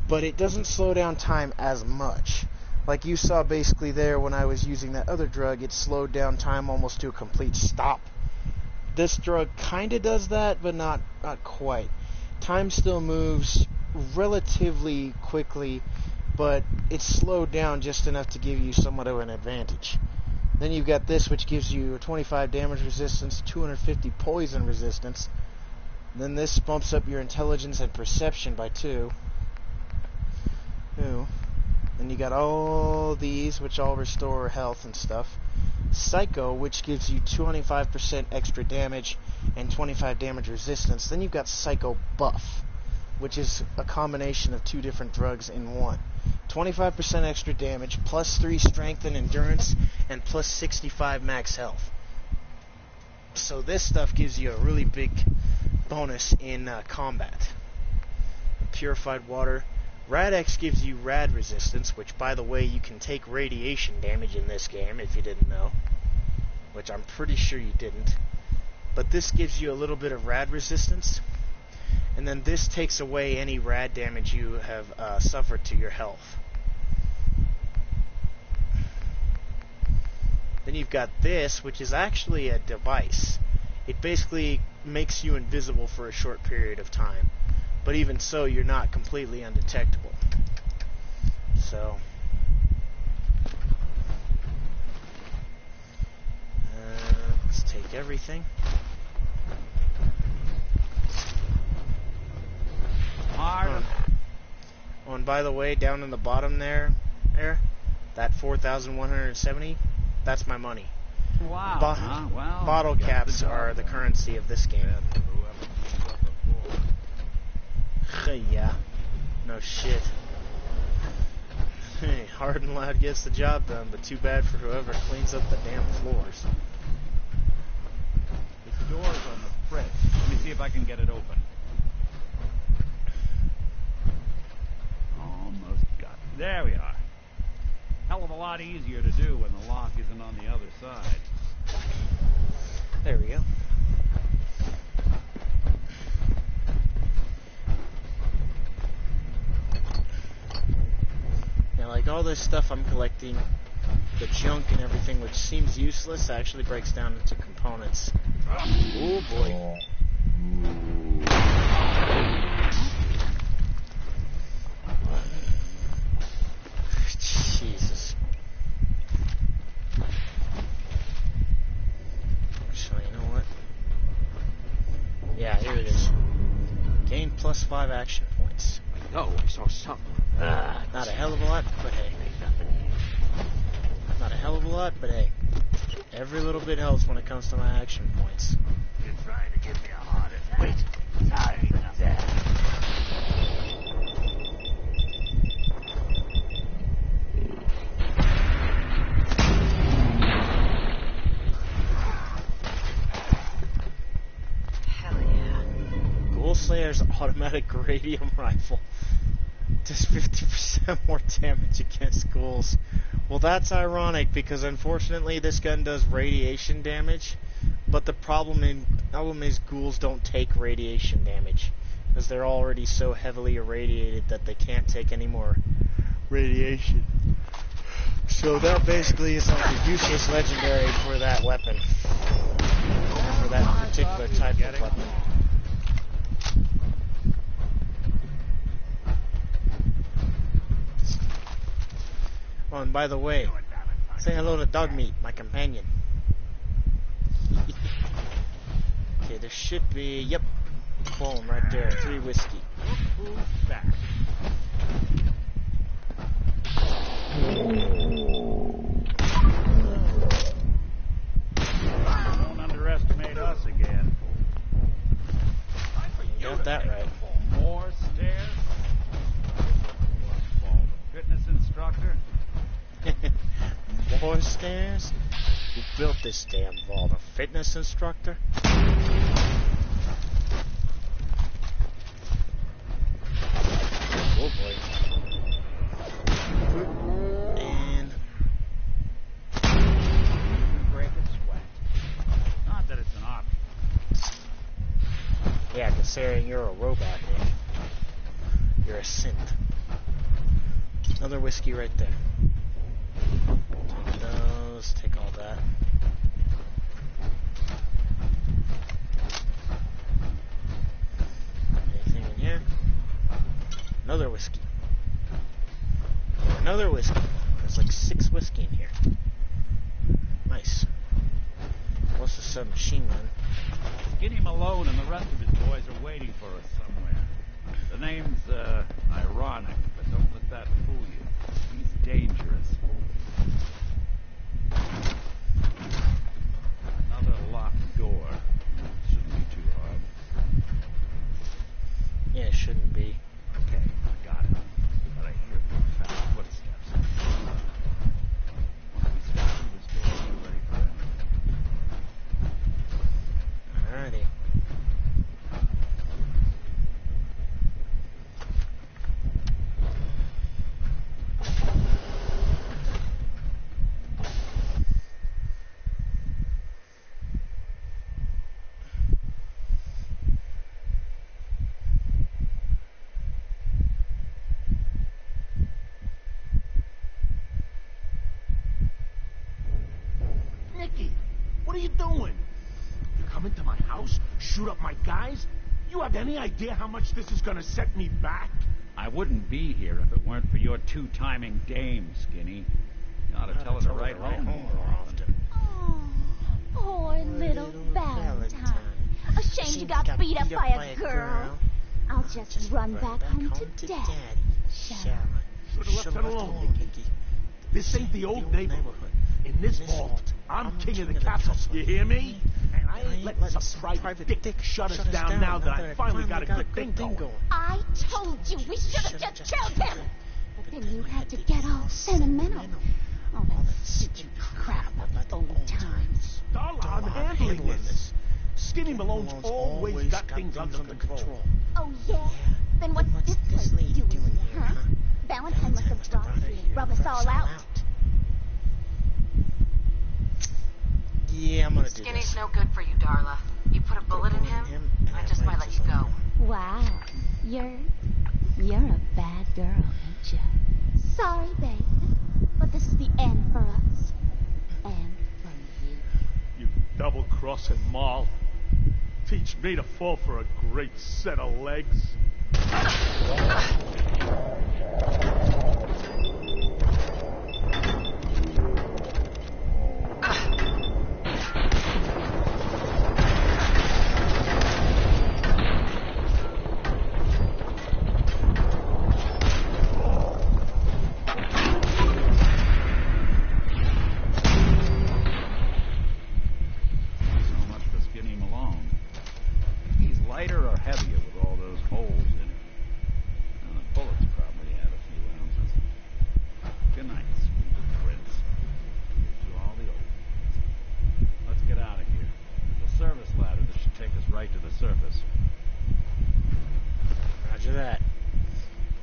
but it doesn't slow down time as much. Like you saw basically there when I was using that other drug, it slowed down time almost to a complete stop. This drug kind of does that, but not quite. Time still moves relatively quickly, but it's slowed down just enough to give you somewhat of an advantage. Then you've got this, which gives you a 25 damage resistance, 250 poison resistance. Then this bumps up your intelligence and perception by 2. Then you got all these, which all restore health and stuff. Psycho, which gives you 25% extra damage and 25 damage resistance. Then you've got Psycho Buff, which is a combination of 2 different drugs in one. 25% extra damage, plus 3 strength and endurance, and plus 65 max health. So this stuff gives you a really big bonus in combat. Purified water. Rad-X gives you rad resistance, which, by the way, you can take radiation damage in this game, if you didn't know. Which I'm pretty sure you didn't. But this gives you a little bit of rad resistance. And then this takes away any rad damage you have suffered to your health. Then you've got this, which is actually a device. It basically makes you invisible for a short period of time. But even so, you're not completely undetectable. So, let's take everything. Oh, and by the way, down in the bottom there, that 4,170, that's my money. Wow. Bottle caps are the currency of this game. Yeah. No shit. Hey, hard and loud gets the job done, but too bad for whoever cleans up the damn floors. This door's on the fritz. Let me see if I can get it open. Almost got it. There we are. Hell of a lot easier to do when the lock isn't on the other side. There we go. Now, like all this stuff I'm collecting, the junk and everything, which seems useless, actually breaks down into components. Oh boy. Jesus. Actually, you know what? Yeah, here it is. Gain plus 5 action points. Oh, I saw something. Not a hell of a lot, but hey. Not a hell of a lot, but hey. Every little bit helps when it comes to my action points. You're trying to give me a heart attack. Wait, not even that. Hell yeah. Ghoul Slayer's automatic radium rifle does 50% more damage against ghouls. Well, that's ironic because unfortunately this gun does radiation damage, but the problem is ghouls don't take radiation damage because they're already so heavily irradiated that they can't take any more radiation. So that basically is like a useless legendary for that weapon, for that particular type of weapon. Oh, and by the way, say hello to Dogmeat, my companion. Okay, there should be, yep, boom, right there, 3 whiskey. Who's back? Don't underestimate us again. You got that right. More stairs? Fitness instructor? More stairs? Who built this damn vault? A fitness instructor? saying you're a robot, Nick. You're a synth. Another whiskey right there. Take those, take all that. Anything in here? Another whiskey. Another whiskey. There's like 6 whiskey in here. Nice. Plus a submachine gun. Skinny Malone and the rest of his boys are waiting for us somewhere. The name's, ironic, but don't let that fool you. He's dangerous. Another locked door. Shouldn't be too hard. Yeah, it shouldn't be. Okay, I got it. But I hear fast footsteps. Once we step through this door, we're ready for him. Alrighty. Nicky, what are you doing? You come into my house, shoot up my guys? You have any idea how much this is gonna set me back? I wouldn't be here if it weren't for your two-timing dame, Skinny. You ought to tell her to write home more often. Poor little Valentine. Ashamed you got beat up by a girl. I'll just run back home to Daddy. Sharon. Should've left it alone, Nicky. This ain't the old neighborhood. In this vault, I'm king of the castle. You hear me? And I ain't letting some private dick shut us down now that I finally got a good thing going. I told you we should have just killed him. But then you had to get all sentimental. All that stupid crap about old times. Darla, I'm handling this. Skinny Malone's always got things under control. Oh, yeah? Then what's this place doing here, huh? Valentine must have brought us here to rub us all out. Yeah, I'm gonna do Skinny's this. no good for you, Darla. You put a bullet in him, and I just might let you go. Wow. You're a bad girl, ain't you? Sorry, baby. But this is the end for us. And for you. You double-crossing Maul. Teach me to fall for a great set of legs. Lighter or heavier with all those holes in it? Well, the bullets probably add a few ounces. Good night, sweet prince. Here's to all the old. Let's get out of here. There's a service ladder that should take us right to the surface. Roger that.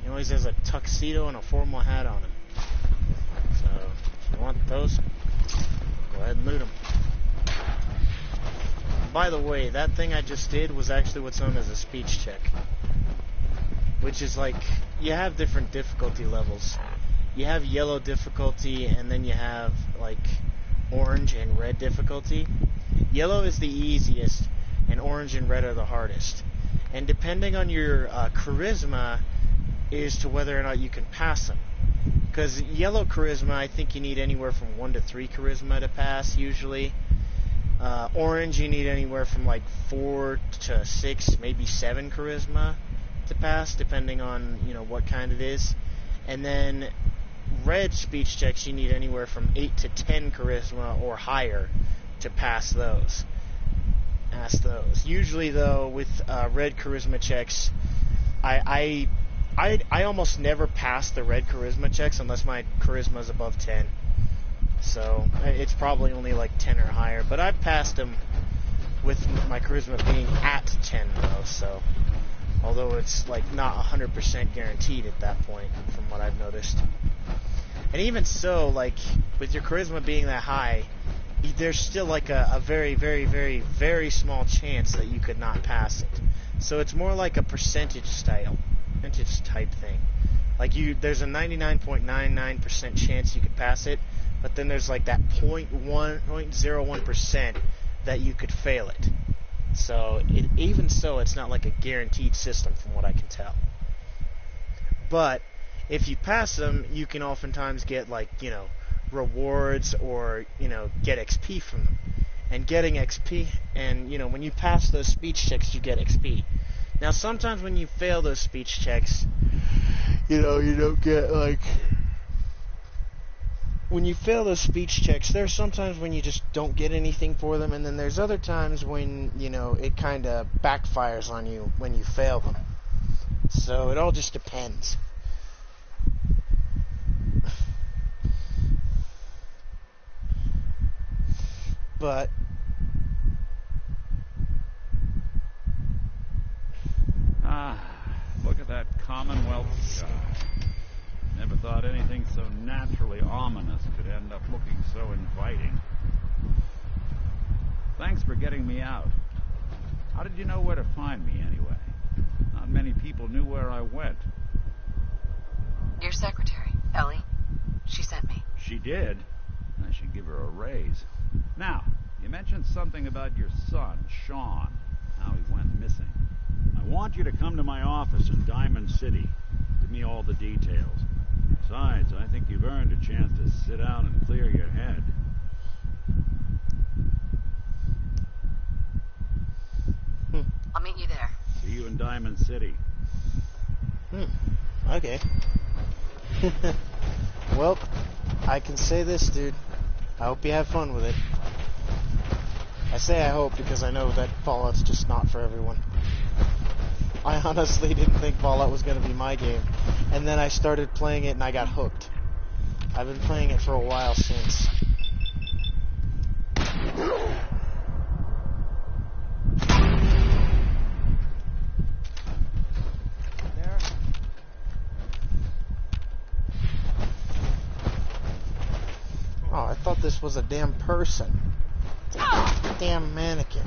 He always has a tuxedo and a formal hat on him. So, if you want those, go ahead and loot them. By the way, that thing I just did was actually what's known as a speech check. Which is like, you have different difficulty levels. You have yellow difficulty, and then you have, like, orange and red difficulty. Yellow is the easiest, and orange and red are the hardest. And depending on your charisma is to whether or not you can pass them. Because yellow charisma, I think you need anywhere from 1 to 3 charisma to pass, usually. Orange, you need anywhere from like 4 to 6, maybe 7 charisma to pass, depending on, you know, what kind it is. And then red speech checks, you need anywhere from 8 to 10 charisma or higher to pass those. Usually, though, with red charisma checks, I almost never pass the red charisma checks unless my charisma is above 10. So it's probably only like 10 or higher, but I've passed them with my charisma being at 10 though. So although it's like not 100% guaranteed at that point, from what I've noticed. And even so, like with your charisma being that high, there's still like a very, very, very, very small chance that you could not pass it. So it's more like a percentage type thing. Like there's a 99.99% chance you could pass it, but then there's like that 0.01% that you could fail it. So even so, it's not like a guaranteed system from what I can tell. But if you pass them, you can oftentimes get like, rewards or, get XP from them. And getting XP, and, when you pass those speech checks, you get XP. Now, sometimes when you fail those speech checks, you don't get, like... When you fail those speech checks, there's sometimes when you just don't get anything for them, and then there's other times when, it kind of backfires on you when you fail them. So it all just depends. But... look at that Commonwealth sky. Never thought anything so naturally ominous could end up looking so inviting. Thanks for getting me out. How did you know where to find me, anyway? Not many people knew where I went. Your secretary, Ellie. She sent me. She did? I should give her a raise. Now, you mentioned something about your son, Sean, how he went missing. I want you to come to my office in Diamond City. Give me all the details. Besides, I think you've earned a chance to sit down and clear your head. I'll meet you there. See you in Diamond City. Okay. Well, I can say this, dude. I hope you have fun with it. I say I hope because I know that Fallout's just not for everyone. I honestly didn't think Fallout was going to be my game. And then I started playing it and I got hooked. I've been playing it for a while since. There. Oh, I thought this was a damn person. It's a damn mannequin.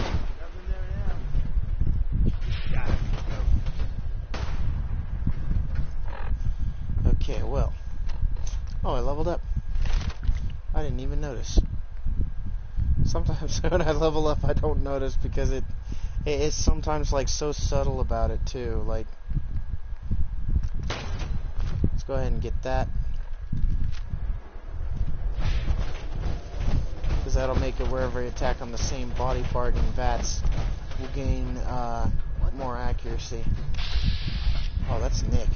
Okay, well. Oh, I leveled up. I didn't even notice. Sometimes when I level up, I don't notice because it's sometimes like so subtle about it too. Like, let's go ahead and get that. Because that'll make it where every attack on the same body part in Vats will gain more accuracy. Oh, that's Nick.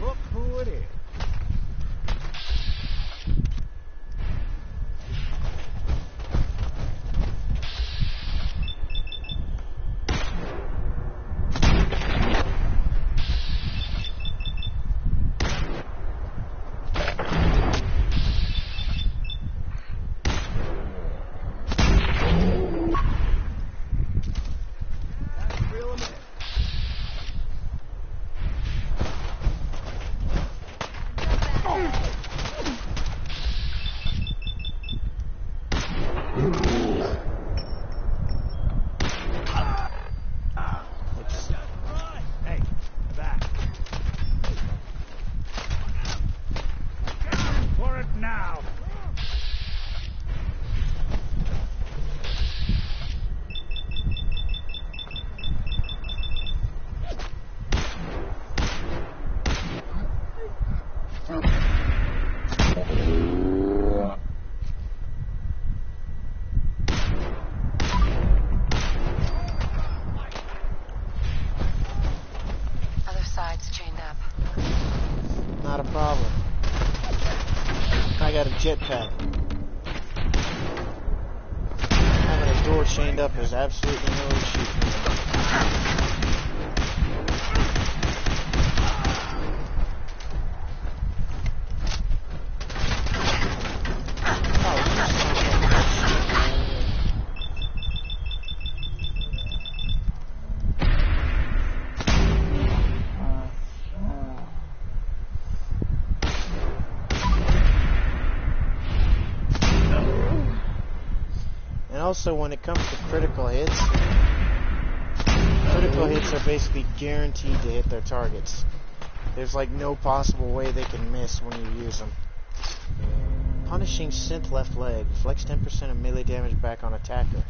Look who it is. Jetpack. Having a door chained up is absolutely no issue for me. Also, when it comes to critical hits, Critical hits are basically guaranteed to hit their targets. There's like no possible way they can miss when you use them. Punishing synth left leg. Flex 10% of melee damage back on attacker.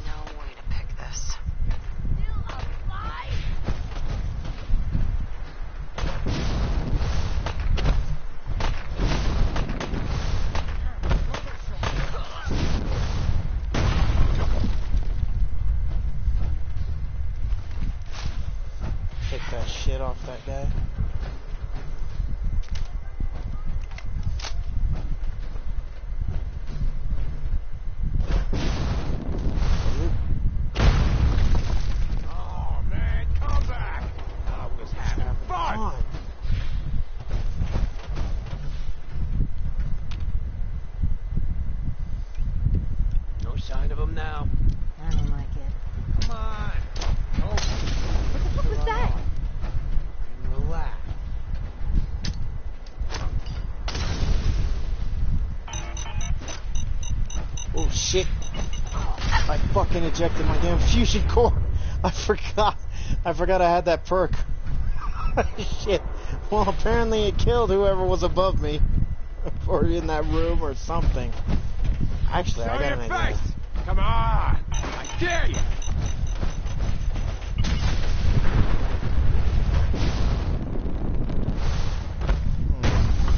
No way to pick this. Take that shit off that guy. Oh man, come back! I was having fun! No sign of him now. I don't like it. Come on! No. What the fuck was that? Relax. Oh shit. I fucking ejected my damn fusion core. I forgot I had that perk. Shit. Well, apparently it killed whoever was above me. Or in that room or something. Actually, I got an idea. Come on! I dare you!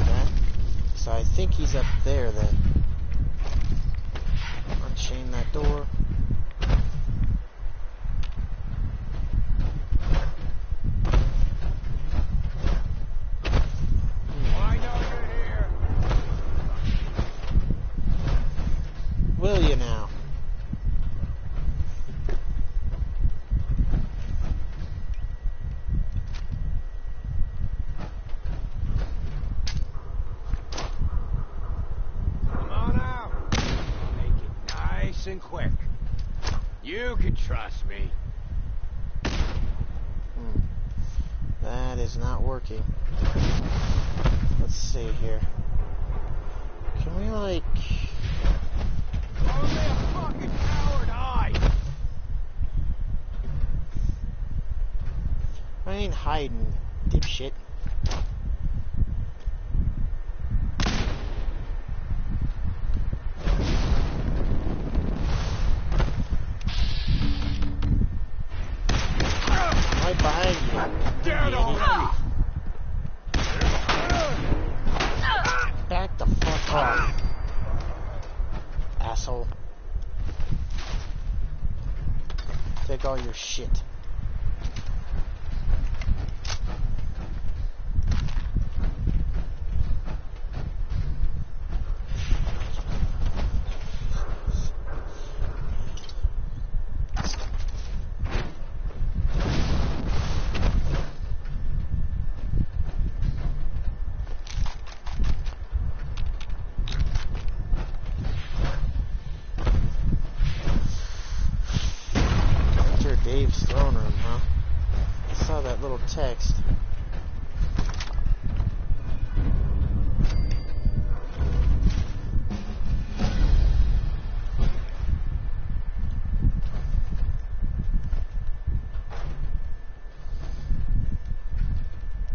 Okay. So I think he's up there then. Unchain that door. I know you're here. Will you now? Come on out. Make it nice and quick. You can trust me. That is not working. Let's see here. Can we like... Only a fucking coward hide. I ain't hiding, dipshit. Right behind you. Dead already. Back the fuck off. Asshole. Take all your shit. Dave's throne room, huh? I saw that little text.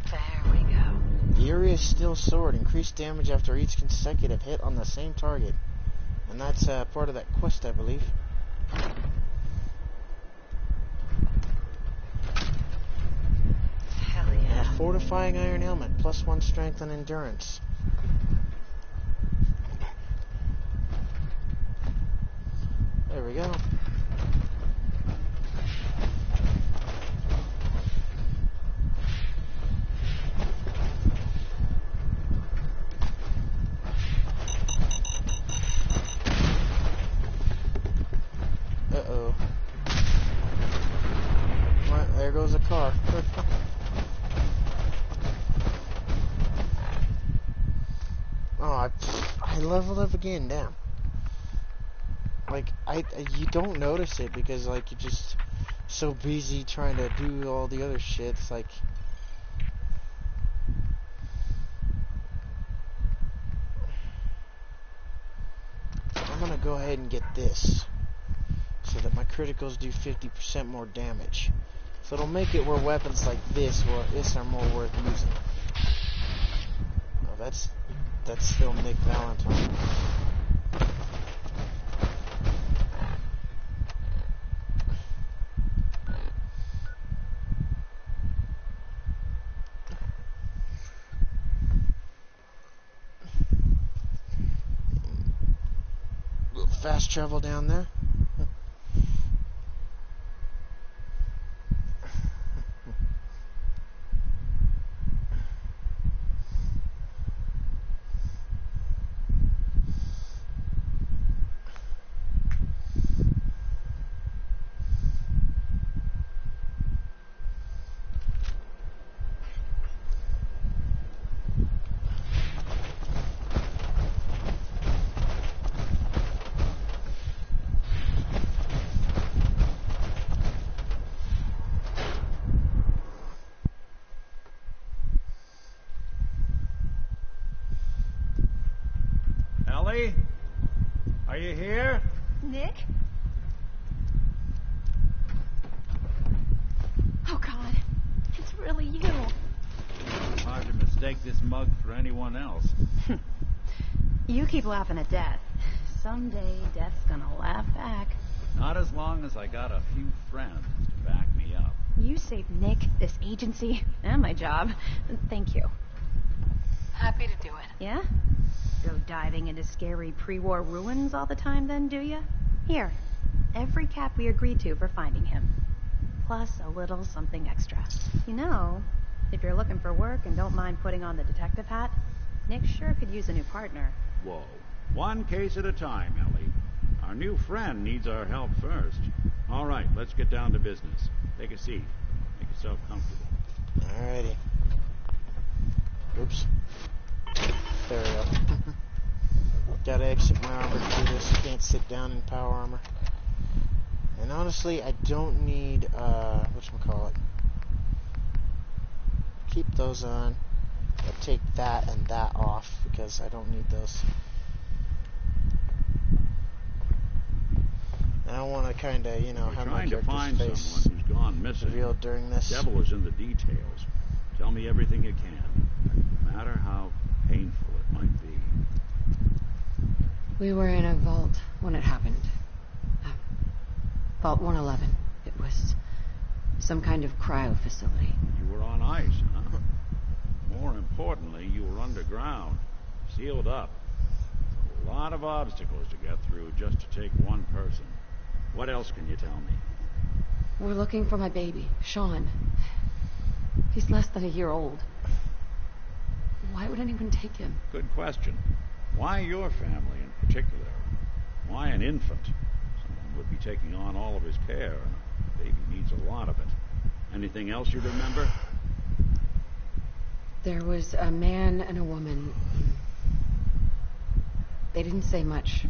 There we go. Furious Steel Sword. Increased damage after each consecutive hit on the same target. And that's part of that quest, I believe. Hell yeah. And a fortifying iron helmet. +1 strength and endurance. There we go. Uh-oh. Well, there goes a car. Oh, I leveled up again, damn. Like, you don't notice it because, like, you're just so busy trying to do all the other shit. It's like... I'm gonna go ahead and get this. So so that my criticals do 50% more damage. So it'll make it where weapons like this are more worth using. Oh, that's still Nick Valentine. Fast travel down there. Ellie? Are you here? Nick? Oh, God. It's really you. Hard to mistake this mug for anyone else. You keep laughing at death. Someday, death's gonna laugh back. Not as long as I got a few friends to back me up. You saved Nick, this agency, and my job. Thank you. Happy to do it. Yeah? Go diving into scary pre-war ruins all the time then, do ya? Here, every cap we agreed to for finding him. Plus a little something extra. You know, if you're looking for work and don't mind putting on the detective hat, Nick sure could use a new partner. Whoa. One case at a time, Ellie. Our new friend needs our help first. All right, let's get down to business. Take a seat. Make yourself comfortable. Alrighty. Oops. There we go. Gotta exit my armor to do this. Can't sit down in power armor. And honestly, I don't need, whatchamacallit. Keep those on. I'll take that and that off, because I don't need those. And I want to kind of, have my character's face someone who's gone missing. revealed during this. The devil is in the details. Tell me everything you can, no matter how painful it might be. We were in a vault when it happened. Vault 111. It was some kind of cryo facility. You were on ice, huh? More importantly, you were underground, sealed up. A lot of obstacles to get through just to take one person. What else can you tell me? We're looking for my baby, Sean. He's less than a year old. Why would anyone take him? Good question. Why your family in particular? Why an infant? Someone would be taking on all of his care, and a baby needs a lot of it. Anything else you remember? There was a man and a woman. They didn't say much,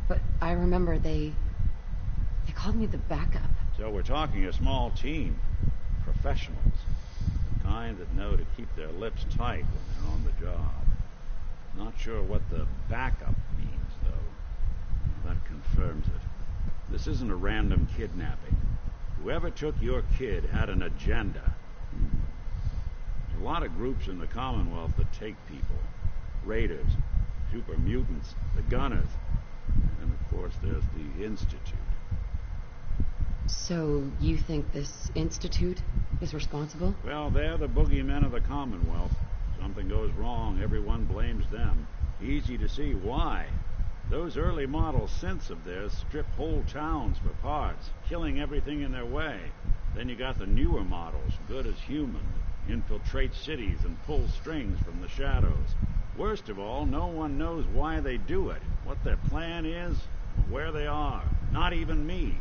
but I remember they called me the backup. So we're talking a small team. Professionals. The kind that know to keep their lips tight when they're on the job. Not sure what the backup means, though. That confirms it. This isn't a random kidnapping. Whoever took your kid had an agenda. There's a lot of groups in the Commonwealth that take people. Raiders, super mutants, the gunners, and of course there's the Institute. So you think this Institute is responsible? Well, they're the boogeymen of the Commonwealth. Something goes wrong, everyone blames them. Easy to see why. Those early model synths of theirs strip whole towns for parts, killing everything in their way. Then you got the newer models, good as human, infiltrate cities and pull strings from the shadows. Worst of all, no one knows why they do it, what their plan is, or where they are. Not even me.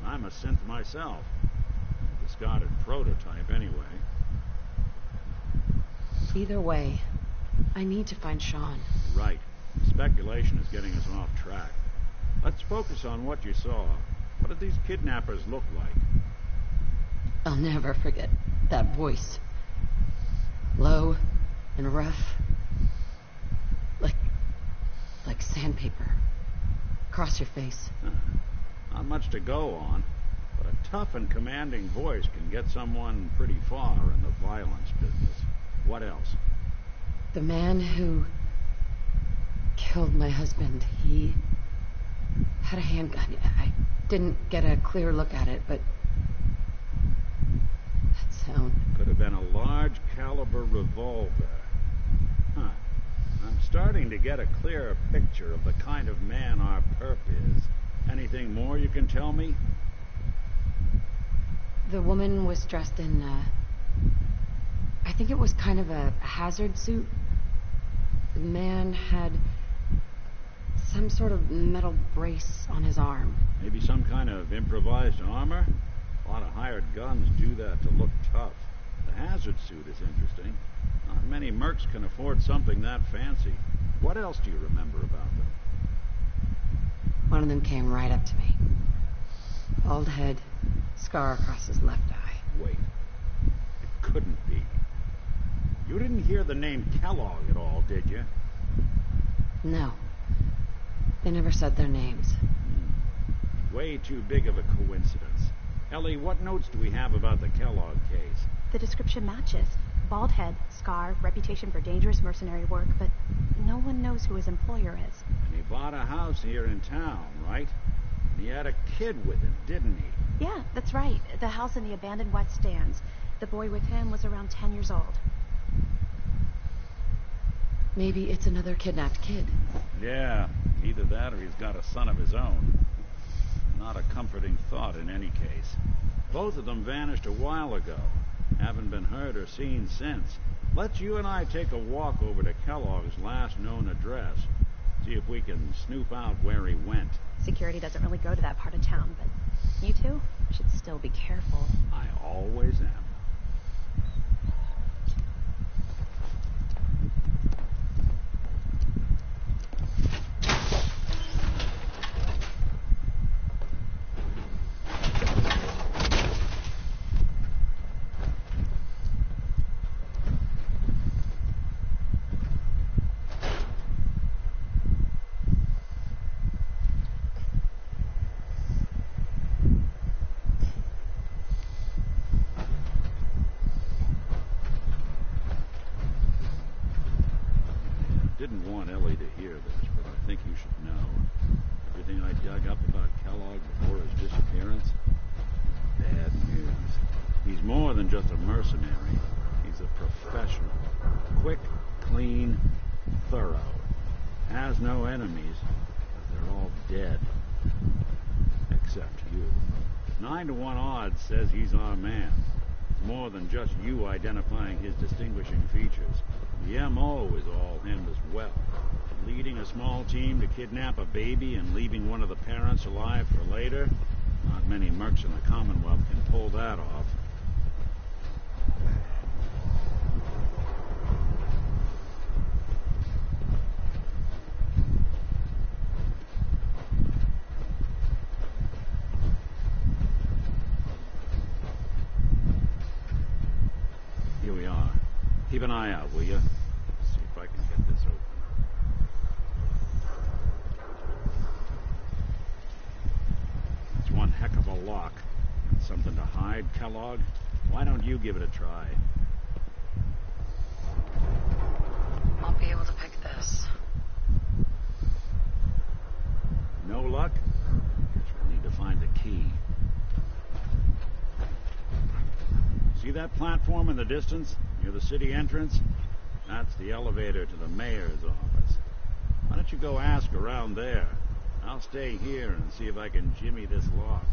I'm a synth myself. A discarded prototype, anyway. Either way, I need to find Sean. Right. Speculation is getting us off track. Let's focus on what you saw. What did these kidnappers look like? I'll never forget that voice. Low and rough. Like sandpaper. Across your face. Not much to go on, but a tough and commanding voice can get someone pretty far in the violence business. What else? The man who killed my husband, he had a handgun. I didn't get a clear look at it, but that sound... Could have been a large caliber revolver. Huh. I'm starting to get a clearer picture of the kind of man our perp is. Anything more you can tell me? The woman was dressed in, I think it was kind of a hazard suit. The man had some sort of metal brace on his arm. Maybe some kind of improvised armor? A lot of hired guns do that to look tough. The hazard suit is interesting. Not many mercs can afford something that fancy. What else do you remember about them? One of them came right up to me. Bald head, scar across his left eye. Wait. It couldn't be. You didn't hear the name Kellogg at all, did you? No. They never said their names. Way too big of a coincidence. Ellie, what notes do we have about the Kellogg case? The description matches. Bald head, scar, reputation for dangerous mercenary work, but no one knows who his employer is. And he bought a house here in town, right? And he had a kid with him, didn't he? Yeah, that's right. The house in the abandoned west stands. The boy with him was around 10 years old. Maybe it's another kidnapped kid. Yeah, either that or he's got a son of his own. Not a comforting thought in any case. Both of them vanished a while ago. Haven't been heard or seen since. Let's you and I take a walk over to Kellogg's last known address. See if we can snoop out where he went. Security doesn't really go to that part of town, but you two should still be careful. I always am. Didn't want Ellie to hear this, but I think you should know. Everything I dug up about Kellogg before his disappearance? Bad news. He's more than just a mercenary. He's a professional. Quick, clean, thorough. Has no enemies, but they're all dead. Except you. 9 to 1 odds says he's our man. It's more than just you identifying his distinguishing features. The M.O. is all him as well. Leading a small team to kidnap a baby and leaving one of the parents alive for later? Not many mercs in the Commonwealth can pull that off. Here we are. Keep an eye out, will you? See if I can get this open. It's one heck of a lock. Something to hide, Kellogg? Why don't you give it a try? Won't be able to pick this. No luck? Guess we'll need to find the key. See that platform in the distance, near the city entrance? That's the elevator to the mayor's office. Why don't you go ask around there? I'll stay here and see if I can jimmy this lock.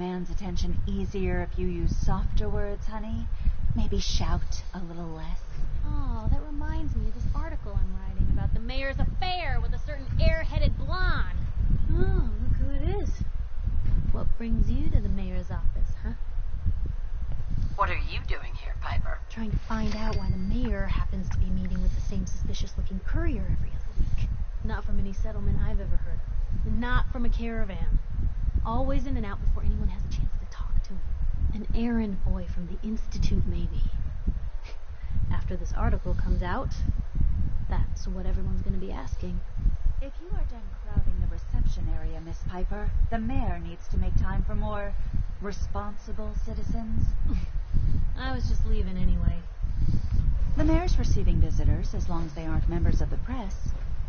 man's attention easier if you use softer words, honey? Maybe shout a little less? Oh, that reminds me of this article I'm writing about the mayor's affair with a certain airheaded blonde. Oh, look who it is. What brings you to the mayor's office, huh? What are you doing here, Piper? Trying to find out why the mayor happens to be meeting with the same suspicious-looking courier every other week. Not from any settlement I've ever heard of. And not from a caravan. Always in and out before anyone has a chance to talk to him. An errand boy from the Institute, maybe. After this article comes out, that's what everyone's going to be asking. If you are done crowding the reception area, Miss Piper, the mayor needs to make time for more responsible citizens. I was just leaving anyway. The mayor's receiving visitors as long as they aren't members of the press.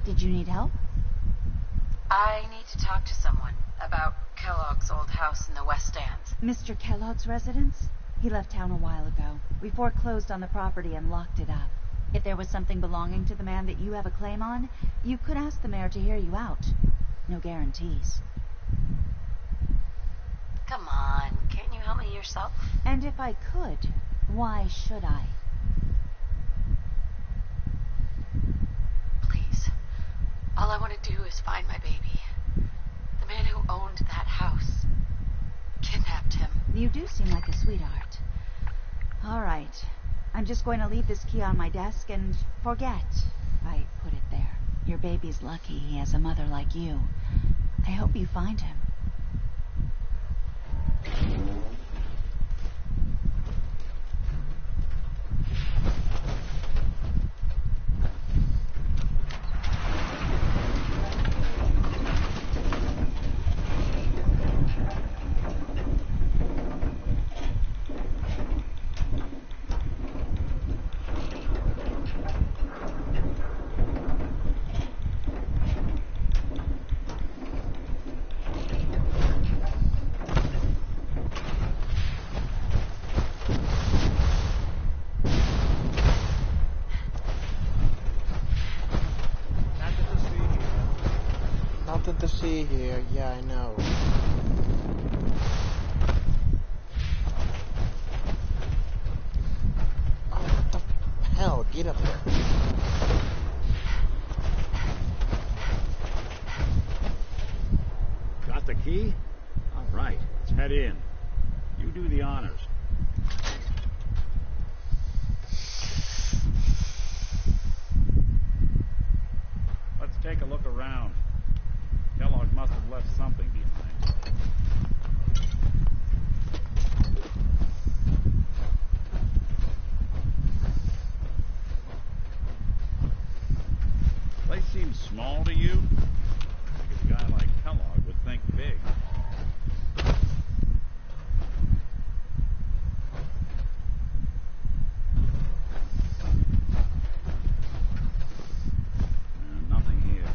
Did you need help? I need to talk to someone about Kellogg's old house in the West Stands. Mr. Kellogg's residence? He left town a while ago. We foreclosed on the property and locked it up. If there was something belonging to the man that you have a claim on, you could ask the mayor to hear you out. No guarantees. Come on, can't you help me yourself? And if I could, why should I? Please. All I want to do is find my baby. The man who owned that house kidnapped him. You do seem like a sweetheart. All right. I'm just going to leave this key on my desk and forget I put it there. Your baby's lucky he has a mother like you. I hope you find him. Nothing to see here. Yeah, I know. Oh, what the hell? Get up there. Got the key? All right, let's head in. You do the honors. Let's take a look around. Kellogg must have left something behind. Place seems small to you? I think a guy like Kellogg would think big. Nothing here.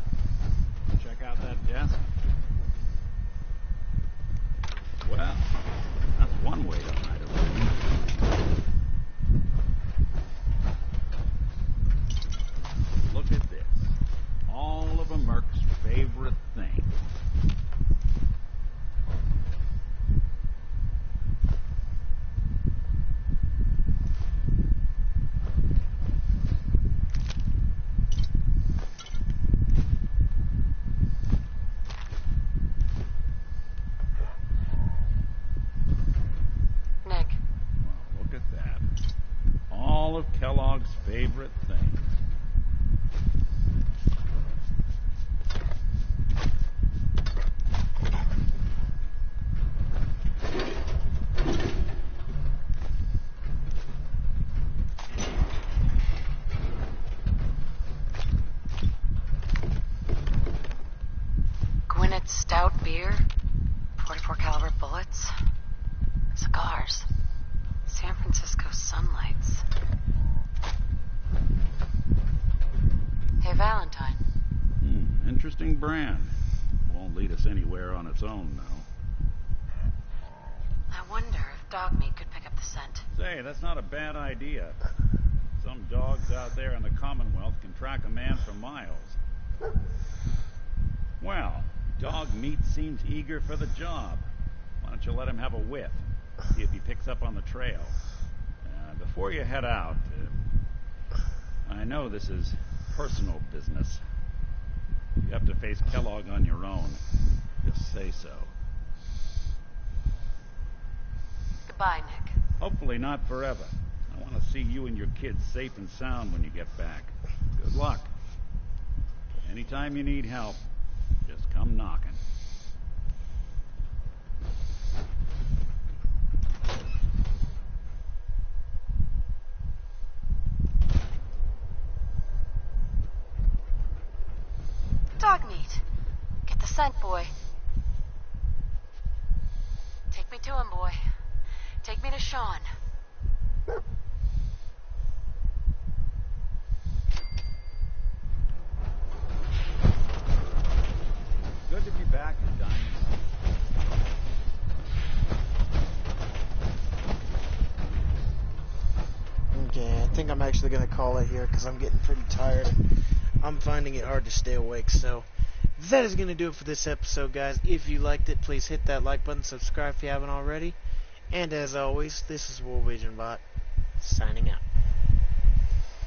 Check out that desk. Well, that's one way to hide a room. Look at this. All of a Merc's favorite thing. Nick. Well, look at that. All of Kellogg's favorite things. Gwinnett's stout beer, 44 caliber bullets, cigars, San Francisco sunlights. Hey, Valentine. Interesting brand. Won't lead us anywhere on its own, though. I wonder if dog meat could pick up the scent. Say, that's not a bad idea. Some dogs out there in the Commonwealth can track a man for miles. Well, dog meat seems eager for the job. Why don't you let him have a whiff? See if he picks up on the trail. Before you head out, I know this is personal business. You have to face Kellogg on your own. Just say so. Goodbye, Nick. Hopefully not forever. I want to see you and your kids safe and sound when you get back. Good luck. Anytime you need help, just come knocking. Dog meat. Get the scent, boy. Take me to him, boy. Take me to Sean. Good to be back, Diamond. Okay, I think I'm actually going to call it here because I'm getting pretty tired. I'm finding it hard to stay awake, so that is going to do it for this episode, guys. If you liked it, please hit that like button, subscribe if you haven't already. And as always, this is Wolvision Bot, signing out.